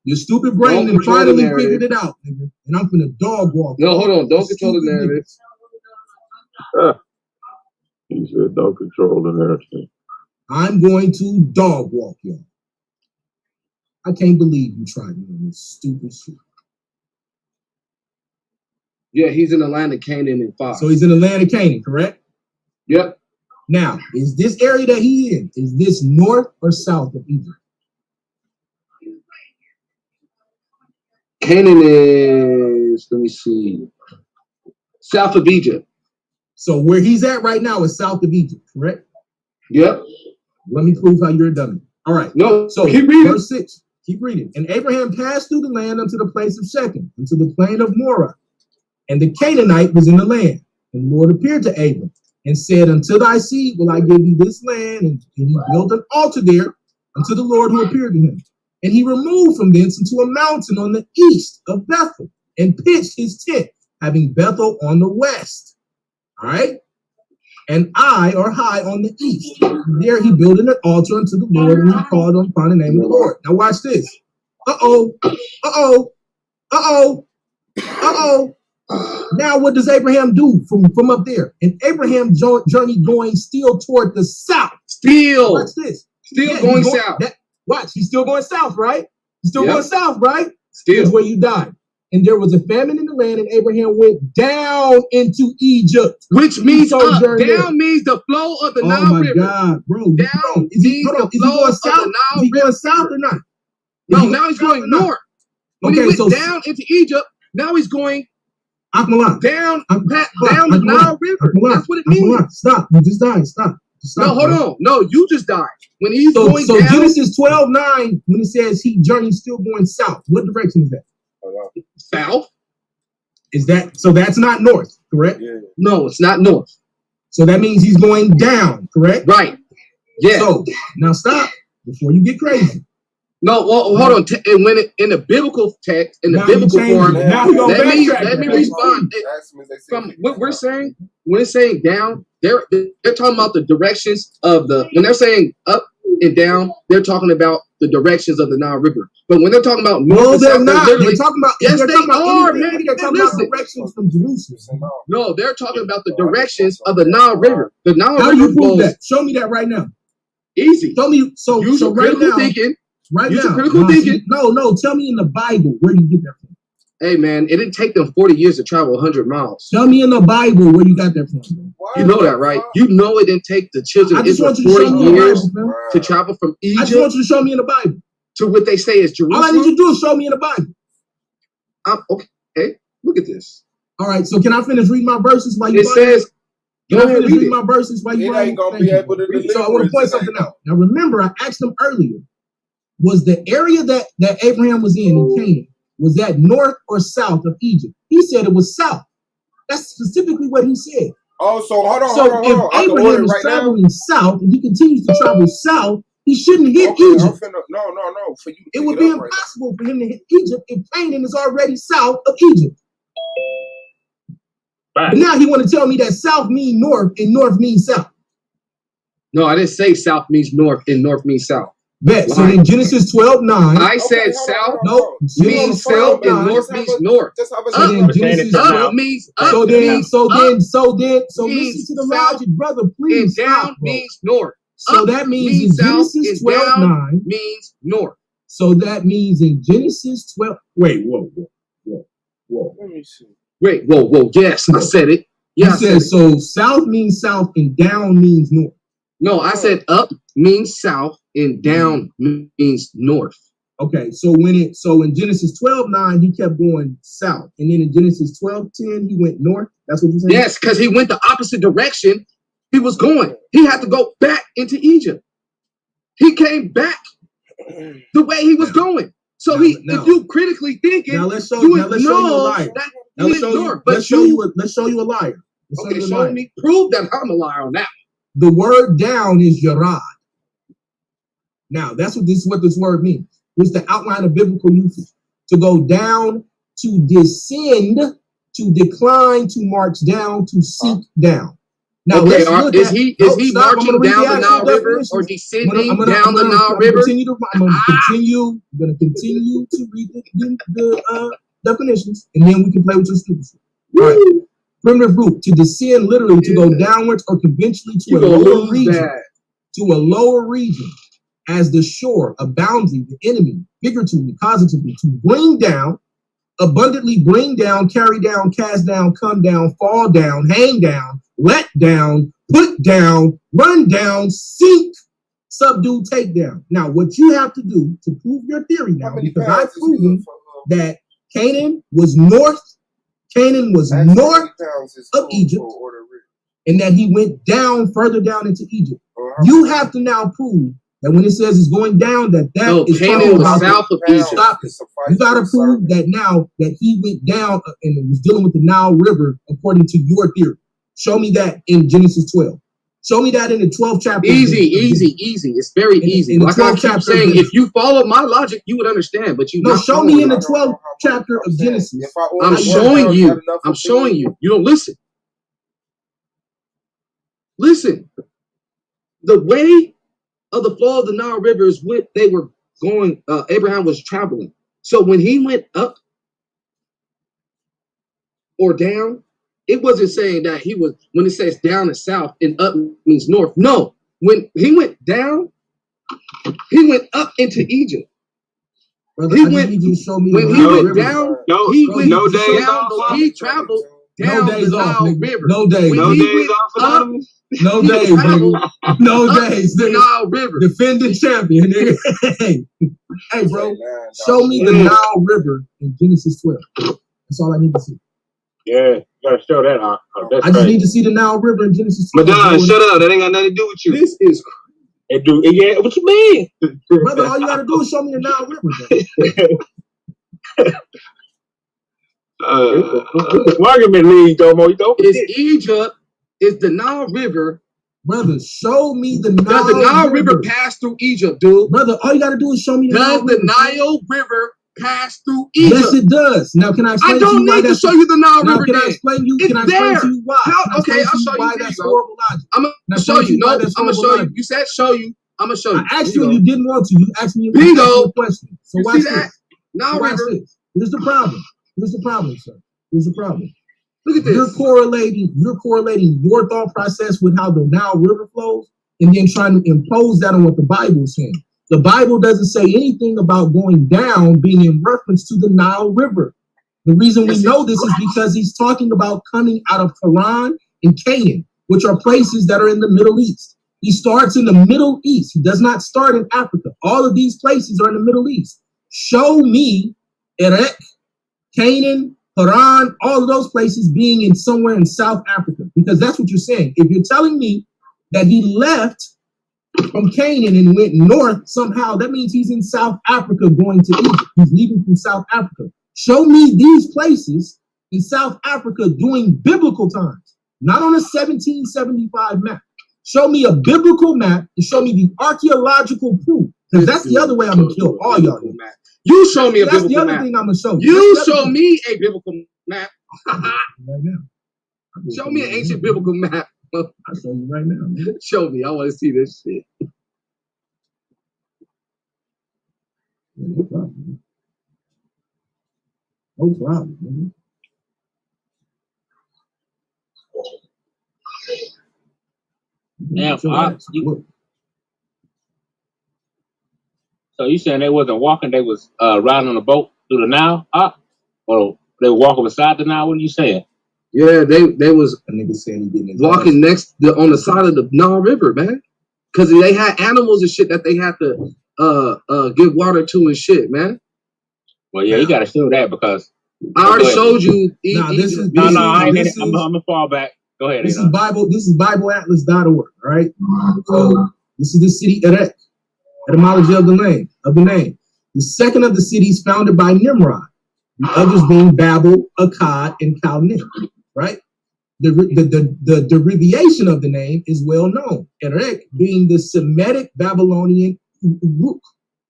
Your stupid brain and finally figured it out, nigga. And I'm finna dog walk. No, hold on. Don't control the narrative. He said, "Don't control the narrative." I'm going to dog walk y'all. I can't believe you tried me on this stupid shit. Yeah, he's in the land of Canaan in 5. So he's in the land of Canaan, correct? Yep. Now, is this area that he in, is this north or south of Egypt? Canaan is, let me see, south of Egypt. So where he's at right now is south of Egypt, correct? Yep. Let me prove how you're a dummy. All right. No, so keep reading. Verse 6. Keep reading. And Abraham passed through the land unto the place of Shechem, unto the plain of Morah. And the Canaanite was in the land. And the Lord appeared to Abram and said, unto thy seed will I give thee this land. And he built an altar there unto the Lord who appeared to him. And he removed from thence into a mountain on the east of Bethel and pitched his tent, having Bethel on the west. All right. And High on the east. And there he built an altar unto the Lord, and he called upon the name of the Lord. Now watch this. Now what does Abraham do from up there? And Abraham journeyed going still toward the south. Watch this. Going south. Watch, he's still going south, right? He's still going south, right? Still. Here's where you died. And there was a famine in the land, and Abraham went down into Egypt. Which means up. Down means the flow of the Nile River. Oh my God, bro. Down means the flow of the Nile River. Is he going south or not? No, now he's going north. When he went down into Egypt, now he's going down the Nile River. That's what it means. Stop. You just died. Stop. No, hold on. No, you just died. When he's So going down, Genesis 12:9, when it says he journeyed still going south, what direction is that? south. Is that so? That's not north, correct? Yeah. No, it's not north. So that means he's going down, correct? Right. Yeah. So now stop before you get crazy. No, well, hold on. And when it in the biblical text, in the Now you biblical change form, it. Now you gonna let me backtrack. respond. Ask them if they say From what we're saying, when it's saying down, they're talking about the directions of the. When they're saying up and down, they're talking about the directions of the Nile River. But when they're talking about north No, and they're south, not. literally, They're talking about. yes, they're they talking about are, anything. man. They're talking about Listen. directions from Jerusalem. No, they're talking about the directions of the Nile River. The Nile How River you prove flows that? Show me that right now. easy. Show me. So Use your right critical now, thinking. right Use your now. critical thinking. No. Tell me in the Bible where you get that from. Hey, man, it didn't take them 40 years to travel 100 miles. Tell me in the Bible where you got that from. You know that, right? You know it didn't take the children I of just Israel want you to show 40 me in the years Bible, man. to travel from I just Egypt want you to show me in the Bible. to what they say is All I need Jerusalem. you to do is show me in the Bible. Okay, hey, look at this. All right, so can I finish reading my verses while you? It says, Can go I ahead, finish read reading it. my verses while you? It ain't gonna Thank be you. able to So I want deliver to it point today. something out. Now remember, I asked them earlier: was the area that Abraham was in Canaan, was that north or south of Egypt? He said it was south. That's specifically what he said. Oh, so hold on, So hold on. if I can order Abraham it is right now. traveling south and he continues to travel south, he shouldn't hit Okay, I'm Egypt. finna. No. For you to It pick would it be up right impossible for him to hit Egypt if Canaan is already south of Egypt. But now he want to tell me that south means north and north means south. No, I didn't say south means north and north means south. Bet. So in Genesis 12:9, I said south means Genesis south and 12:9. north means north. Just have a So then Genesis Up 12. means So up then, means so up listen means to the south logic, brother. and Please down stop, bro. means north. So Up that means in south Genesis and down 12:9. means north. So that means in Genesis 12. Wait, whoa. Let me see. Wait, whoa. Yes, I said it. Yeah, You I said said it. so. South means south and down means north. No, I said up means south and down means north. Okay, so in Genesis 12:9 he kept going south, and then in Genesis 12:10 he went north. That's what you're saying? Yes, because he went the opposite direction he was going. He had to go back into Egypt. He came back the way he was going. So if you critically thinking, Now let's show you you would a know liar. that Now he let's is show you. north. But Let's show you a liar. Let's okay, show you a show liar. me, prove that I'm a liar on that. The word down is yarad. Now this is what this word means. It's the outline of biblical usage. To go down, to descend, to decline, to march down, to seek down. Now Okay, let's look is at. he Nope, stop. I'm marching gonna read down the actual Nile River definitions. or descending I'm down the Nile River? I'm going to continue to read the definitions, and then we can play with your stupid shit. All right. Primitive root, to descend, literally to go downwards or conventionally to a lower region. To a lower region, as the shore, a boundary, the enemy, figuratively, positively, to bring down, abundantly bring down, carry down, cast down, come down, fall down, hang down, let down, put down, run down, sink, subdue, take down. Now, what you have to do to prove your theory now, because I've proven that Canaan was north of Egypt, and that he went down further down into Egypt. You have to now prove that when it says it's going down, that is Canaan was south of Egypt. Stop it. You got to prove that now that he went down and was dealing with the Nile River according to your theory. Show me that in Genesis 12. Show me that in the 12th chapter. Easy. It's very easy. Like I keep saying, if you follow my logic, you would understand. But you show me in the 12th chapter of Genesis. I'm showing you. You don't listen. Listen. The way of the flow of the Nile River is what they were going. Abraham was traveling. So when he went up or down, it wasn't saying that he was, when it says down is south and up means north. No, when he went down, he went up into Egypt. Brother, he when went down, he traveled down the Nile River. No days. No days off. No days, nigga. No days, nigga. Nile River. Defending champion, nigga. Hey, bro, show me the Nile River in Genesis 12. That's all I need to see. Yeah. gotta show that. That's I just crazy. need to see the Nile River in Genesis. Madonna, shut up. That ain't got nothing to do with you. This is It do. Yeah. What you mean? brother. All you gotta do is show me the Nile River. Argument league, Domo. You don't It's Egypt. It's the Nile River. Brother, show me the Nile. Does the Nile River pass through Egypt, dude? Brother, all you gotta do is show me the Does Nile the River. Nile River pass through Egypt? Yes, it does. Now, can I explain I to you don't why need to that's show you the Nile now, River. can I Then. explain you? It's Can I explain there. to you why? How? Can I Okay, explain I'll to show you. why There that's you go. horrible logic. I'm Can I gonna show explain to you. No, why I'm that's gonna horrible show you. logic? You said show you. I'm gonna show you. I asked Here you and go. you didn't want to. You asked me Bingo. a question. So You watch see that? this. Nile So watch River. this. Here's the problem. Here's the problem, sir. Here's the problem. Look at You're this. correlating your thought process with how the Nile River flows, and then trying to impose that on what the Bible's saying. The Bible doesn't say anything about going down being in reference to the Nile River. The reason we know this is because he's talking about coming out of Haran and Canaan, which are places that are in the Middle East. He starts in the Middle East. He does not start in Africa. All of these places are in the Middle East. Show me Erech, Canaan, Haran, all of those places being in somewhere in South Africa, because that's what you're saying. If you're telling me that he left from Canaan and went north somehow, that means he's in South Africa going to Egypt. He's leaving from South Africa. Show me these places in South Africa during biblical times, not on a 1775 map. Show me a biblical map and show me the archaeological proof, because that's the other way I'm gonna kill all y'all. You show me a That's the biblical other map. thing I'm gonna show you. You That's the other show thing. me a biblical map. Right now. Show me an ancient biblical map. I'll show you right now, man. Show me. I want to see this shit. No problem. No problem, man. Damn, So you saying they wasn't walking? They was riding on a boat through the Nile, or they were walking beside the Nile? What are you saying? Yeah, they was a nigga saying he didn't walking on the side of the Nile River, man, because they had animals and shit that they had to give water to and shit, man. Well, yeah, you got to show that because I already showed you. I'm gonna fall back. Go ahead. This is Bible. This is BibleAtlas.org. All right. So this is the city Erech, etymology of the name. The second of the cities founded by Nimrod. The others being Babel, Akkad, and Calneh. Right. The derivation of the name is well known. Erech being the Semitic Babylonian Uruk.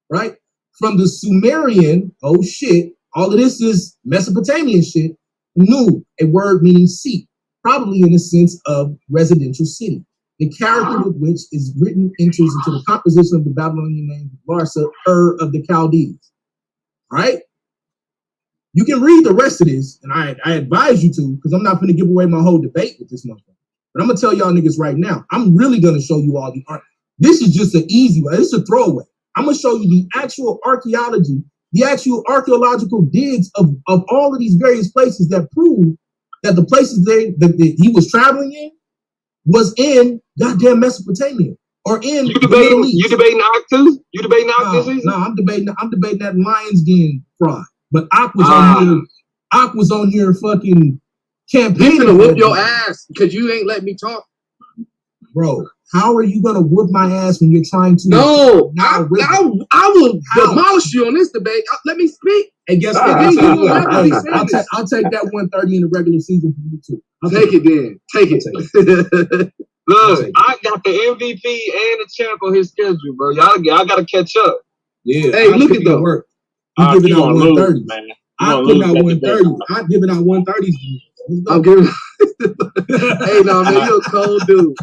Right. From the Sumerian, oh shit, all of this is Mesopotamian shit. Nu, a word meaning seat, probably in the sense of residential city. The character with which is written enters into the composition of the Babylonian name Larsa, of the Chaldees. Right? You can read the rest of this, and I advise you to, because I'm not going to give away my whole debate with this motherfucker. But I'm going to tell y'all niggas right now, I'm really going to show you all the art. This is just an easy way. This is a throwaway. I'm going to show you the actual archaeology, the actual archaeological digs of all of these various places that prove that the places that he was traveling in was in goddamn Mesopotamia or in the Middle East. You debating Ak too? You debating Ak this season? No, I'm debating that Lions Den fraud. But Ak was on here. Ak was on here fucking campaigning. He's gonna whoop your ass because you ain't letting me talk. Bro, how are you gonna whoop my ass when you're trying to? No, I will demolish you on this debate. Let me speak. And guess what? I'll take that 130 in the regular season for you too. Take it then. Take it. Look, I got the MVP and the champ on his schedule, bro. Y'all gotta catch up. Yeah. Hey, look at the work. I'm giving out 130s. Man. I'm giving out 130s. I'm giving out 130s. I'm giving. Hey, no, man, you're a cold dude.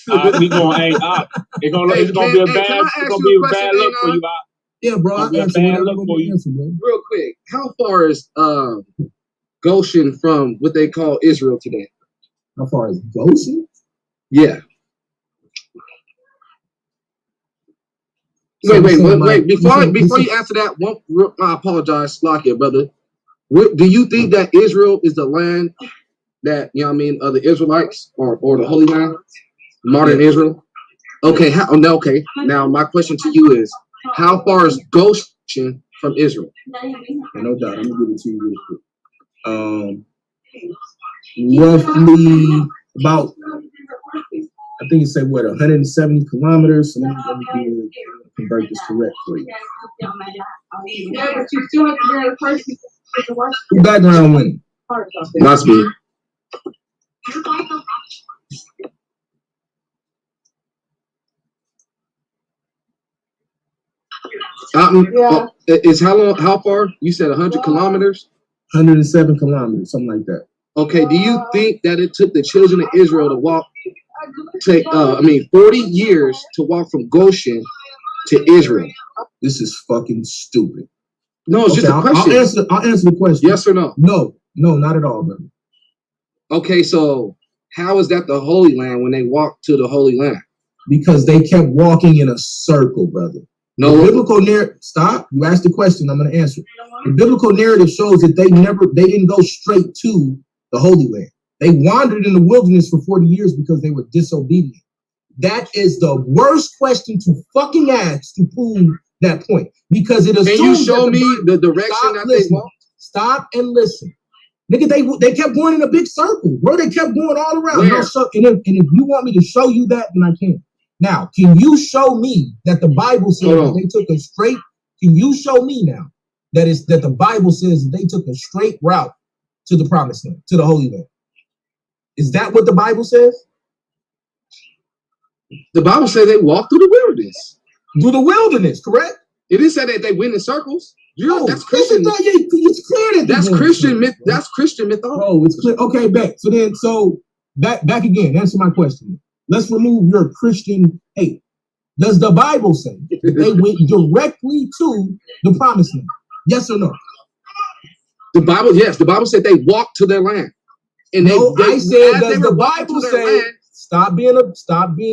We going, it's gonna be a bad look for you. Yeah, bro. I'll answer whatever you want to answer, bro. Real quick, how far is Goshen from what they call Israel today? How far is Goshen? Yeah. Wait. Before you answer that, I apologize, Slakia, brother. Do you think that Israel is the land that, you know what I mean, of the Israelites or the Holy Land? Modern Israel? Okay, okay. Now my question to you is, how far is Goshen from Israel? No doubt. I'm gonna give it to you real quick. roughly about, I think it said what, 170 kilometers. So let me convert this correct for you. Who background winning? Must be. Is how far? You said 100 kilometers? 107 kilometers, something like that. Okay, do you think that it took the children of Israel to walk, 40 years to walk from Goshen to Israel? This is fucking stupid. No, it's just a question. I'll answer the question. Yes or no? No, not at all, brother. Okay, so how is that the Holy Land when they walked to the Holy Land? Because they kept walking in a circle, brother. No, the biblical narrative. Stop. You asked the question. I'm going to answer. The biblical narrative shows that they didn't go straight to the Holy Land. They wandered in the wilderness for 40 years because they were disobedient. That is the worst question to fucking ask to prove that point. Because it assumes. Can you show me the direction that they walked? Stop and listen. Nigga, they kept going in a big circle, bro. They kept going all around. Where? And if you want me to show you that, then I can. Now, can you show me that the Bible says that they took a straight? Can you show me now that the Bible says that they took a straight route to the Promised Land, to the Holy Land? Is that what the Bible says? The Bible says they walked through the wilderness. Through the wilderness, correct? It didn't say that they went in circles. That's Christian. It's clear that that's Christian myth. That's Christian mythology. Oh, it's clear. Okay, back. So back again. Answer my question. Let's remove your Christian hate. Does the Bible say they went directly to the Promised Land? Yes or no? The Bible, yes. The Bible said they walked to their land. And I said, does the Bible say stop being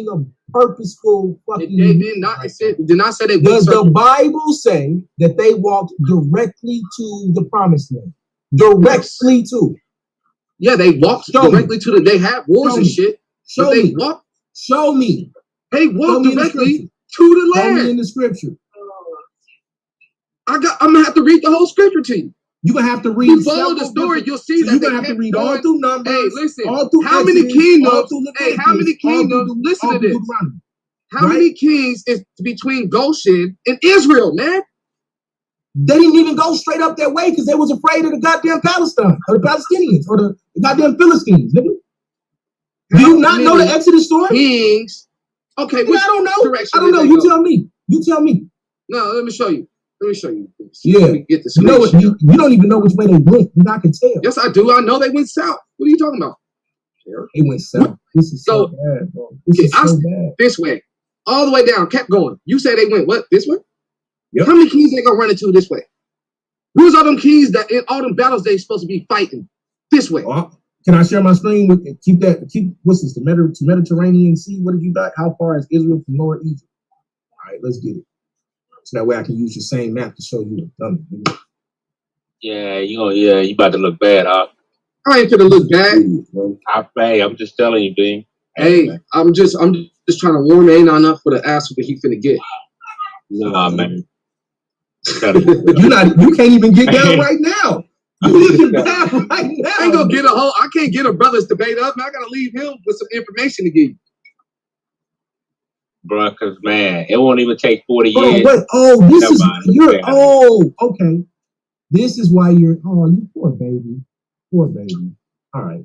a purposeful fucking? They did not. It did not say they. Does the Bible say that they walked directly to the Promised Land? Directly to? Yeah, they walked directly to the. They had wars and shit. Show me. Show me. They walked directly to the land. Show me in the scripture. I'm gonna have to read the whole scripture to you. You're gonna have to read. You follow the story, you'll see that you're gonna have to read all through Numbers. Hey, listen. All through how Exodus, many kingdoms? Hey, how many kingdoms? Listen to this. How many kings is between Goshen and Israel, man? They didn't even go straight up that way because they was afraid of the goddamn Palestine or the Palestinians or the goddamn Philistines, nigga. Do you not know the Exodus story? Kings. Okay, I don't know. I don't know. You tell me. You tell me. No, let me show you. Let me show you. Yeah. Let me get this. You don't even know which way they went. You not can tell. Yes, I do. I know they went south. What are you talking about? They went south. This is so bad, bro. This is so bad. This way. All the way down. Kept going. You say they went what? This way? Yep. How many kings they gonna run into this way? Who's all them kings that in all them battles they supposed to be fighting? This way. Can I share my screen with keep what's this? The Mediterranean Sea. What did you got? How far is Israel from Lower Egypt? All right, let's get it. So that way I can use the same map to show you the dummy. Yeah, you about to look bad, huh? I ain't gonna look bad. I'm just telling you, B. Hey, I'm just trying to warn you, ain't enough for the ass that he finna get. Nah, man. You can't even get down right now. You can get down right now. I ain't gonna get I can't get a brother's debate up. I gotta leave him with some information to give you. Bro, because man, it won't even take 40 years. Okay. This is why you poor baby. Poor baby. All right.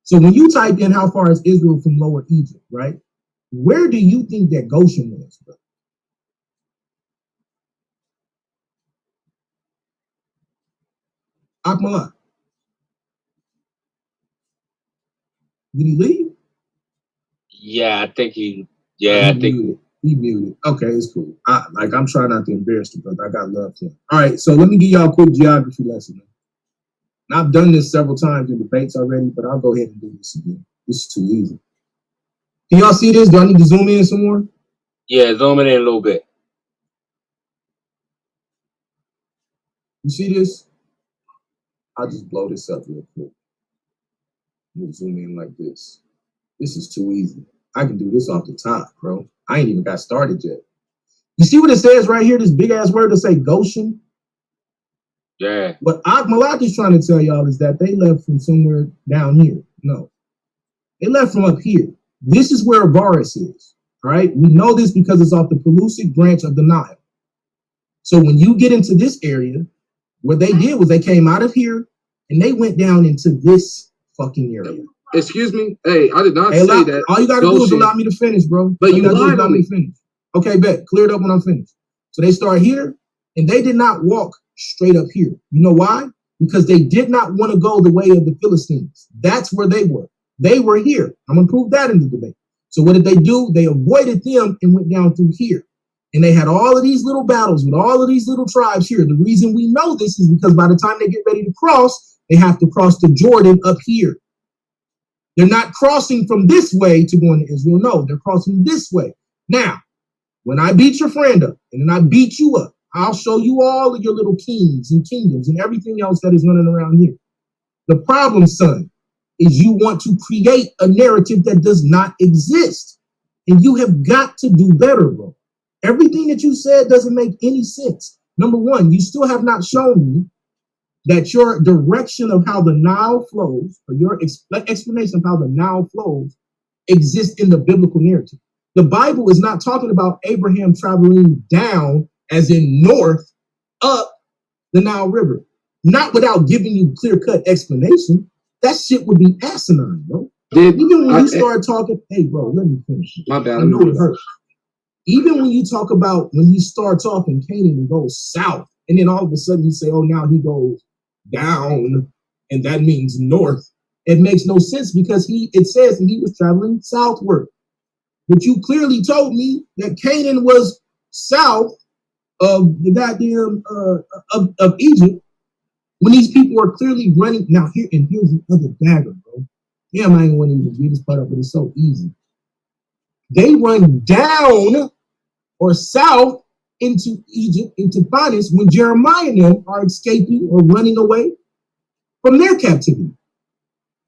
So when you type in how far is Israel from Lower Egypt, right? Where do you think that Goshen was, bro? Akmalak. Did he leave? Yeah, I think he muted. Okay, it's cool. I'm trying not to embarrass the brother. I got love for him. All right, so let me give y'all a quick geography lesson. And I've done this several times in debates already, but I'll go ahead and do this again. This is too easy. Can y'all see this? Do I need to zoom in some more? Yeah, zoom in a little bit. You see this? I'll just blow this up real quick. We'll zoom in like this. This is too easy. I can do this off the top, bro. I ain't even got started yet. You see what it says right here? This big ass word to say Goshen. Yeah. What Malak is trying to tell y'all is that they left from somewhere down here. No, they left from up here. This is where Avaris is. All right, we know this because it's off the Pelusic branch of the Nile. So when you get into this area, what they did was they came out of here and they went down into this fucking area. Excuse me? Hey, I did not Hey, say that. all you gotta do is allow me to finish, bro. But all you gotta do is lied allow on me me. to finish. Okay, bet. Clear it up when I'm finished. So they start here and they did not walk straight up here. You know why? Because they did not want to go the way of the Philistines. That's where they were. They were here. I'm gonna prove that in the debate. So what did they do? They avoided them and went down through here. And they had all of these little battles with all of these little tribes here. The reason we know this is because by the time they get ready to cross, they have to cross the Jordan up here. They're not crossing from this way to go into Israel. No, they're crossing this way. Now, when I beat your friend up and then I beat you up, I'll show you all of your little kings and kingdoms and everything else that is running around here. The problem, son, is you want to create a narrative that does not exist. And you have got to do better, bro. Everything that you said doesn't make any sense. Number one, you still have not shown me that your direction of how the Nile flows, or your explanation of how the Nile flows, exists in the biblical narrative. The Bible is not talking about Abraham traveling down, as in north, up the Nile River. Not without giving you clear-cut explanation. That shit would be asinine, bro. Even when you start talking, hey, bro, let me finish. My bad. I know it hurts. Even when you talk about when you start talking Canaan goes south, and then all of a sudden you say, oh, now he goes down, and that means north. It makes no sense because it says that he was traveling southward. But you clearly told me that Canaan was south of the goddamn of Egypt when these people are clearly running. Now here's the other dagger, bro. Damn, I ain't want to even read this part up, but it's so easy. They run down or south into Egypt, into Phanis, when Jeremiah and them are escaping or running away from their captivity.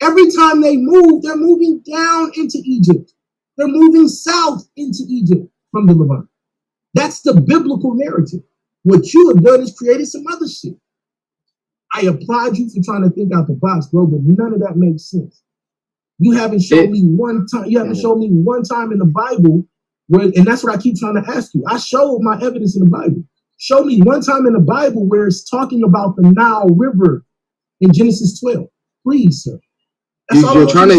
Every time they move, they're moving down into Egypt. They're moving south into Egypt from the Levant. That's the biblical narrative. What you have done is created some other shit. I applaud you for trying to think out the box, bro, but none of that makes sense. You haven't shown me one time. You haven't shown me one time in the Bible where, and that's what I keep trying to ask you. I showed my evidence in the Bible. Show me one time in the Bible where it's talking about the Nile River in Genesis 12. Please, sir. You're trying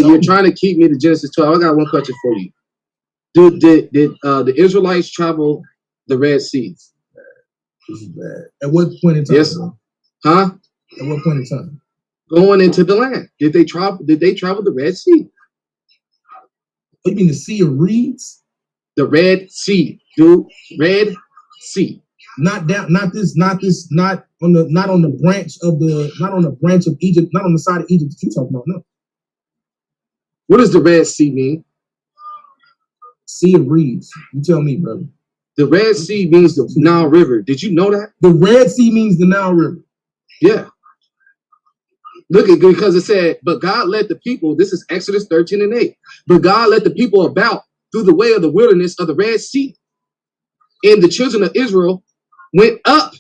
to keep me to Genesis 12. I got one question for you. Did the Israelites travel the Red Sea? This is bad. At what point in time? Yes. Bro? Huh? At what point in time? Going into the land. Did they travel the Red Sea? What, you mean the Sea of Reeds? The Red Sea, dude. Red Sea. Not on the branch of Egypt, not on the side of Egypt that you're talking about, no. What does the Red Sea mean? Sea of Reeds. You tell me, brother. The Red Sea means the Nile River. Did you know that? The Red Sea means the Nile River. Yeah. Look at, because it said, but God led the people, this is Exodus 13:8. But God led the people about through the way of the wilderness of the Red Sea. And the children of Israel went up,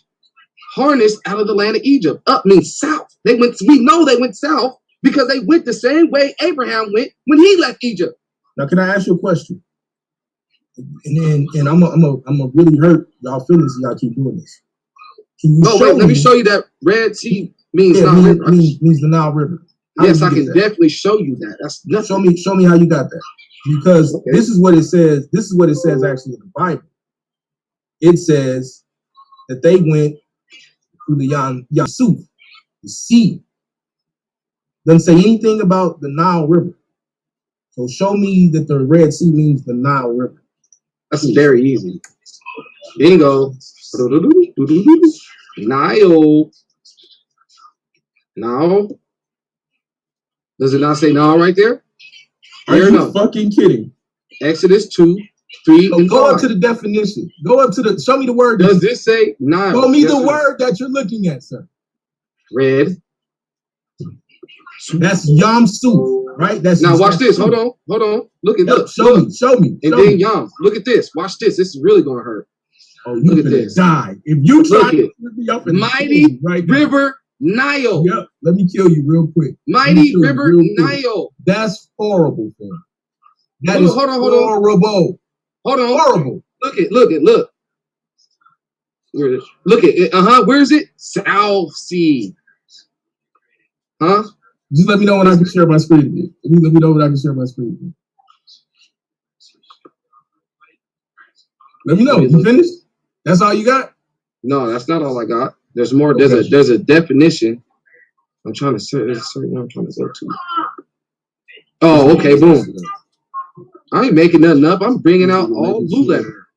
harnessed out of the land of Egypt. Up means south. We know they went south because they went the same way Abraham went when he left Egypt. Now, can I ask you a question? And I'm a really hurt y'all feelings if y'all keep doing this. Can you let me show you that Red Sea means Nile River. Means the Nile River. Yes, I can definitely show you that. That's nothing. Show me how you got that. Because this is what it says. This is what it says actually in the Bible. It says that they went through the Yasuf, the sea. Doesn't say anything about the Nile River. So show me that the Red Sea means the Nile River. That's very easy. Bingo. Nile. Now. Does it not say Nile right there? Are you fucking kidding? Exodus 2, 3, and 5. Go up to the definition. Go up to the, show me the word. Does this say Nile? Show me the word that you're looking at, sir. Red. That's Yam Suf, right? That's now watch this. Hold on. Look. Show me. And then Yam. Look at this. Watch this. This is really gonna hurt. Oh, you Look at finna this. die. If you try Look to it. kill me, I'm finna Mighty kill you right now. River Nile. Yep, let me kill you real quick. Mighty River Nile. That's horrible, fam. That Hold is on, hold on, hold on. horrible. Hold on. Horrible. Look. Where is it? Look at it. Where is it? South Sea. Huh? Just let me know when I can share my screen again. Let me know when I can share my screen again. Let me know. You finished? That's all you got? No, that's not all I got. There's more. There's a definition. I'm trying to say this. I'm trying to go to. Oh, okay. Boom. I ain't making nothing up. I'm bringing out all blue letter.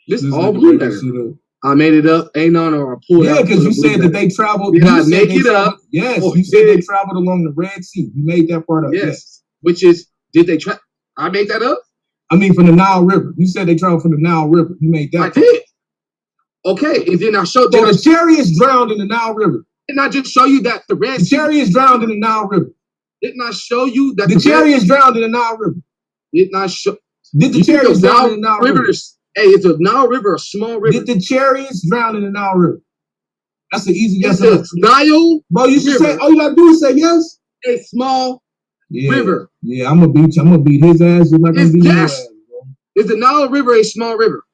This is all blue letter. I made it up. Anon, or I pulled it out. Yeah, because you said that they traveled. Did I make it up? Yes, you said they traveled along the Red Sea. You made that part up. Yes. Which is, did they try? I made that up? I mean, from the Nile River. You said they traveled from the Nile River. You made that. I did. Okay, and then I showed. So the chariots drowned in the Nile River. Didn't I just show you that the Red Sea? The chariots drowned in the Nile River. Didn't I show you that the chariots drowned in the Nile River? Didn't I show? Did the chariots drown in the Nile River? Hey, is the Nile River a small river? Did the chariots drown in the Nile River? That's an easy yes. Nile, bro. You should say. All you gotta do is say yes. A small river. Yeah, I'm gonna beat his ass just like I'm beating your ass, bro. Is the Nile River a small river?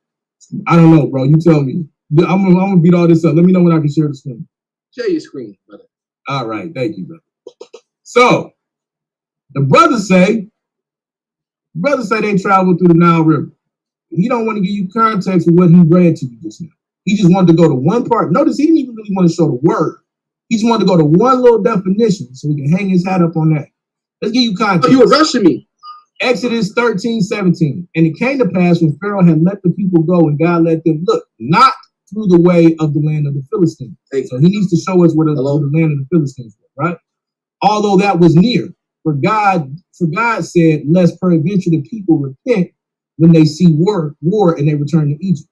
I don't know, bro. You tell me. I'm gonna beat all this up. Let me know when I can share the screen. Share your screen, brother. All right, thank you, brother. So the brothers say they traveled through the Nile River. He don't want to give you context of what he read to you just now. He just wanted to go to one part. Notice he didn't even really want to show the word. He just wanted to go to one little definition so he can hang his hat up on that. Let's give you context. Oh, you were rushing me. Exodus 13:17. And it came to pass when Pharaoh had let the people go and God let them look, not through the way of the land of the Philistines. So he needs to show us where the land of the Philistines was, right? Although that was near. For God said, lest peradventure the people repent when they see war and they return to Egypt.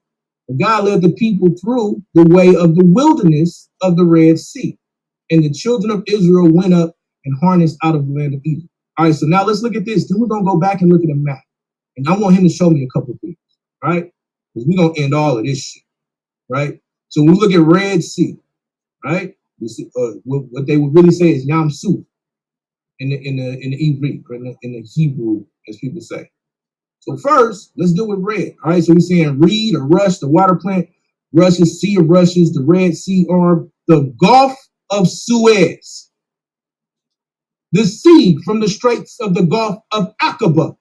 And God led the people through the way of the wilderness of the Red Sea. And the children of Israel went up and harnessed out of the land of Egypt. All right, so now let's look at this. Then we're going to go back and look at a map. And I want him to show me a couple of things, right? Because we're going to end all of this shit, right? So when we look at Red Sea, right? This, what they would really say is Yam Suf in the Ivrit, or in the Hebrew, as people say. So first, let's deal with red. All right, so we're saying reed or rush, the water plant, rushes, sea of rushes, the Red Sea arm, the Gulf of Suez, the sea from the straits of the Gulf of Aqaba.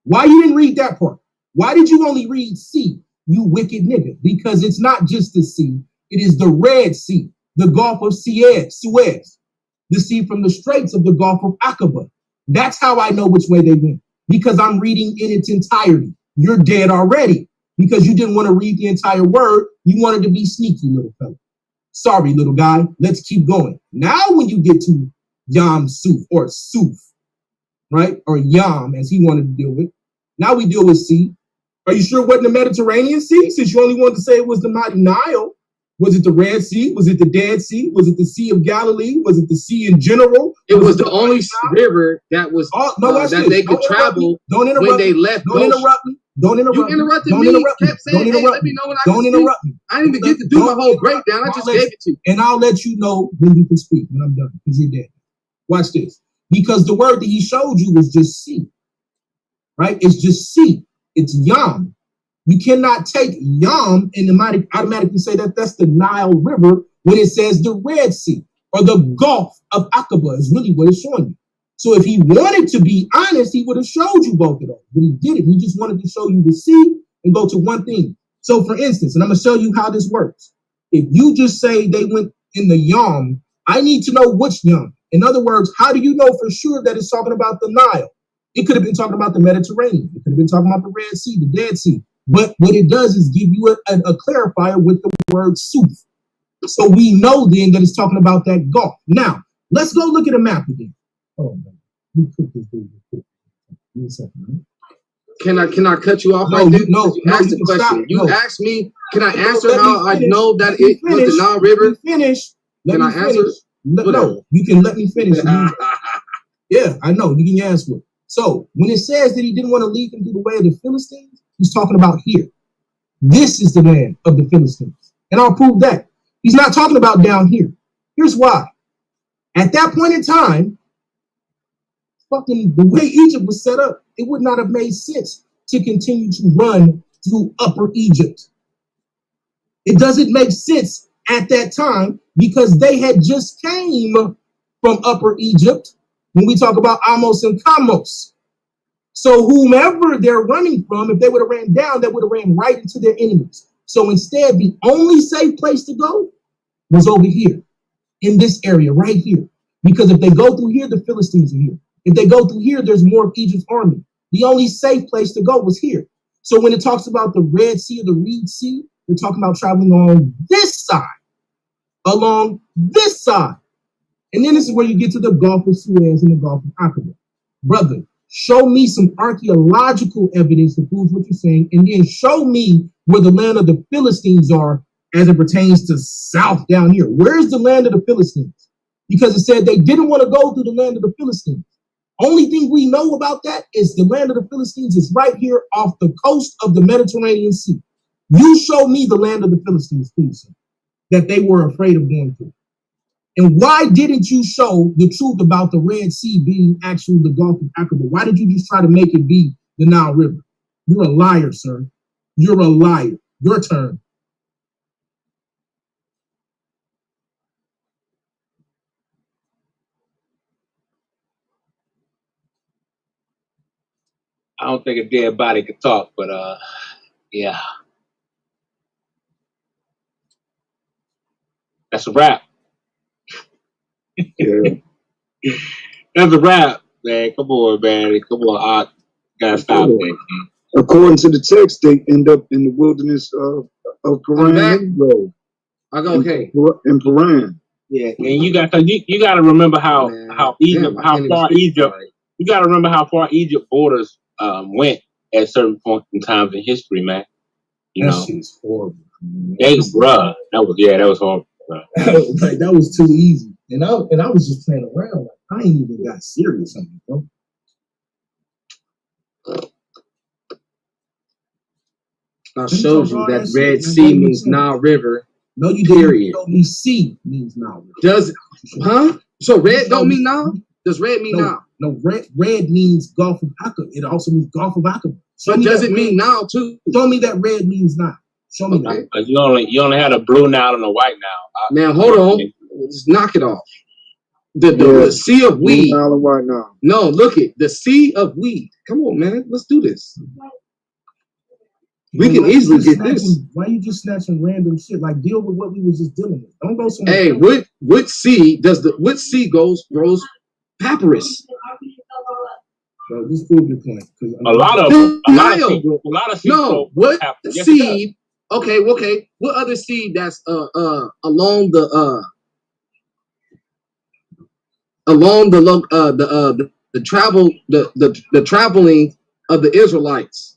Why you didn't read that part? Why did you only read sea, you wicked nigga? Because it's not just the sea, it is the Red Sea, the Gulf of Suez, the sea from the straits of the Gulf of Aqaba. That's how I know which way they went. Because I'm reading in its entirety. You're dead already because you didn't want to read the entire word. You wanted to be sneaky, little fella. Sorry, little guy. Let's keep going. Now, when you get to Yam Suf or Suf, right? Or Yam, as he wanted to deal with. Now we deal with sea. Are you sure it wasn't the Mediterranean Sea? Since you only wanted to say it was the mighty Nile. Was it the Red Sea? Was it the Dead Sea? Was it the Sea of Galilee? Was it the sea in general? It was the only river that was that they could travel when they left. Don't interrupt me. Don't interrupt me. You interrupted me. Kept saying, hey, let me know when I can speak. Don't interrupt me. I didn't even get to do my whole breakdown. I just gave it to you. And I'll let you know when you can speak, when I'm done, because you're dead. Watch this. Because the word that he showed you was just sea. Right? It's just sea. It's Yam. You cannot take Yam and automatically say that that's the Nile River when it says the Red Sea or the Gulf of Aqaba is really what it's showing you. So if he wanted to be honest, he would have showed you both of those, but he didn't. He just wanted to show you the sea and go to one thing. So for instance, and I'm going to show you how this works. If you just say they went in the Yam, I need to know which Yam. In other words, how do you know for sure that it's talking about the Nile? It could have been talking about the Mediterranean. It could have been talking about the Red Sea, the Dead Sea. But what it does is give you a clarifier with the word Suf. So we know then that it's talking about that Gulf. Now, let's go look at a map again. Oh, man. Let me put this dude. Give me a second, man. Can I cut you off? No, you asked you the question. stop. You asked me, can I answer how I know that it was the Nile River? Can I answer? No, you can let me finish. Yeah, I know. You can answer it. So when it says that he didn't want to lead them through the way of the Philistines, he's talking about here. This is the land of the Philistines. And I'll prove that. He's not talking about down here. Here's why. At that point in time, fucking the way Egypt was set up, it would not have made sense to continue to run through Upper Egypt. It doesn't make sense at that time because they had just came from Upper Egypt when we talk about Amos and Kamos. So whomever they're running from, if they would have ran down, they would have ran right into their enemies. So instead, the only safe place to go was over here, in this area right here. Because if they go through here, the Philistines are here. If they go through here, there's more of Egypt's army. The only safe place to go was here. So when it talks about the Red Sea or the Reed Sea, they're talking about traveling on this side, along this side. And then this is where you get to the Gulf of Suez and the Gulf of Aqaba. Brother, show me some archaeological evidence that proves what you're saying, and then show me where the land of the Philistines are as it pertains to south down here. Where's the land of the Philistines? Because it said they didn't want to go through the land of the Philistines. Only thing we know about that is the land of the Philistines is right here off the coast of the Mediterranean Sea. You show me the land of the Philistines, please, sir, that they were afraid of going through. And why didn't you show the truth about the Red Sea being actually the Gulf of Aqaba? Why did you just try to make it be the Nile River? You're a liar, sir. You're a liar. Your turn. I don't think a dead body could talk, but yeah. That's a wrap. Yeah. That's a wrap, man. Come on, man. Come on, I gotta stop it. According to the text, they end up in the wilderness of Paran anyway. I go, okay. In Paran. Yeah, and you got to remember how Egypt, how far Egypt. You got to remember how far Egypt borders went at certain points in times in history, man. You know, shit's horrible. That was horrible. Like that was too easy, and I was just playing around. Like I ain't even got serious on it, bro. I showed you that Red Sea means Nile River. No, you period. Didn't. Me sea means Nile River. Does huh? So red don't mean Nile? Does red mean Nile? No, red means Gulf of Aqaba. It also means Gulf of Aqaba. But does it mean Nile too? Show me that red means Nile. Show me that. You only had a blue Nile and a white Nile. Now hold on, just knock it off. The sea of weed. Nile and white Nile. No, look it. The sea of weed. Come on, man. Let's do this. We can easily get this. Why you just snatching random shit? Like deal with what we was just dealing with. Don't go somewhere. Hey, what sea grows papyrus? Bro, just prove your point. A lot of seed. No, what seed? Okay. What other seed that's along the traveling of the Israelites?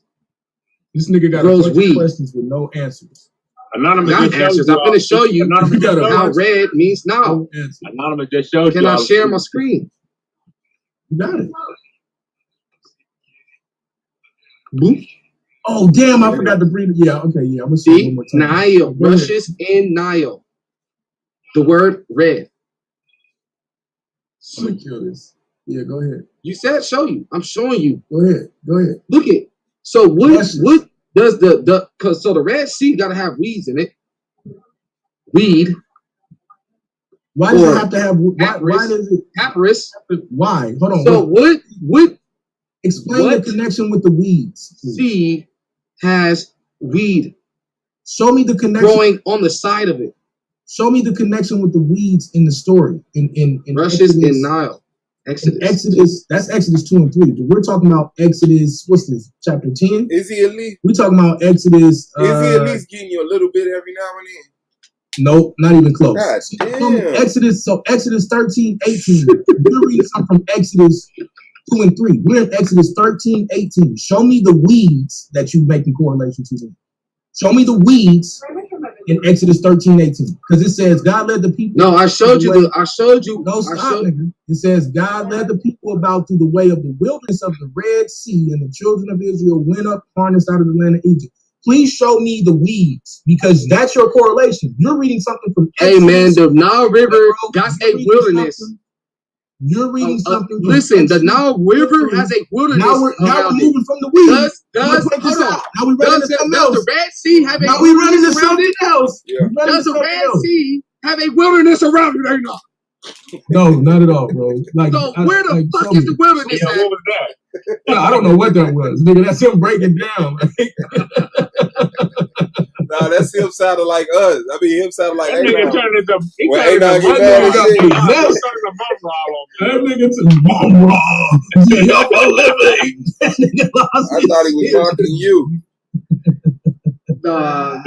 This nigga got a bunch of questions with no answers. Anonymous answers. I'm going to show you how red means now. Anonymous just showed you. Can I share my screen? You got it. Boop. Oh, damn, I forgot to bring it. Yeah, okay, yeah. I'm going to see one more time. Nile, rushes in Nile. The word red. I'm going to kill this. Yeah, go ahead. You said show you. I'm showing you. Go ahead. Look it. So what does the Red Sea gotta have weeds in it? Weed. Why does it have to have why does it papyrus? Why? Hold on. So what explain the connection with the weeds? Seed has weed. Show me the connection growing on the side of it. Show me the connection with the weeds in the story. In rushes in Nile. Exodus, that's Exodus 2 and 3. We're talking about Exodus, what's this, chapter 10? Is he at least? We're talking about Exodus. Is he at least getting you a little bit every now and then? Nope, not even close. God damn. Exodus 13, 18. We're reading something from Exodus 2 and 3. We're in Exodus 13, 18. Show me the weeds that you making correlation to them. Show me the weeds in Exodus 13, 18. Because it says God led the people. No, I showed you. No, stop, nigga. It says God led the people about through the way of the wilderness of the Red Sea, and the children of Israel went up, harnessed out of the land of Egypt. Please show me the weeds because that's your correlation. You're reading something from Exodus. Hey man, the Nile River got a wilderness. You're reading something. Listen, the Nile River has a wilderness. Now we're moving from the weeds. Does now we running into something else. Does the Red Sea have a now we running into something else? Yeah. Does the Red Sea have a wilderness around it or not? No, not at all, bro. Like, so where the fuck is the wilderness at? What was that? I don't know what that was, nigga. That's him breaking down. Nah, that's him sounding like us. I mean, him sounding like that nigga turned into that nigga to mom raw. I thought he was talking to you. Nah.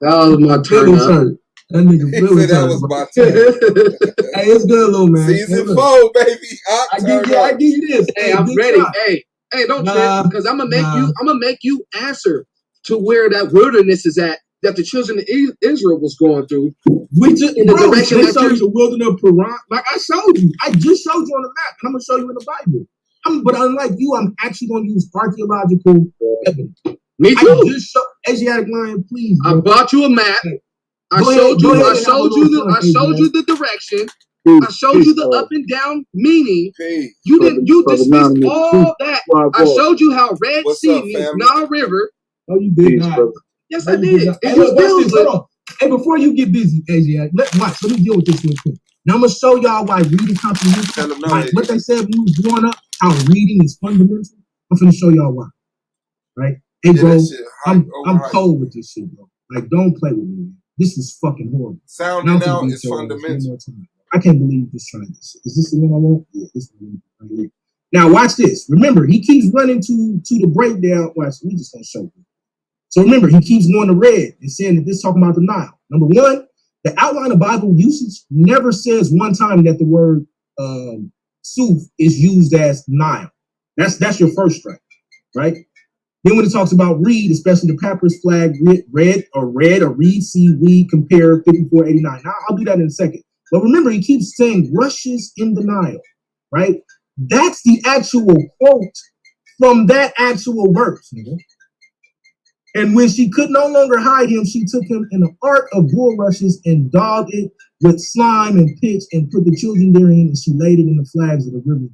That was my turn. That nigga really that was my turn. Hey, it's good, little man. Season 4, baby. I give you this. Hey, I'm ready. Hey, don't trip, because I'm gonna make you answer to where that wilderness is at that the children of Israel was going through. We just in the direction that showed you the wilderness of Paran. Like I showed you. I just showed you on the map, and I'm gonna show you in the Bible. But unlike you, I'm actually gonna use archaeological evidence. Me too. I just showed Asiatic Lion, please. Bro. I bought you a map. I showed you the direction. I showed you the up and down meaning. You dismissed all that. I showed you how Red Sea means Nile River. Oh, you did not. Yes, I did. Hold on. Hey, before you get busy, Asiatic, let me deal with this real quick. Now I'm gonna show y'all why reading comprehension, what they said when we was growing up, how reading is fundamental. I'm gonna show y'all why. Right? Hey, bro, I'm cold with this shit, bro. Like, don't play with me. This is fucking horrible. Sounding out is fundamental. I can't believe this trying this. Is this the one I want? Yeah, this is the one right here. Now watch this. Remember, he keeps running to the breakdown. Watch, we just gonna show you. So remember, he keeps going to red and saying that this is talking about the Nile. Number one, the outline of Bible usage never says one time that the word Suf is used as Nile. That's your first strike, right? Then when it talks about reed, especially the papyrus flag, red or reed, see, weed, compare 5489. Now, I'll do that in a second. But remember, he keeps saying rushes in the Nile, right? That's the actual quote from that actual verse. And when she could no longer hide him, she took him in the ark of bulrushes and daubed it with slime and pitch and put the children therein, and she laid it in the flags of the river.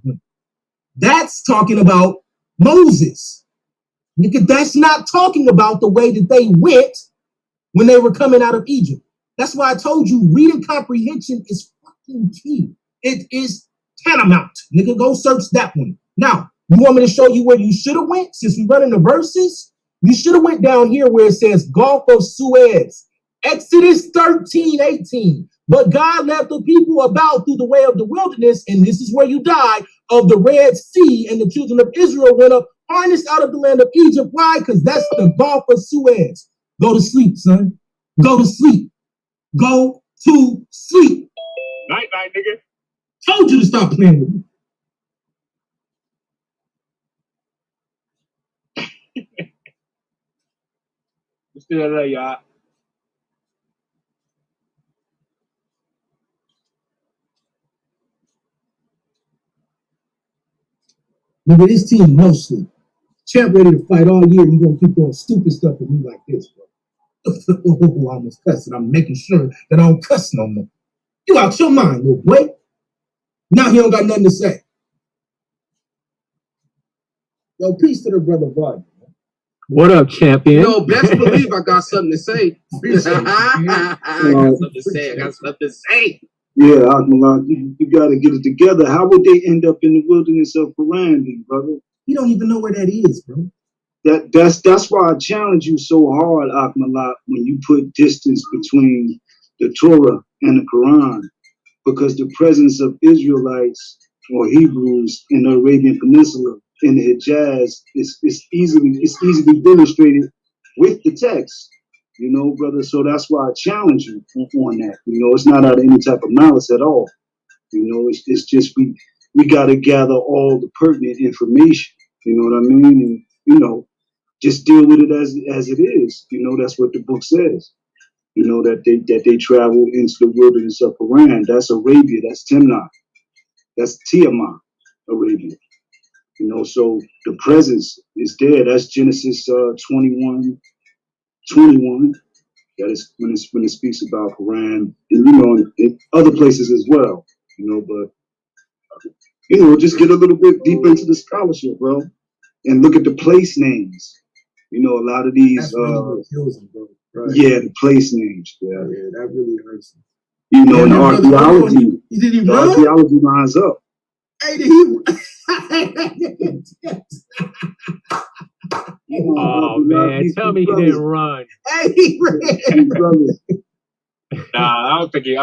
That's talking about Moses. Nigga, that's not talking about the way that they went when they were coming out of Egypt. That's why I told you reading comprehension is fucking key. It is tantamount. Nigga, go search that one. Now, you want me to show you where you should have went? Since we running the verses, you should have went down here where it says Gulf of Suez. Exodus 13:18. But God left the people about through the way of the wilderness, and this is where you die, of the Red Sea, and the children of Israel went up, harnessed out of the land of Egypt. Why? Because that's the Gulf of Suez. Go to sleep, son. Go to sleep. Go to sleep. Night, nigga. Told you to stop playing with me. You still there, y'all? Nigga, this team no sleep. Champ ready to fight all year. You gonna keep doing stupid stuff with me like this, bro. Oh, I almost cussed. I'm making sure that I don't cuss no more. You out your mind, little boy. Now he don't got nothing to say. Yo, peace to the brother Vardy. What up, champion? Yo, best believe I got something to say. I got something to say. Yeah, Akmalak, you got to get it together. How would they end up in the wilderness of Paran, brother? You don't even know where that is, bro. That's why I challenge you so hard, Akmalak, when you put distance between the Torah and the Quran, because the presence of Israelites or Hebrews in the Arabian Peninsula in the Hijaz is easily illustrated with the text. You know, brother, so that's why I challenge you on that. You know, it's not out of any type of malice at all. You know, it's just we got to gather all the pertinent information. You know what I mean? And, you know, just deal with it as it is. You know, that's what the book says. You know, that they traveled into the wilderness of Paran. That's Arabia. That's Timnah. That's Tiamat, Arabia. You know, so the presence is there. That's Genesis 21:21. That is when it speaks about Quran, and you know, in other places as well. You know, but you know, just get a little bit deeper into the scholarship, bro, and look at the place names. You know, a lot of these. That's really what kills them, bro. Right. Yeah, the place names. Yeah, that really hurts them. You know, and the archaeology. Did he the run? archaeology lines up. Hey, did he? Oh man, tell me he didn't run. Hey, he ran. Nah, I don't think he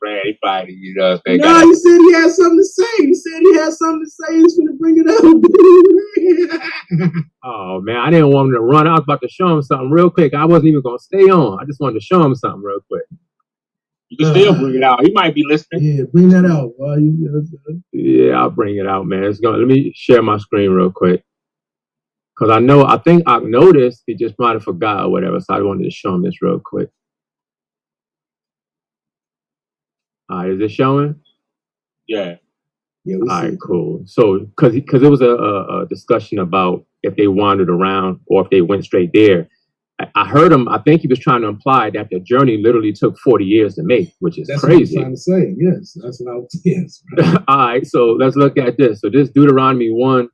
ran. He probably, you know. No, he said he had something to say. He said he had something to say. He's gonna bring it up. Oh man, I didn't want him to run. I was about to show him something real quick. I wasn't even gonna stay on. I just wanted to show him something real quick. You can still bring it out. He might be listening. Yeah, bring that out. Yeah, I'll bring it out, man. Let me share my screen real quick. Cause I think I noticed he just might have forgot or whatever. So I wanted to show him this real quick. All right, is it showing? Yeah. Yeah. All right, cool. So, cause it was a discussion about if they wandered around or if they went straight there. I heard him. I think he was trying to imply that the journey literally took 40 years to make, which is crazy. That's what I'm trying to say. Yes, that's what I was. Yes. All right, so let's look at this. So this Deuteronomy 1.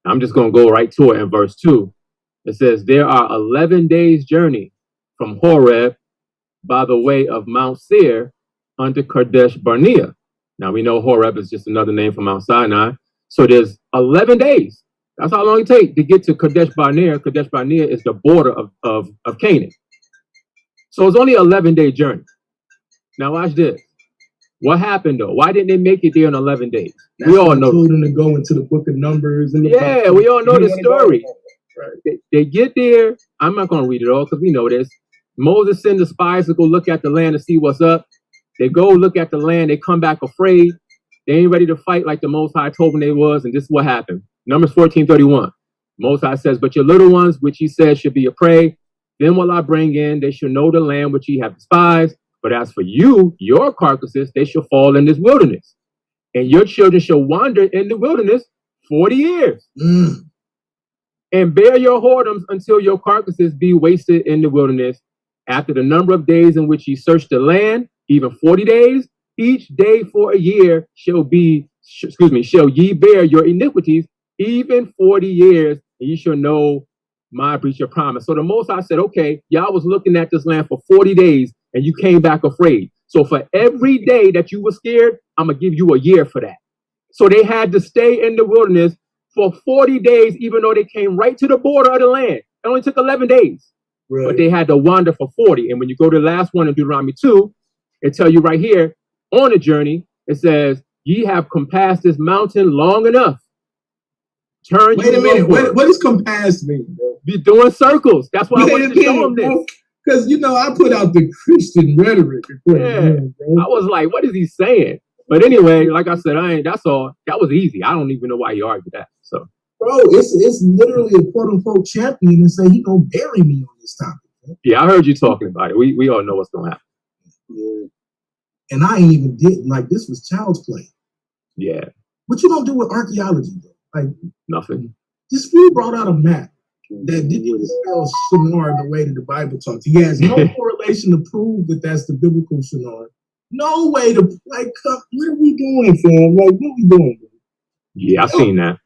I'm just going to go right to it in verse 2. It says, there are 11 days journey from Horeb by the way of Mount Seir unto Kadesh Barnea. Now we know Horeb is just another name for Mount Sinai. So there's 11 days. That's how long it takes to get to Kadesh Barnea. Kadesh Barnea is the border of Canaan. So it's only an 11-day journey. Now watch this. What happened though? Why didn't they make it there in 11 days? That's we all know. Told them to go into the book of Numbers. And yeah, we all know the story. Right. They get there. I'm not going to read it all because we know this. Moses sent the spies to go look at the land to see what's up. They go look at the land. They come back afraid. They ain't ready to fight like the Most High told them they was. And this is what happened. Numbers 14:31. Most High says, but your little ones, which he said should be a prey, then will I bring in, they shall know the land which ye have despised. But as for you, your carcasses, they shall fall in this wilderness. And your children shall wander in the wilderness 40 years. And bear your whoredoms until your carcasses be wasted in the wilderness. After the number of days in which ye search the land, even 40 days, each day for a year shall ye bear your iniquities, even 40 years, and ye shall know my breach of promise. So the Most High said, okay, y'all was looking at this land for 40 days, and you came back afraid. So for every day that you were scared, I'm going to give you a year for that. So they had to stay in the wilderness for 40 days, even though they came right to the border of the land. It only took 11 days. Right. But they had to wander for 40. And when you go to the last one in Deuteronomy 2, it tells you right here on the journey, it says, ye have compassed this mountain long enough. Wait a minute. What does compass mean, bro? Be doing circles. That's why I wanted to show them this. Because, you know, I put out the Christian rhetoric. Yeah. I was like, what is he saying? But anyway, like I said, that's all. That was easy. I don't even know why he argued that. So, bro, it's literally a quote unquote champion and say he gonna bury me on this topic. Bro. Yeah, I heard you talking about it. We all know what's gonna happen. Yeah. And I ain't even like this was child's play. Yeah. What you gonna do with archaeology, bro? Like nothing. This fool brought out a map that didn't spell Shinar the way that the Bible talks. He has no correlation to prove that that's the biblical Shinar. No way to like. What are we doing, fam? Like, what are we doing? Bro? Yeah, I seen that.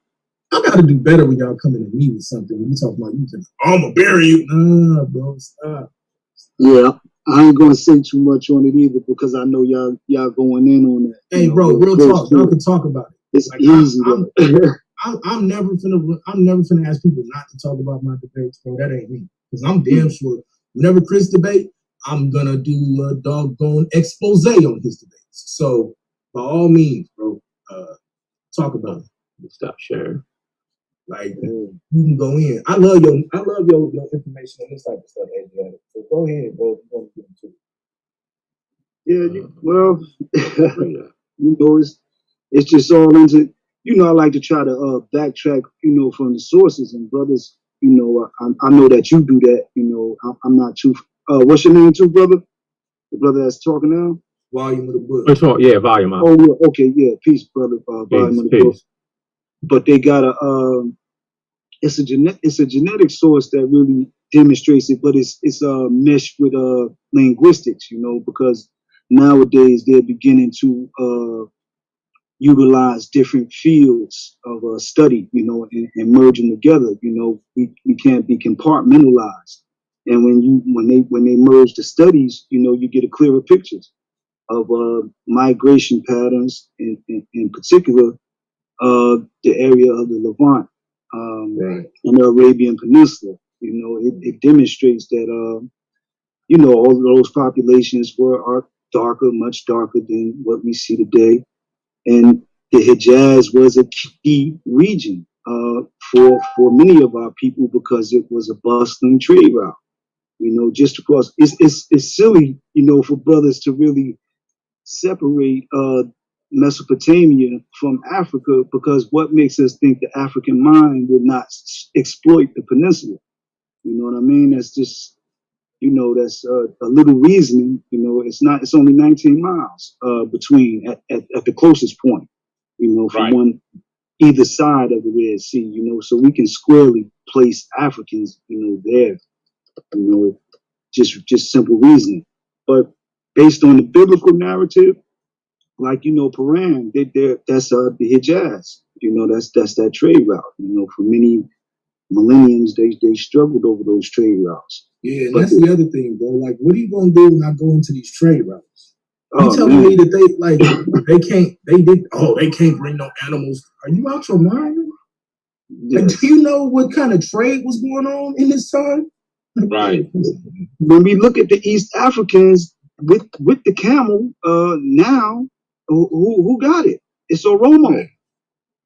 I gotta do better when y'all coming to me with something. When you talk about you, I'm gonna bury you. Nah, bro, stop. Yeah, I ain't gonna say too much on it either because I know y'all going in on that. Hey, bro, real talk. Y'all can talk about it. It's like, easy. I'm never finna ask people not to talk about my debates, bro. That ain't me. Because I'm damn sure whenever Chris debate, I'm gonna do a doggone expose on his debates. So by all means, bro, talk about it. Stop sharing. Like you can go in. I love your information on this type of stuff, Adriana. So go ahead, bro. If you want to get into it. Yeah, you know, it's just all into. You know, I like to try to backtrack, you know, from the sources and brothers. You know, I know that you do that. You know, I'm not too. What's your name, too, brother? The brother that's talking now. Volume of the book. Yeah, volume. Oh, yeah. Okay, yeah. Peace, brother. Volume of the book. but they got it's a genetic source that really demonstrates it, but it's meshed with linguistics, you know, because nowadays they're beginning to utilize different fields of study, you know, and merge them together. You know, we can't be compartmentalized. And when they merge the studies, you know, you get a clearer picture of migration patterns, in particular, the area of the Levant and the Arabian Peninsula. You know, it demonstrates that you know, all of those populations are darker, much darker than what we see today. And the Hijaz was a key region for many of our people because it was a bustling trade route. You know, just across. It's silly, you know, for brothers to really separate Mesopotamia from Africa, because what makes us think the African mind would not exploit the peninsula? You know what I mean? That's just, you know, that's a little reasoning. You know, it's only 19 miles between at the closest point, you know, from either side of the Red Sea, you know, so we can squarely place Africans, you know, there, you know, just simple reasoning. But based on the biblical narrative, like, you know, Paran, that's the Hijaz, you know, that's that trade route. You know, for many millenniums, they struggled over those trade routes. Yeah, and that's the other thing, bro. Like, what are you gonna do when I go into these trade routes? You telling me that they can't bring no animals? Are you out your mind? Yes. Like, do you know what kind of trade was going on in this time? Right. When we look at the East Africans with the camel, now who got it? It's Oromo. Right.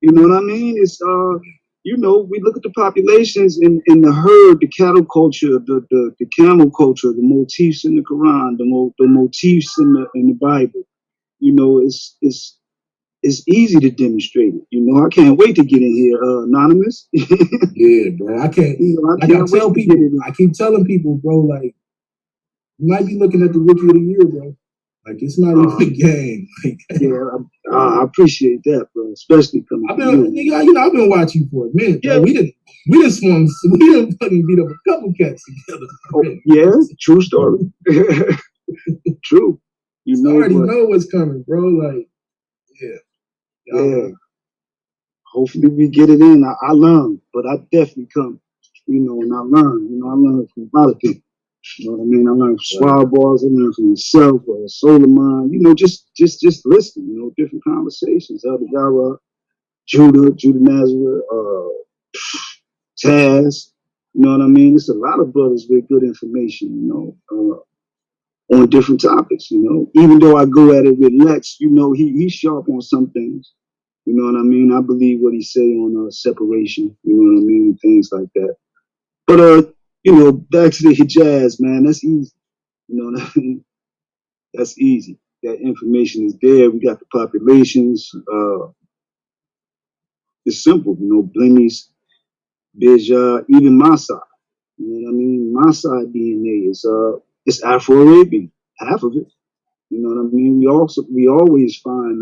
You know what I mean? It's you know, we look at the populations in the herd, the cattle culture, the camel culture, the motifs in the Quran, the motifs in the Bible. You know, it's easy to demonstrate it. You know, I can't wait to get in here, Anonymous. Yeah, bro. I can't. You know, I keep telling people, bro. Like, you might be looking at the Rookie of the Year, bro. Like, it's not even a game. Like, yeah, I appreciate that, bro. Especially coming. I've been watching you for a minute. Yeah, bro. We didn't fucking beat up a couple cats together. Oh, yeah, true story. True. You already know what's coming, bro. Like, yeah. Hopefully we get it in. I learn, but I definitely come. You know, and I learn. You know, I learn from a lot of people. You know what I mean? I learned from Swab Balls, I learned from myself, Solar Mind, you know, just listening, you know, different conversations. Elder Yara, Judah Nazareth, Taz, you know what I mean? It's a lot of brothers with good information, you know, on different topics, you know. Even though I go at it with Lex, you know, he's sharp on some things. You know what I mean? I believe what he say on separation, you know what I mean? Things like that. But you know, back to the Hijaz, man, that's easy. You know what I mean? That's easy. That information is there. We got the populations. It's simple, you know, Blemis, Beja, even Masai. You know what I mean? Masai DNA is it's Afro-Arabian, half of it. You know what I mean? We always find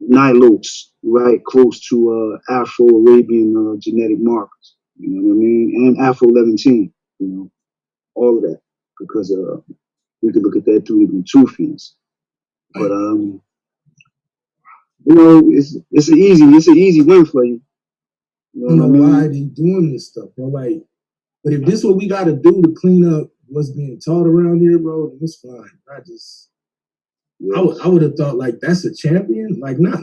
Nilotes right close to Afro-Arabian genetic markers. You know what I mean? And Afro-Levantine, you know, all of that. Because we could look at that through even Tufians. But you know, it's an easy win for you. You know why they doing this stuff, bro. Like, but if this is what we gotta do to clean up what's being taught around here, bro, then it's fine. I would have thought, like, that's a champion. Like, not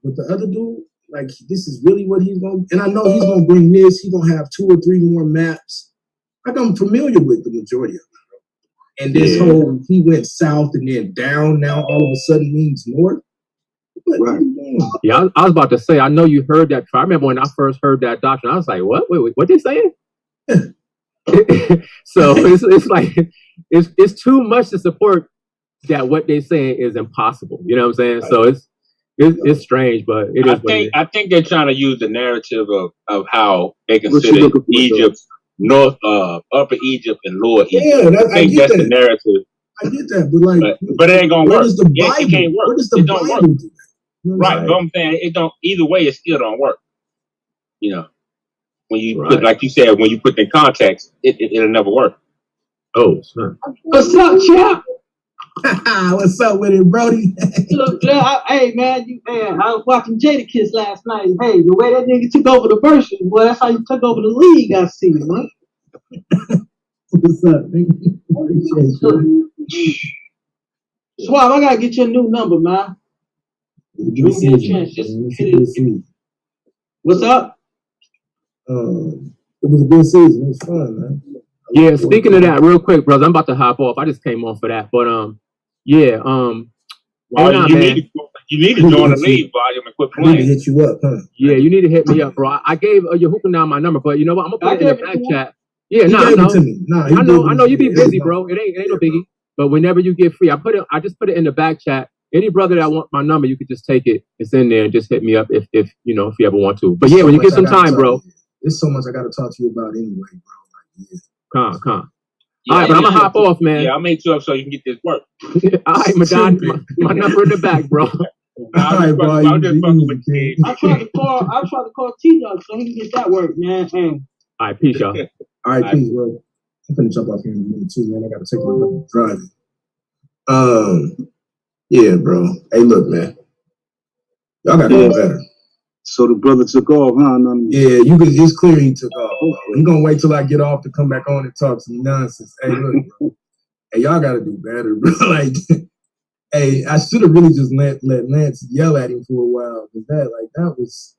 but the other dude, like, this is really what he's gonna, and I know he's gonna bring this, he's gonna have 2 or 3 more maps. Like, I'm familiar with the majority of them. And this whole, he went south and then down, now all of a sudden means north. Right. Yeah, I was about to say, I know you heard that. I remember when I first heard that doctrine, I was like, what? Wait, what they saying? So it's like, it's too much to support that what they saying is impossible. You know what I'm saying? So it's strange, but it is. I think they're trying to use the narrative of how they consider Egypt, Upper Egypt and Lower Egypt. Yeah, I think that's the narrative. I get that, but like, but it ain't gonna work. Does the Bible, it can't work. What does the Bible do? You know right. But I'm saying it don't. Either way, it still don't work. You know, when you put, like you said, when you put in context, it'll never work. Oh, snap. What's up, champ? What's up with it, Brody? Look, hey man, I was watching Jadakiss last night. Hey, the way that nigga took over the verses, boy, that's how you took over the league. I see, man. What's up, nigga? Appreciate you. Swab, I gotta get your new number, man. What's up? It was a good season. It was fun, man. Yeah, speaking of that, real quick, brother, I'm about to hop off. I just came on for that, but yeah, well, you need to join the league, volume, and quit I need to playing. hit you up, huh? Yeah, you need to hit me up, bro. I gave your hookah now my number, but you know what? I'm gonna put it in the back chat. Yeah, He I gave know. it to me. Nah, I know you be busy, bro. It ain't no biggie. But whenever you get free, I just put it in the back chat. Any brother that want my number, you could just take it. It's in there and just hit me up if you know if you ever want to. But yeah, when you get some time, bro. There's so much I gotta talk to you about anyway, bro. Like, yeah. Con. All right, but I'm gonna hop off, man. Yeah, I'll make you up so you can get this work. All right, Madon, my number in the back, bro. I'm just fucking with you. I tried to call T-Dog so he can get that work, man. All right, peace, y'all. All right, peace, bro. I'm finna jump off here in a minute too, man. I gotta take my little driving. Yeah, bro. Hey, look, man. Y'all gotta do better. So the brother took off, huh? Yeah, you could. It's clear he took off. Bro. He gonna wait till I get off to come back on and talk some nonsense. Hey, look, bro. Hey, y'all gotta do better, bro. Like, hey, I should have really just let Lance yell at him for a while. But that was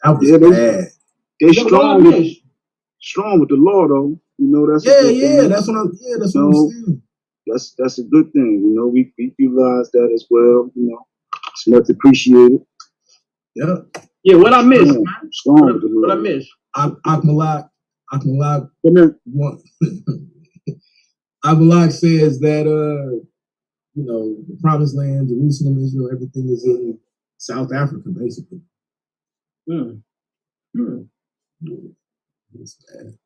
bad. They strong with the law, though. You know that's that's what I'm saying. That's a good thing. You know, we utilize that as well. You know, it's much appreciated. Yeah, what I missed, man? Strong with the law. What I missed? Akmalak Akmalak says that you know, the promised land, Jerusalem, Israel, everything is in South Africa, basically. It's bad.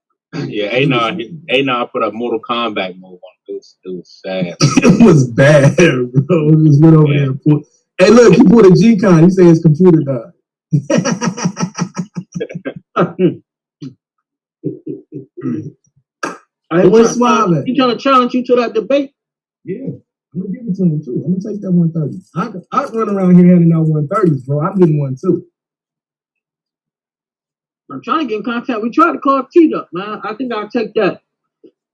Yeah, A9 put up Mortal Kombat move on it. It was sad. It was bad, bro. He just went over there and pulled. Hey, look, he pulled a G-Con. He said his computer died. He trying to challenge you to that debate? Yeah, I'm gonna give it to him too. I'm gonna take that 130. I run around here handing out 130s, bro. I'm getting one too. I'm trying to get in contact. We tried to call T-Duck, man. I think I'll take that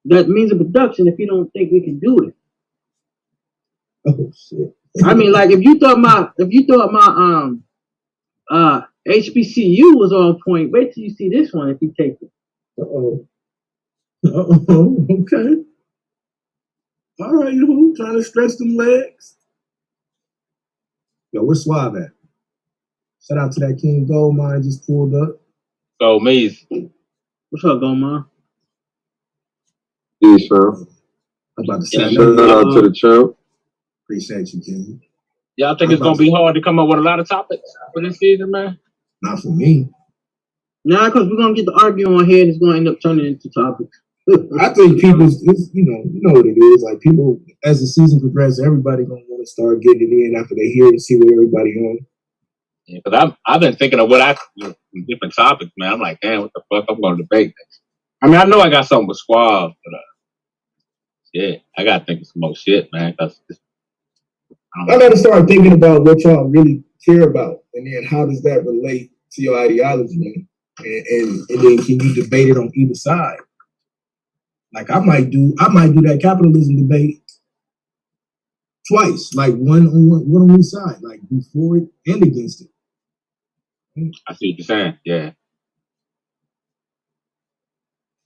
means of production if you don't think we can do it. Oh shit. I mean, like if you thought my HBCU was on point, wait till you see this one if you take it. Okay. All right, you trying to stretch them legs? Yo, where's Suave at? Shout out to that King Gold Mine just pulled up. Go Maze. What's up, Gold Mine? Yeah, sure. I'm about to say shout out to the champ. Appreciate you, King. Y'all think it's gonna be hard to come up with a lot of topics for this season, man? Not for me. Nah, because we're gonna get the argument on here and it's gonna end up turning into topics. I think people, you know what it is. Like people, as the season progresses, everybody gonna want to start getting it in after they hear and see what everybody on. Yeah, because I've been thinking of different topics, man. I'm like, damn, what the fuck I'm gonna debate next? I mean, I know I got something with Squab, but I gotta think of some more shit, man. I gotta start thinking about what y'all really care about, and then how does that relate to your ideology, man? And then can you debate it on either side? Like I might do that capitalism debate twice, like one on each side, like before it and against it. I see what you're saying, yeah.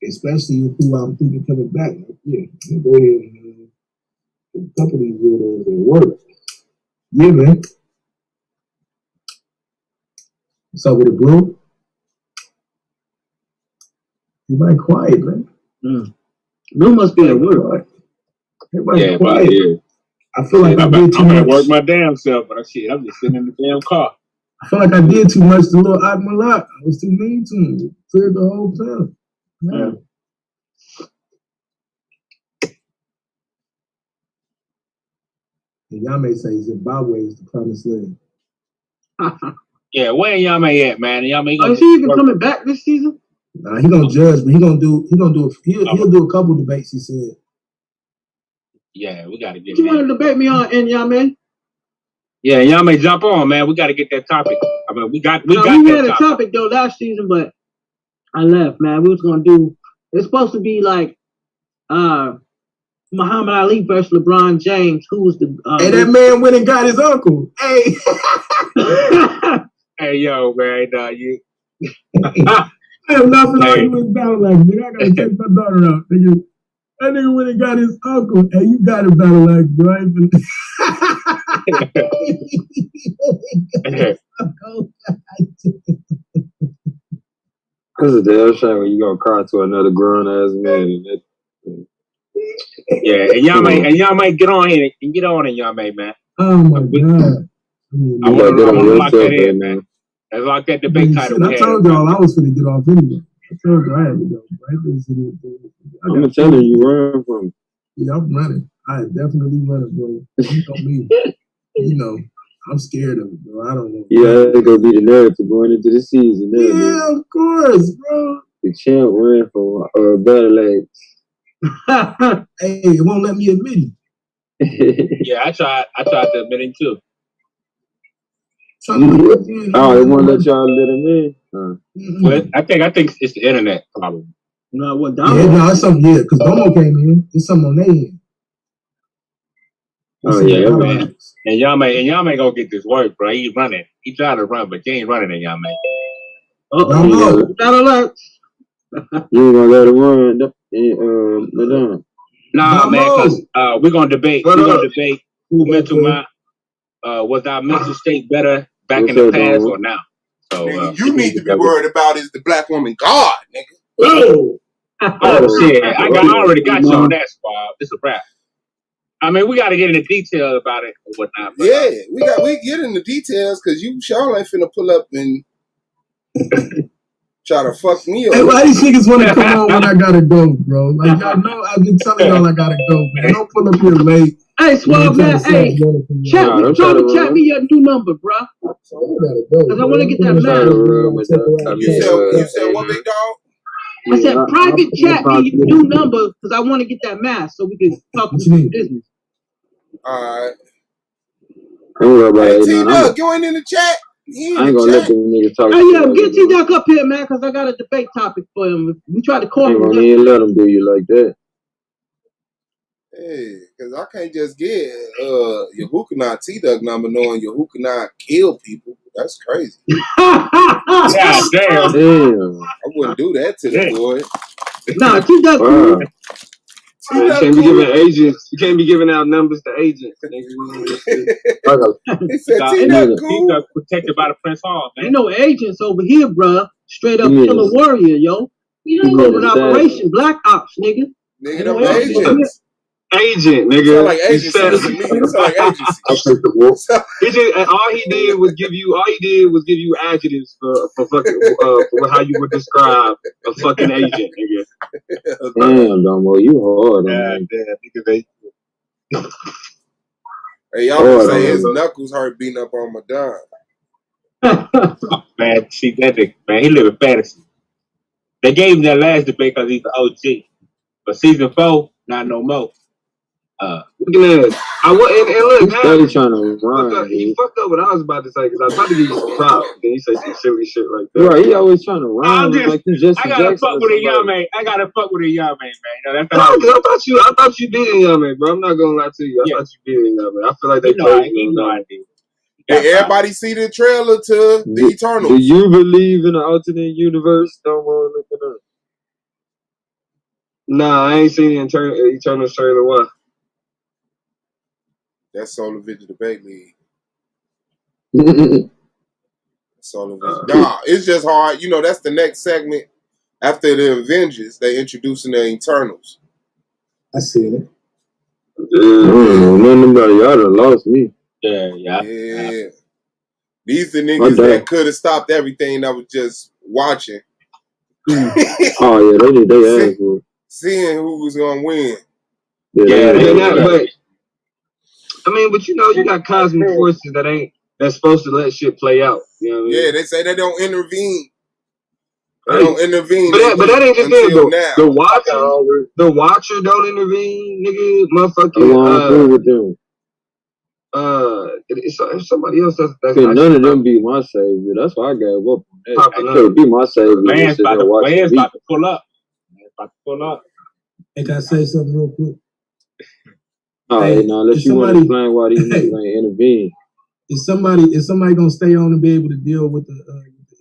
Especially with who I'm thinking coming back. Like, yeah, go ahead and a couple of these weirdos at work. Yeah, man. What's up with it, bro? You might quiet, man. Blue must be at work. Everybody's quiet. Yeah. I feel like I did too much. I'm gonna work my damn self, but I'm just sitting in the damn car. I feel like I did too much to little Akmalak. I was too mean to him. Cleared the whole thing. Man. And y'all may say Zimbabwe is the promised land. Yeah, where Yame at, man? Yame Is he even coming back this season? Nah, he gonna judge, but he'll do a couple debates. He said. Yeah, we gotta get. You want to debate me on Yame? Yeah, Yame, jump on, man. We gotta get that topic. I mean, we got We that had a topic though last season, but I left, man. We was gonna do. It's supposed to be like Muhammad Ali versus LeBron James. Who was the? Hey, that man went and got his uncle. Hey. Hey, yo, man, you. I'm laughing like you was battle like, nigga. I gotta take my daughter out, nigga. That nigga went and got his uncle. Hey, you got to battle like, bro. That's a damn shame when you gonna cry to another grown ass man. Yeah, and y'all might get on here and get on it, Yame, man. Oh my god! I want to lock that in, man. Let's lock that debate title. I told y'all I was gonna get off anyway. I told you I had to go. I'm telling you, run from me. Yeah, I'm running. I am definitely running, bro. You know me. You know, I'm scared of it, bro. I don't know. Yeah, that's gonna be the narrative going into the season. Yeah, man. Of course, bro. The champ ran from Battle Legs. Hey, it won't let me admit it. Yeah, I tried to admit it too. It won't let y'all let him in. Well, I think it's the internet problem. No, what? It's something. Yeah, because Domo came in. It's something on their end. Oh yeah, man. And Yame gonna get this work, bro. He's running. He tried to run, but he ain't running it, Yame. You ain't gonna let him run, Madonna. Nah, man, because we're gonna debate. We're gonna debate who was our mental state better back in the past or now. So nigga, you need to be worried about is the black woman God, nigga. Oh shit! I already got you on that, Squad. It's a wrap. I mean, we got to get into detail about it or whatnot. But, yeah, we get into details because you sure ain't finna pull up and try to fuck me up. Hey, why these niggas want to come on when I gotta go, bro? Like y'all know, I've been telling y'all I gotta go, man. Don't pull up here late. Hey, Swab, man. Hey, try to chat me your new number, bro. Because I want to get that mask. You said what, big dog? I said private chat me your new number because I want to get that mask so we can talk to some business. Alright. Hey, T-Duck, you ain't in the chat? I ain't gonna let them niggas talk. Hey, yeah, get T-Duck up here, man, because I got a debate topic for him. We try to call him. I ain't gonna let them do you like that. Hey, because I can't just get your Hukanot T-Duck number knowing your Hukanot kill people. That's crazy. God damn. I wouldn't do that to the boy. Nah, T-Duck cool. You can't be giving agents. You can't be giving out numbers to agents. He said T-Duck cool. T-Duck protected by the Prince Hall, man. Ain't no agents over here, bruh. Straight up killer warrior, yo. Covert operation, black ops, nigga. Nigga, them agents. Agent, nigga. You sound like agency to me. You sound like agency. All he did was give you adjectives for fucking for how you would describe a fucking agent, nigga. Damn, Domo, you hard. Hey, y'all can say his knuckles hurt beating up on Madonna. Man, see that nigga, man, he live in fantasy. They gave him that last debate because he's the OG. But season 4, not no more. Look at that. Look, steady trying to run. He fucked up what I was about to say because I was about to give you some props. Then he said some silly shit like that. Right, he always trying to run. I gotta fuck with a Yame. I gotta fuck with a Yame, man. I thought you did in Yame, bro. I'm not gonna lie to you. I thought you did in Yame. I feel like they played you. I did. Did everybody see the trailer to the Eternals? Do you believe in an alternate universe? Don't want to look it up. Nah, I ain't seen the Eternals trailer. What? That's Solar Vision Debate League. Solar Vision. Nah, it's just hard. You know, that's the next segment after the Avengers. They introducing the Eternals. I see it. Nothing about y'all done lost me. Yeah. These the niggas that could have stopped everything that was just watching. Oh yeah, they need their ass. Seeing who was gonna win. But I mean, but you know, you got cosmic forces that ain't that's supposed to let shit play out. You know what I mean? Yeah, they say they don't intervene. They don't intervene. But that ain't just it until though. now. The watcher don't intervene, nigga. Motherfucking it's somebody else that's Could none of them be my savior. That's why I gave up on that. They could be my savior. Man's about to pull up. Hey, can I say something real quick? Alright, now unless you want to explain why these niggas ain't intervene. Is somebody gonna stay on and be able to deal with the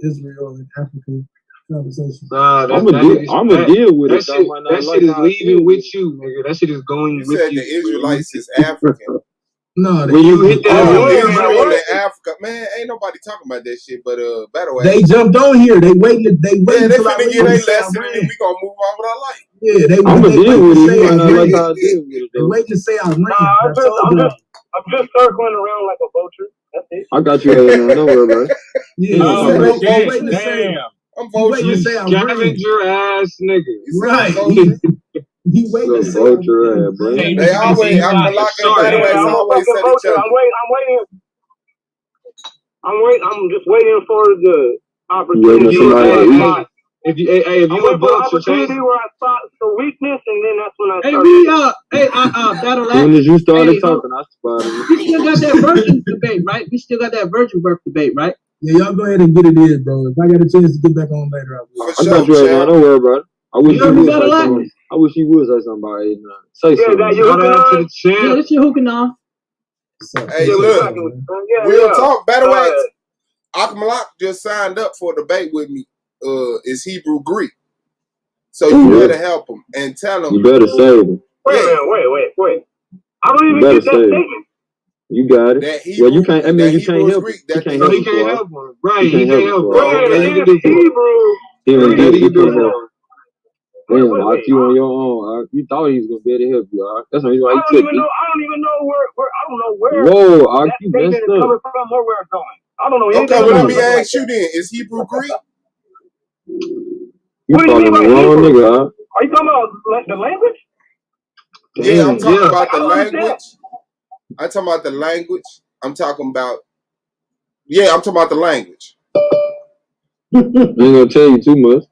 Israel and Africa conversation? I'm gonna deal with it. That shit is leaving with you, nigga. That shit is going with you. You said the Israelites is African. No, when you hit that Israel in Africa, man, ain't nobody talking about that shit. But battle. They jumped on here. They waited. They finna get a lesson, and then we gonna move on with our life. Yeah, they I'm gonna deal with it. They wait to say I ran. I'm just circling around like a vulture. That's it. I got you, man. Don't worry about it. Yeah, I'm vulture. You scavenger ass nigga. Right. He waiting to say vulture ass, bro. They always, I'm locking battle ass. Always said each other. I'm just waiting for the opportunity. If you a vulture, opportunity where I spot the weakness, and then that's when I start. As soon as you started talking, I spotted it. We still got that virgin debate, right? We still got that virgin birth debate, right? Yeah, y'all go ahead and get it in, bro. If I got a chance to get back on later, I will. I got you right now. Don't worry about it. I wish you would say something about it. Say something. Yeah, this your hooking on. Hey, look, real talk. Battle Axe. Akmalak just signed up for a debate with me. Is Hebrew Greek? So you better help him and tell him. You better save him. Wait. I don't even get that statement. You got it. You can't. I mean, you can't help him. You can't help him. Right? He can't help him. Hebrew. Damn, Mark, you on your own. You thought he was gonna be able to help you. That's the reason why he took it. I don't even know where. Whoa, that you statement messed is up. coming from or where it's going. I don't know anything. Okay, well, let me ask you then: is Hebrew Greek? You following the wrong nigga, huh? Are you talking about the language? Yeah, I'm talking about the language. I'm talking about the language. I'm talking about the language. I ain't gonna tell you too much.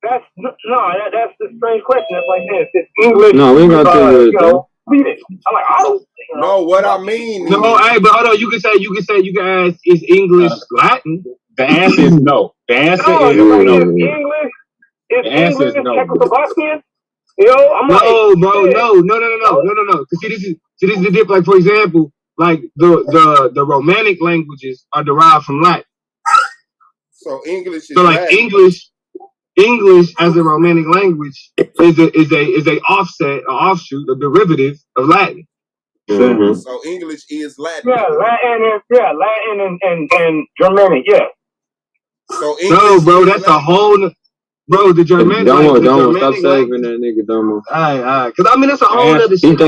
That's the strange question. That's like this. It's English. No, we ain't gonna tell you everything. Read it. I'm like, I don't. No, what I mean. No, hey, but hold on. You can ask, is English Latin? The answer is no. The answer is no. English. The answer is no. Czechoslovakian. You know, I'm like, bro, no. See, this is the difference. Like, for example, like the Romanic languages are derived from Latin. So English is like Latin. English as a Romanic language is a offshoot, a derivative of Latin. Mm-hmm. So English is Latin. Yeah, Latin and Germanic, yeah. So English no, bro, that's a whole. Bro, the Germanic. Don't stop saving that nigga, Domo. Alright. Cause I mean that's a whole other shit. The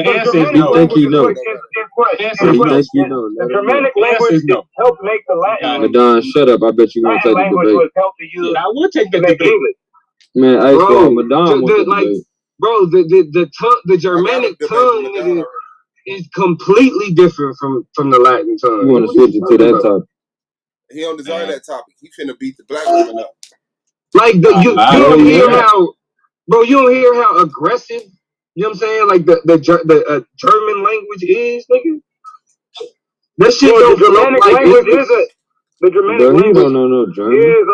answer is no. He think he know. The Germanic language helped make the Latin. Madon, shut up. I bet you won't take the debate. I will take the debate. Man, I saw Madon want the debate. Bro, the Germanic tongue, nigga, is completely different from the Latin tongue. You want to switch it to that topic? He don't desire that topic. He finna beat the black woman up. Like you don't hear how, bro. You don't hear how aggressive. You know what I'm saying? Like the German language is, nigga. That shit don't Germanic like language is the Germanic language don't know no German. Is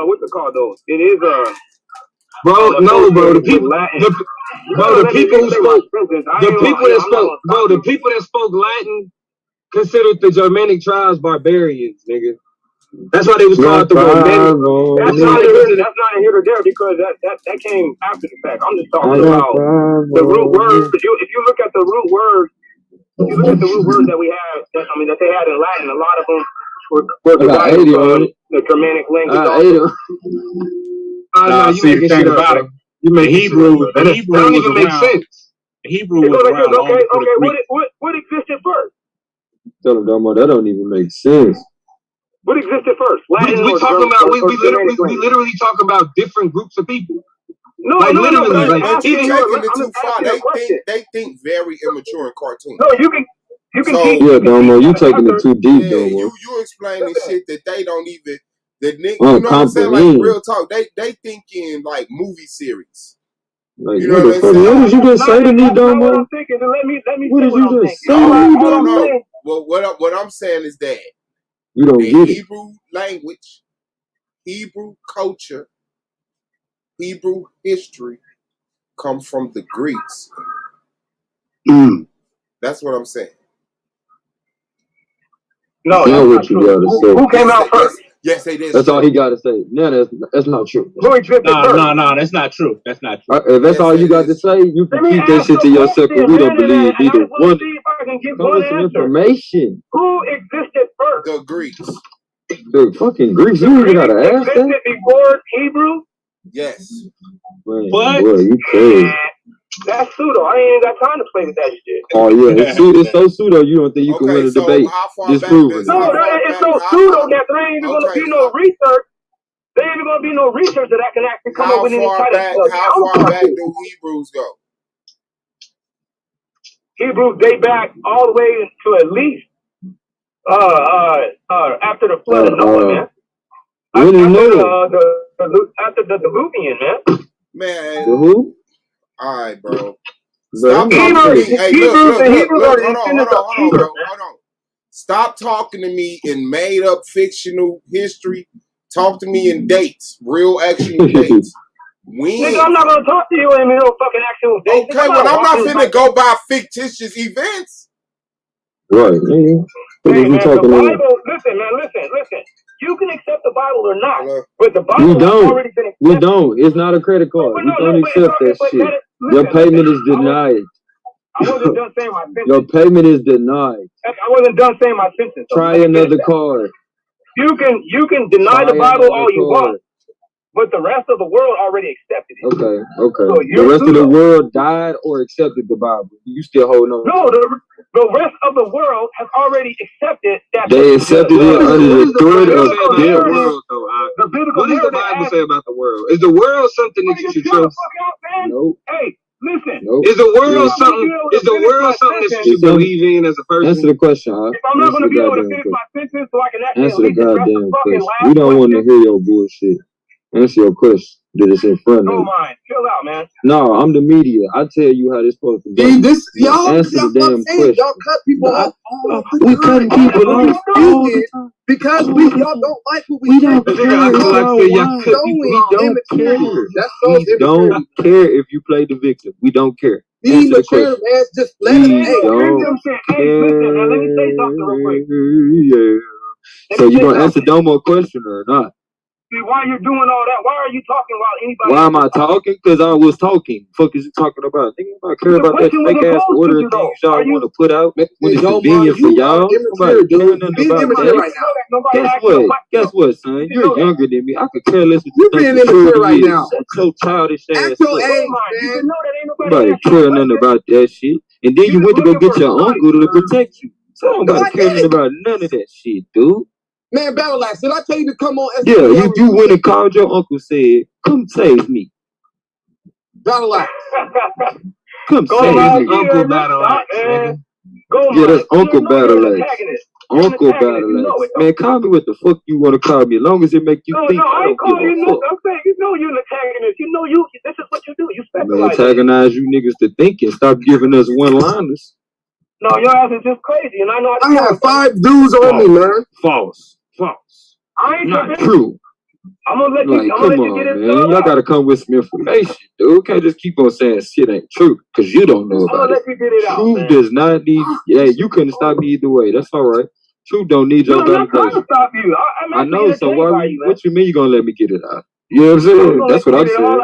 what's it called though? It is bro. No, bro. The people who spoke the people that spoke Latin considered the Germanic tribes barbarians, nigga. That's why they was called the Romanic. That's not a here or there because that came after the fact. I'm just talking about the root words. If you look at the root words, that we have, that they had in Latin, a lot of them were derived from the Germanic language. You making shit about it. You make Hebrew. That don't even make sense. Hebrew was around. Okay. What existed first? Tell him, Domo, that don't even make sense. What existed first? Latin we literally talk about different groups of people. No, literally. But you're taking it too far. They think very immature in cartoons. No, you can You can So teach. Yeah, You can Domo, teach you a taking it sucker. too deep, yeah, Domo. you explaining shit that they don't even you know what I'm saying? Like Comprehend. real talk, they thinking like movie series. Like, You know what what the I'm fuck? What saying? did you just say to me, That's not what Domo? I'm thinking. Then let me What say did what you I'm just thinking. say to me, All I'm Domo? saying. Well, what I'm saying is that You don't the get it. Hebrew language, Hebrew culture, Hebrew history come from the Greeks. That's what I'm saying. No, Now that's what not you true. gotta say? Who came out first? Yes, it is That's all true. he gotta say. No, that's not true. Who existed first? No, that's not true. That's not true. If that's Yes, all you it got to is say, you Let can me keep that ask shit a to yourself, question, because we don't man, believe and I either just want one. to see if I can get Come one with some answer. information. Who existed first? The Greeks. The fucking Greeks, The you even Greeks gotta ask that? existed before Hebrew? Yes. Man, What? boy, you crazy. That's pseudo. I ain't even got time to play with that shit. Oh yeah, it's so pseudo. You don't think you can Okay, win a so debate? how far Just back proving does it. No, how far it's back so pseudo that there ain't even going to be no research. There ain't even going to be no research that I can actually come up how with and far try to back do Hebrews go? Hebrews date back all the way to at least after the flood of Noah, man. When is Noah? After the Diluvian, man. Man. The who? All right, bro. Stop talking to me. Hey, look, are the descendants of hold on. Stop talking to me in made up fictional history. Talk to me in dates, real actual dates. When? Nigga, I'm not gonna talk to you in no fucking actual dates. Okay, well, I'm not finna go by fictitious events. Right, nigga. Hey, man, the Bible, listen. You can accept the Bible or not, but the Bible has already been accepted. We don't. It's not a credit card. We don't accept that shit. Your payment is denied. I wasn't done saying my sentence. Your payment is denied. I wasn't done saying my sentence. Try another card. You can deny the Bible all you want, but the rest of the world already accepted it. Okay. So The rest of the world died or accepted the Bible. You still holding on? No, the rest of the world has already accepted that. They accepted it under the threat of their world, though. What does the Bible say about the world? Is the world something that you should trust? Nope. Hey, listen. Nope. Is the world something? Is the world something that you should believe in as a person? Answer the question, huh? If I'm not going to be able to finish my sentence, so I can actually Answer the at least address goddamn the fucking question. last We don't want to question. hear your bullshit. Answer your question that is in front of Don't you. mind. Chill out, man. No, I'm the media. I tell you how this supposed to go. Y'all Answer the damn question. Y'all cut people off all the We time. cutting people off all the time. Because y'all don't like who we don't say. care. We don't care. That's so We don't care if you play the victim. We don't care. Be mature, man. Just let it. Hey, listen, now let me say something real quick. Yeah. So you gonna answer Domo question or not? See, why you're doing all that? Why are you talking while anybody? Why am I talking? Because I was talking. Fuck is you talking about? Nigga, I don't care about that fake ass order of things y'all want to put out when it's convenient for y'all. Nobody care nothing about that. Guess what, son? You're younger than me. I could care less what you think maturity is. Shut your childish ass up. Nobody care nothing about that shit. And then you went to go get your uncle to protect you. So nobody care nothing about none of that shit, dude. Man, Battle Axe, did I tell you to come on? Yeah, you went and called your uncle, said, "Come save me." Battle Axe. Come save me. Uncle Battle Axe, nigga. Yeah, that's Uncle Battle Axe. Uncle Battle Axe. Man, call me what the fuck you want to call me. As long as it make you think, I don't give a fuck. I'm saying, you know you're an antagonist. You know this is what you do. You Man, speculate. antagonize you niggas to think and stop giving us one-liners. No, your ass is just crazy, and I know. I have 5 dudes on me, man. False. I ain't Not tripping. true. I'm gonna let you. Like, come on, man. Y'all gotta come with some information, dude. Can't just keep on saying shit ain't true because you don't know about it. Truth does not need. Yeah, you couldn't stop me either way. That's all right. Truth don't need your validation. I'm not trying to stop you. I know. So why? What you mean you gonna let me get it out? You know what I'm saying? That's what I'm saying.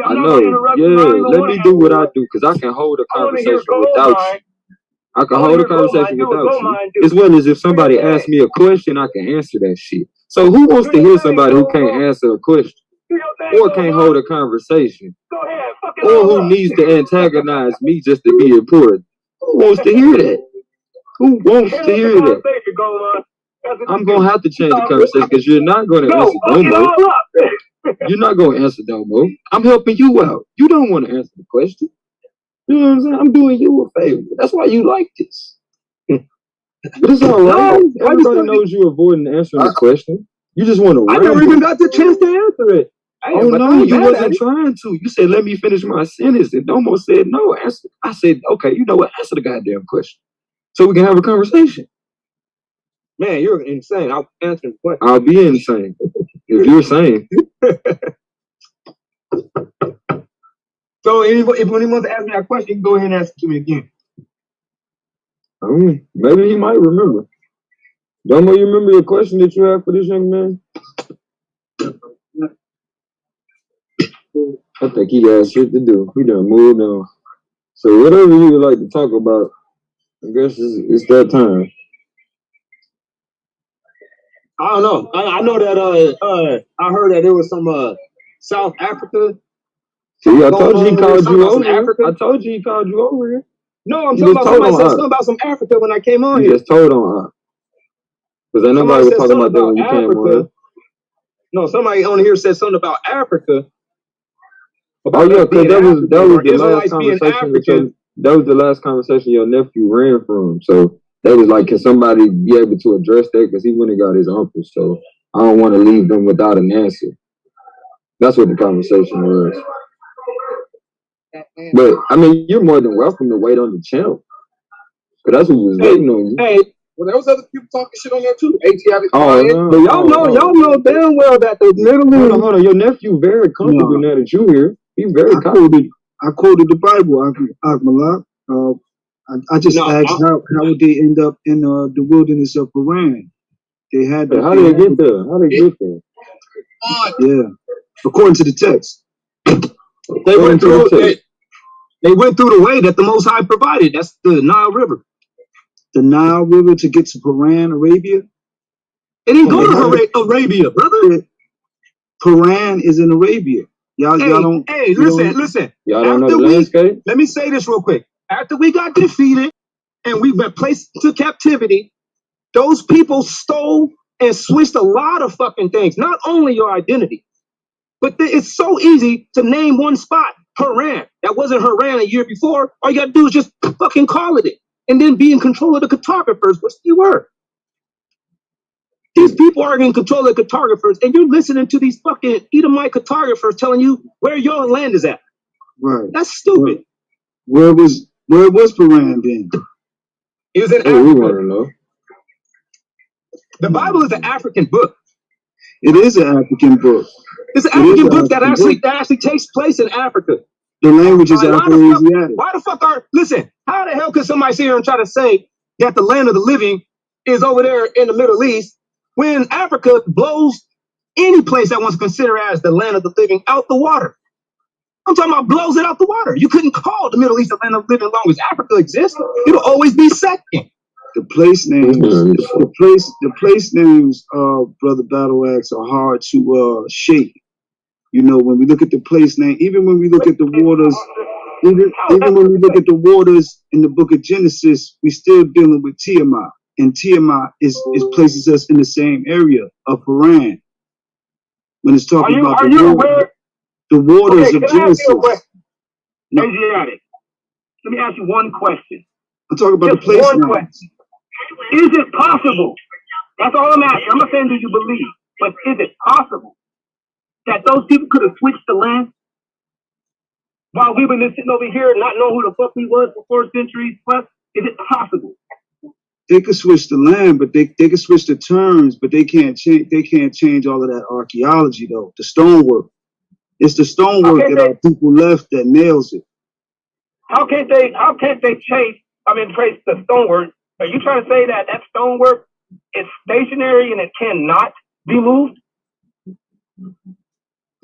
I know. Yeah, let me do what I do because I can hold a conversation without you. I can hold a conversation without you. As well as if somebody asks me a question, I can answer that shit. So who wants to hear somebody who can't answer a question? Or can't hold a conversation? Or who needs to antagonize me just to be important? Who wants to hear that? Who wants to hear that? I'm going to have to change the conversation because you're not going to answer Domo. You're not going to answer Domo. I'm helping you out. You don't want to answer the question. You know what I'm saying? I'm doing you a favor. That's why you like this. But it's all right. No, Everybody knows you avoiding answering the question. You just want to I never ramble. even got the chance to answer it. Oh no, you wasn't trying to. You said, let me finish my sentence. And almost said, no, answer. I said, okay, you know what? Answer the goddamn question. So we can have a conversation. Man, you're insane. I'll answer the question. I'll be insane. If you're sane. So if anyone wants to ask me that question, you can go ahead and ask it to me again. Maybe he might remember. Domo, you remember your question that you had for this young man? I think he got shit to do. He done moved on. So whatever you would like to talk about, I guess it's that time. I don't know. I know that I heard that there was some South Africa. See, I told you he called you over here. I told you he called you over here. No, I'm talking about somebody said something about some Africa when I came on here. You just told on because ain't nobody was talking about that when you came on here. No, somebody on here said something about Africa. Oh yeah, because that was the last conversation. That was the last conversation your nephew ran from. So that was like, can somebody be able to address that? Because he went and got his uncle. So I don't want to leave them without an answer. That's what the conversation was. But I mean, you're more than welcome to wait on the channel. Because that's who was waiting on you. Hey, well, there was other people talking shit on there too. But y'all know damn well that the Middle East. Hold on. Your nephew very comfortable now that you here. He's very comfortable. I quoted the Bible, Akmalak. I just asked how would they end up in the wilderness of Paran? They had. How did they get there? How did they get there? Yeah, according to the text. They went through. They went through the way that the Most High provided. That's the Nile River. The Nile River to get to Paran, Arabia. It didn't go to Arabia, brother. Paran is in Arabia. Y'all don't. Hey, listen. Y'all don't know the landscape? Let me say this real quick. After we got defeated and we were placed into captivity, those people stole and switched a lot of fucking things. Not only your identity, but it's so easy to name one spot, Haran. That wasn't Haran a year before. All you gotta do is just fucking call it. And then be in control of the cartographers, which you were. These people are in control of the cartographers, and you're listening to these fucking Edomite cartographers telling you where your land is at. Right. That's stupid. Where was Paran then? It was in Africa. We want to know. The Bible is an African book. It is an African book. It's an African book that actually takes place in Africa. The language is Afro-Asiatic. Why the fuck listen, how the hell could somebody sit here and try to say that the land of the living is over there in the Middle East when Africa blows any place that wants to consider as the land of the living out the water? I'm talking about blows it out the water. You couldn't call the Middle East the land of the living as long as Africa exists. It'll always be second. The place names, the place names, Brother Battle Axe, are hard to shake. You know, when we look at the place name, even when we look at the waters, even when we look at the waters in the book of Genesis, we still dealing with Tiamat. And Tiamat is places us in the same area of Paran. When it's talking about the waters of Genesis. Asiatic. Let me ask you one question. I'm talking about the place one name. question. Is it possible? That's all I'm asking. I'm not saying do you believe, but is it possible that those people could have switched the land while we've been sitting over here not knowing who the fuck we was for 4 centuries plus? Is it possible? They could switch the land, but they could switch the terms, but they can't change all of that archaeology though. The stonework. It's the stonework that our people left that nails it. How can't they trace the stonework? Are you trying to say that stonework is stationary and it cannot be moved?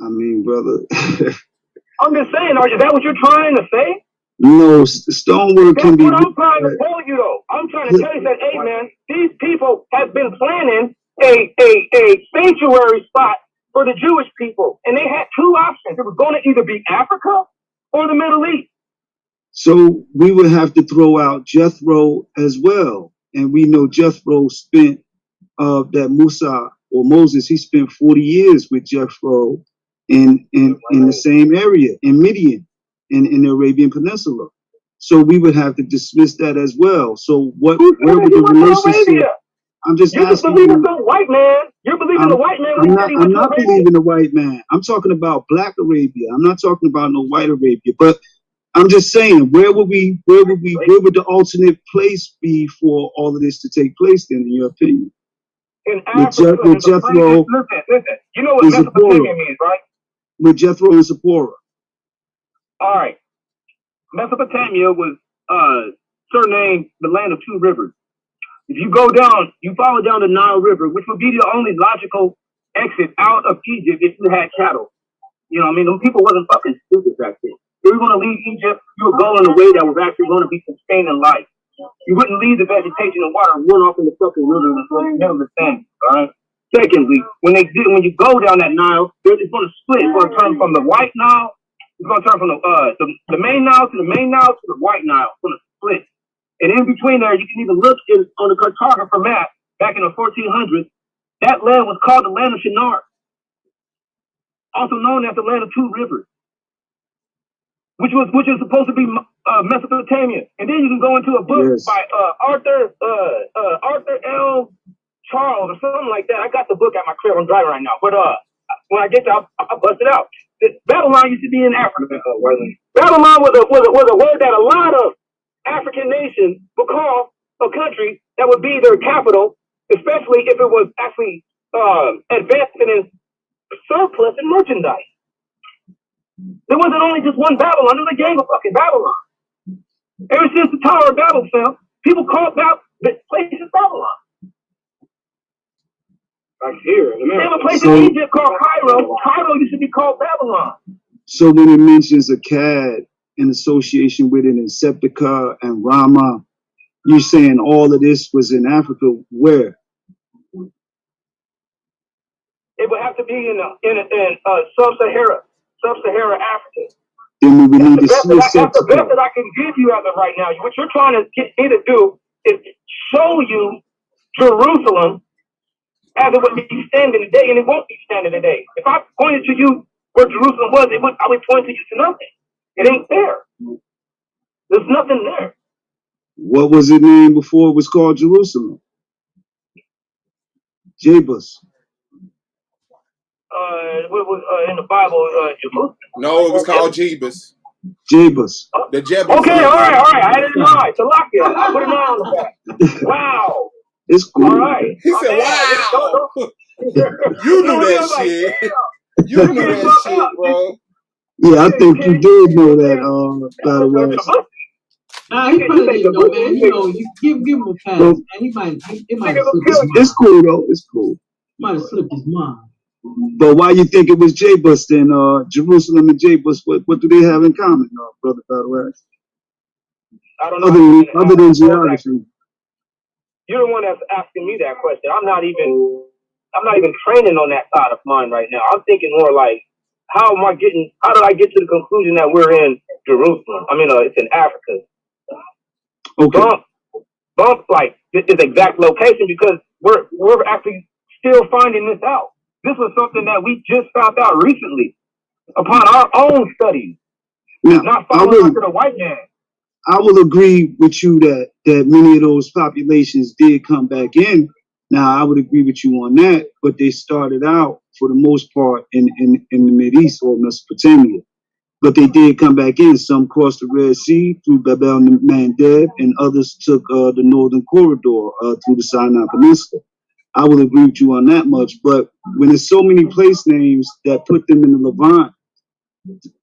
I mean, brother. I'm just saying, is that what you're trying to say? No, stonework can be. That's what I'm trying to tell you, though. I'm trying to tell you that, hey, man, these people have been planning a sanctuary spot for the Jewish people, and they had 2 options. It was going to either be Africa or the Middle East. So we would have to throw out Jethro as well, and we know Jethro spent that Musa or Moses. He spent 40 years with Jethro in the same area in Midian, in the Arabian Peninsula. So we would have to dismiss that as well. So Where would the relationship? I'm just asking believing you. the white man. You're believing the white man when he said he went to Arabia. Believing the white man. I'm talking about Black Arabia. I'm not talking about no white Arabia. But I'm just saying, where would the alternate place be for all of this to take place then, in your opinion? In Africa, with Jethro, listen. You know what Mesopotamia means, right? With Jethro and Zipporah. All right. Mesopotamia was surnamed the land of two rivers. If you go down, you follow down the Nile River, which would be the only logical exit out of Egypt if you had cattle. You know what I mean? Them people wasn't fucking stupid back then. If you were going to leave Egypt, you were going in a way that was actually going to be sustaining life. You wouldn't leave the vegetation and water and run off in the fucking river in the middle of the thing, all right? Secondly, when you go down that Nile, it's going to split. It's going to turn from the white Nile. It's going to turn from the main Nile to the main Nile to the white Nile. It's going to split. And in between there, you can even look on the cartographer map back in the 1400s. That land was called the land of Shinar, also known as the land of two rivers, which is supposed to be Mesopotamia. And then you can go into a book by Arthur L. Charles or something like that. I got the book at my crib. I'm driving right now, but when I get there, I'll bust it out. Babylon used to be in Africa. Babylon was a word that a lot of African nations would call a country that would be their capital, especially if it was actually advancing in surplus and merchandise. There wasn't only just one Babylon, there was a gang of fucking Babylon. Ever since the Tower of Babel fell, people called this place Babylon. Like here in America. They have a place in Egypt called Cairo. Cairo used to be called Babylon. So when it mentions Akkad in association with it, and Septica and Rama, you're saying all of this was in Africa? Where? It would have to be in sub-Sahara Africa. Then we would need to see That's the best that I can give you as of right now. What you're trying to get me to do is show you Jerusalem as it would be standing today, and it won't be standing today. If I pointed to you where Jerusalem was, I would point to you to nothing. It ain't there. There's nothing there. What was it named before it was called Jerusalem? Jebus. What was in the Bible? Jerusalem? No, it was called Jebus. Jebus. The Jebus. Okay, all right. I had it in mind. Salakia. I put it on the back. Wow. It's cool. All right. He said, wow. You knew that shit. You knew that shit, bro. Yeah, I think you did know that, by the way. Nah, he probably didn't know, man. You know, you give him a pass, man. It might have slipped his mind. It's cool, though. It's cool. Might have slipped his mind. But why you think it was Jebus then? Jerusalem and Jebus, what do they have in common, brother, by the way? I don't know. Other than geography. You're the one that's asking me that question. I'm not even training on that side of mine right now. I'm thinking more like, how did I get to the conclusion that we're in Jerusalem? I mean, it's in Africa. Okay. Bump like this exact location because we're actually still finding this out. This was something that we just found out recently upon our own studies. Now, not following after the white man. I will agree with you that many of those populations did come back in. Now, I would agree with you on that, but they started out for the most part in the Mideast or Mesopotamia. But they did come back in. Some crossed the Red Sea through Babel Mandeb, and others took the northern corridor through the Sinai Peninsula. I will agree with you on that much. But when there's so many place names that put them in the Levant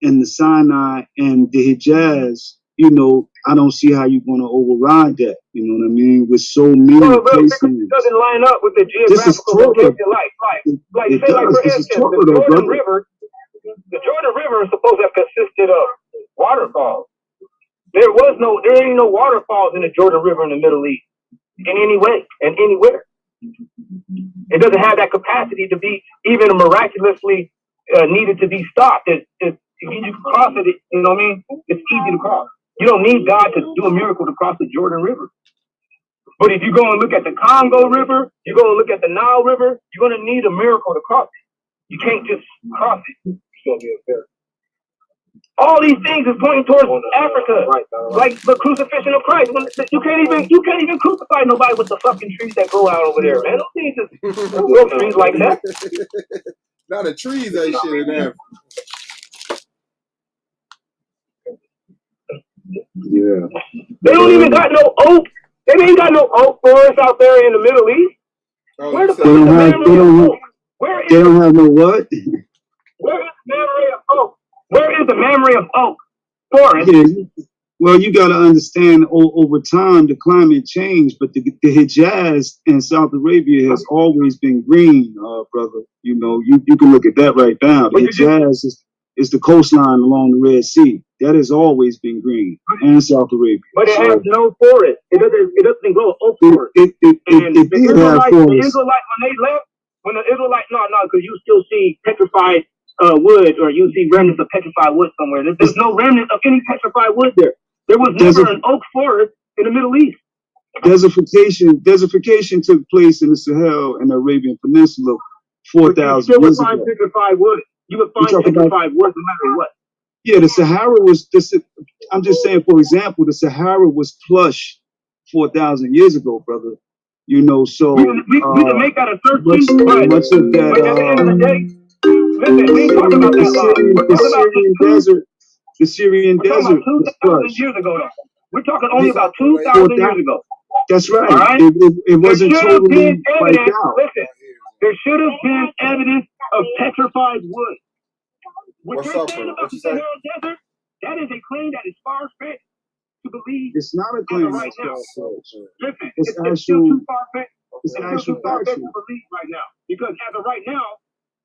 and the Sinai and the Hijaz, you know, I don't see how you're going to override that. You know what I mean? With so many place names. It doesn't line up with the geographical location. Like say, like for instance, the Jordan River is supposed to have consisted of waterfalls. There ain't no waterfalls in the Jordan River in the Middle East in any way and anywhere. It doesn't have that capacity to be even miraculously needed to be stopped. You can cross it, you know what I mean? It's easy to cross. You don't need God to do a miracle to cross the Jordan River. But if you go and look at the Congo River, you go and look at the Nile River, you're going to need a miracle to cross it. You can't just cross it. All these things is pointing towards Africa, like the crucifixion of Christ. You can't even crucify nobody with the fucking trees that grow out over there, man. Those things don't grow trees like that. Now the trees ain't shit in there. Yeah. They don't even got no oak. They ain't got no oak forest out there in the Middle East. Oh, Where the you fuck said is the They memory of oak? Where they is don't have no what? where is the memory of oak? Where is the memory of oak forest? Yeah, well, you got to understand over time the climate changed, but the Hijaz in South Arabia has always been green, brother. You know, you can look at that right now. The Hijaz is the coastline along the Red Sea. That has always been green in South Arabia. But it So has no forest. It doesn't grow oak forest. it And did the have Israelites, forests. when the Israelites, no, because you still see petrified wood, or you see remnants of petrified wood somewhere. There's no remnant of any petrified wood there. There was never an oak forest in the Middle East. Desertification took place in the Sahel and the Arabian Peninsula But 4,000 you still would years find ago. petrified wood. You would find talking about- petrified wood no matter what. Yeah, the Sahara was. I'm just saying, for example, the Sahara was plush 4,000 years ago, brother. You know, so We can make that assertion, much of but that. at the end of the day, listen, we ain't talking about that long. We're talking about The Syrian we're talking desert about was 2,000 plush. years ago. Though. We're talking only about 2,000 years ago. That's right. All right? It wasn't There should have totally been wiped evidence. out. Listen, there should have been evidence of petrified wood. What What's you're up, saying bro? about What the you say? Sahara Desert, that is a claim that is far-fetched to believe It's not a as of claim right that's now. far-fetched. Listen, It's it's still actual. too far-fetched. It's It's still actual too far-fetched factual. to believe right now. Because as of right now,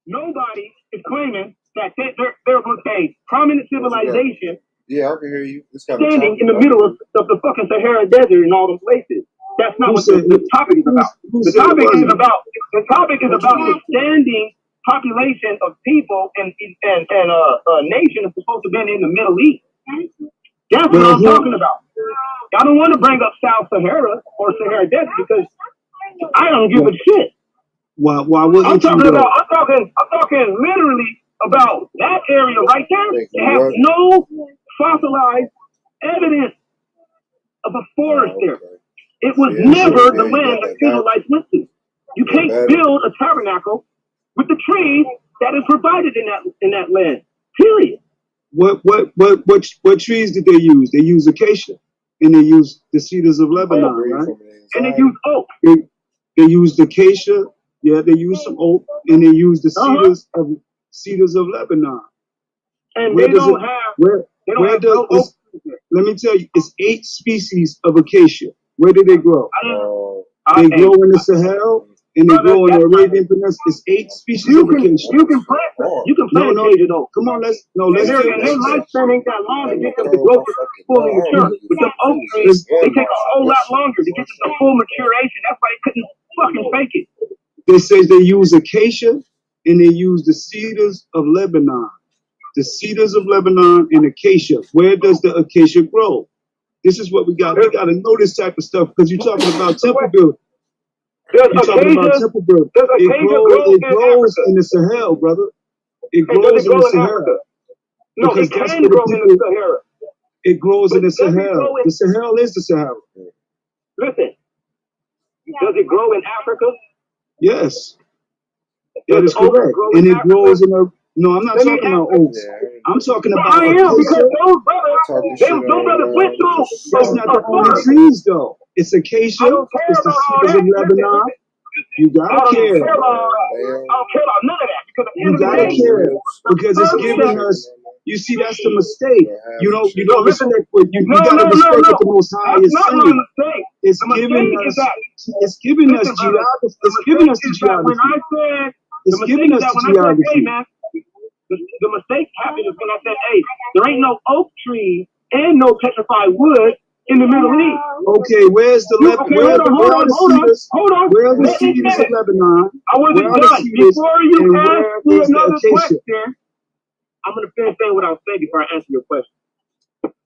nobody is claiming that there was a prominent civilization Yeah, I can hear you. It's kind of standing choppy, in the though. middle of the fucking Sahara Desert and all those places. That's not Who what said? the topic is about. Who The said it topic is wasn't? about the standing population of people and nation is supposed to be in the Middle East. That's what I'm talking about. I don't want to bring up South Sahara or Sahara Desert because I don't give a shit. Why I'm wouldn't you talking though? about. I'm talking literally about that area right there. It has no fossilized evidence of a forest there. It was never the land that Israelites went to. You can't build a tabernacle with the trees that is provided in that land. Period. What trees did they use? They used acacia, and they used the cedars of Lebanon, right? And they use oak. They used acacia. Yeah, they used some oak, and they used the cedars of Lebanon. And Where they does don't it? have. Where They don't where have does no oak. let me tell you, it's 8 species of acacia. Where do they grow? They grow in the Sahel, and they grow in the Arabian Peninsula. It's 8 species of acacia. You can plant acacia though. Come on, let's And their lifespan ain't that long to get them to grow fully mature. With them oak trees, they take a whole lot longer to get to the full maturation. That's why they couldn't fucking fake it. They say they use acacia, and they use the cedars of Lebanon. The cedars of Lebanon and acacia. Where does the acacia grow? This is what we got. We got to know this type of stuff because you're talking about temple building. You're talking about temple building. It grows in the Sahel, brother. It grows in the Sahara. No, Because it that's can where the grow in the people. Sahara. It grows in the Does it Sahel. grow in- The Sahel is the Sahara. Listen, does it grow in Africa? Yes, that is Does oak correct. grow And in it grows Africa? in a. No, I'm not Let me talking about ask- oaks. I'm talking Well, about I am because acacia. those brothers went through That's not the only forest. trees, though. It's acacia. I don't care It's the about all cedars that. of Lebanon. You I gotta don't care. care about none of that because at the You end of the gotta day, care because it's first giving step- us. You see, that's the mistake. You don't No, listen. respect what you No, gotta no, respect no, what the no. Most High That's is not my saying. mistake. It's The giving mistake is us. that. It's giving us Listen, brother, geography. the It's giving us mistake the is that when geography. I said, It's the giving mistake is us that the when I said, hey geography. man, the mistake happened is when I said, hey, there ain't no oak trees and no petrified wood in the Middle East. Okay, where's the Okay, where are hold the on. cedars? Hold on. Where are the Let me cedars of finish. Lebanon? I Where wasn't are the done. cedars? Before you And ask where me is the another acacia? question, I'm going to finish saying what I was saying before I answer your question.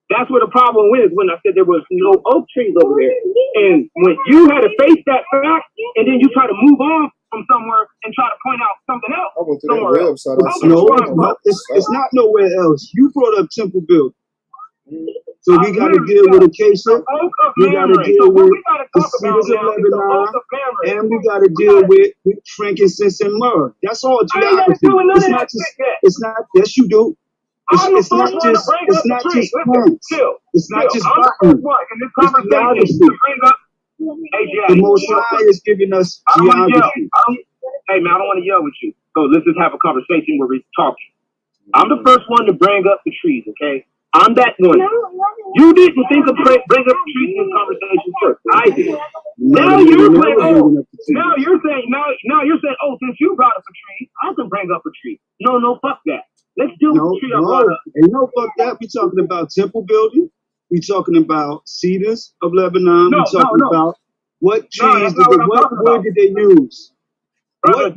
That's where the problem is when I said there was no oak trees over there. And when you had to face that fact and then you try to move on from somewhere and try to point out something else, going through that somewhere else. website. I see No, what you're That's talking why, no, about. it's not nowhere else. You brought up temple building. So we I got to literally deal with said Acacia. the oak of We got to Mamre. deal So what with we got to the talk about cedars of now is the oak Lebanon, of Mamre. and we got to We deal got. with frankincense and myrrh. That's all I ain't got to geography. do with none It's of not that just. shit yet. It's not. Yes, you do. I'm the It's not first one to just. bring It's up the not tree. just Listen, plants. chill, It's not chill. just I'm the first botany. one in this It's conversation to geography. bring up. Hey, The Jay, Most real High quick. is giving us I don't want to yell. geography. Hey, man, I don't want to yell with you. So let's just have a conversation where we're talking. I'm the first one to bring up the trees, okay? I'm that one. You didn't think of bring up the trees in this conversation first. I did. Now you're saying, oh, now you're saying, oh, since you brought up a tree, I can bring up a tree. No, fuck that. Let's deal with the tree I brought up. Ain't no fuck that. We talking about temple building. We talking about cedars of Lebanon. We talking about what trees, what wood did they use? Brother,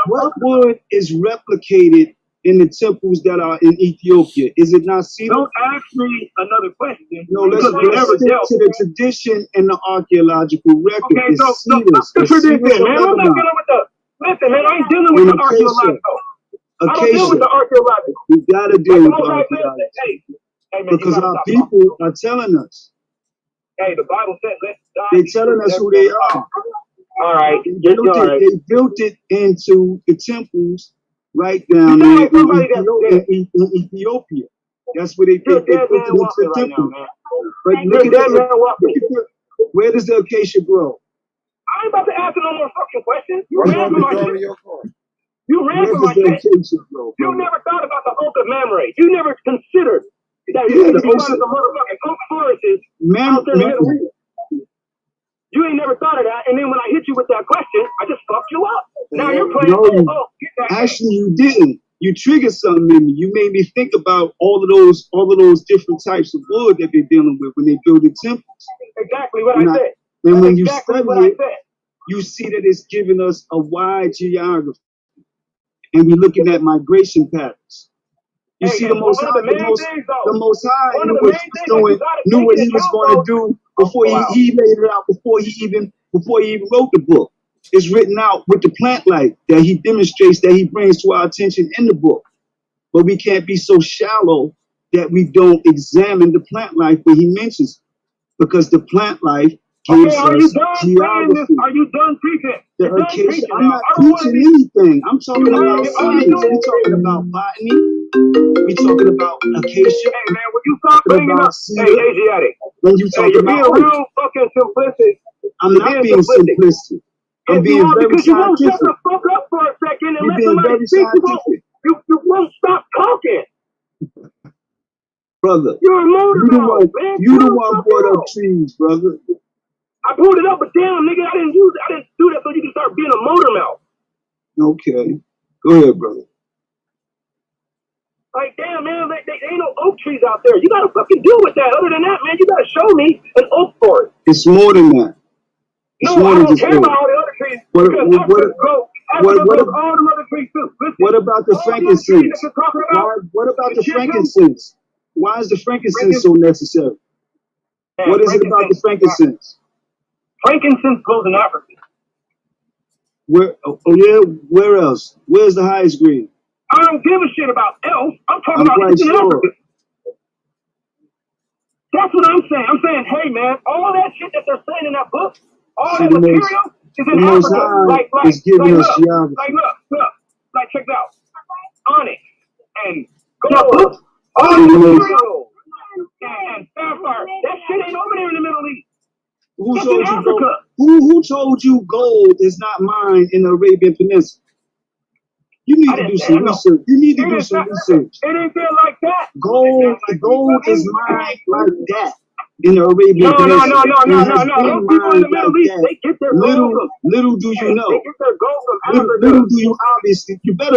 What wood is replicated in the temples that are in Ethiopia? Is it not cedar? Don't ask me another question. No, let's because we never stick dealt to the tradition and the archaeological record. Okay, It's so cedars. that's the It's tradition, cedars of man. I'm not Lebanon. dealing with the. Listen, man, I ain't dealing with And the archaeological. I don't deal with the archaeological. We gotta deal with the Like the Most High archaeological said, hey, man, you because gotta our stop people are telling us. Hey, the Bible said, let God They're be telling true, us who every they other are. All right, They built it into the temples right down You there sound like somebody that's dead. in Ethiopia. That's where they You're a built dead it man into walking the right now, temple. man. But You're look a at dead man walking. where does the acacia grow? I ain't about to answer no more fucking questions. You Why you ran gonna from be my driving shit. your car? You ran Where from does my the shit. acacia grow? You never thought about the oak of Mamre. You never considered that Yeah, you could find some motherfucking oak forests out there in the Middle East. You ain't never thought of that, and then when I hit you with that question, I just fucked you up. Now you're playing. No, actually you didn't. You triggered something in me. You made me think about all of those different types of wood that they're dealing with when they build the temples. Exactly what I said. And when you Exactly study what I it, said. you see that it's giving us a wide geography. And we're looking at migration patterns. You see, the Most High, the Most High knew what he was doing, knew what he was going to do before he laid it out, before he even wrote the book. It's written out with the plant life that he demonstrates, that he brings to our attention in the book. But we can't be so shallow that we don't examine the plant life when he mentions it, because the plant life gives us geography. Are you done preaching? The You're done acacia, preaching I'm now. not teaching anything. I'm talking about All science. you We're talking about botany. We're talking about acacia. Hey man, when you start bringing up, hey Asiatic, When you hey, talk you're about being real fucking simplistic. I'm You're not being simplistic. I'm Yes, you being are, very because you won't shut scientific. the fuck up for a second and You're let being somebody very speak. scientific. You won't stop talking. Brother, You're a motor you the mouth, one, man. you the Chill one fuck brought up out. trees, brother. I pulled it up, but damn, nigga, I didn't do that so you can start being a motor mouth. Okay. Go ahead, brother. Like, damn, man, they ain't no oak trees out there. You gotta fucking deal with that. Other than that, man, you gotta show me an oak forest. It's more than that. It's No, more I than don't just care that. about all the other trees. What- Because what- Africa what- grows all the other trees too. Listen, What about the all the other trees frankincense? that you're talking about, What about the the shit too. frankincense? Why is the frankincense so necessary? Man, What is it about the frankincense? Frankincense grows in Africa. Where? Oh yeah. Where else? Where's the highest grade? I don't give a shit about else. I'm talking I'm about quite it's in sure. Africa. That's what I'm saying. I'm saying, hey man, all that shit that they're saying in that book, all See, that the material Most- is the in Most Africa. High is giving us geography. Like check it out. Onyx and Look, gold, all See, that the Most- material and sapphire. That shit ain't over there in the Middle East. Who That's told in you gold? Africa. Who told you gold is not mined in the Arabian Peninsula? You need I to do didn't say some no. research. You need to It do is some not- research. It ain't there like that. Gold is mined like that in the Arabian No. Peninsula. It has Those been people in the mined Middle like East, that. they get their gold from. Little do you know. They get their gold from Africa. Little do you obviously. You better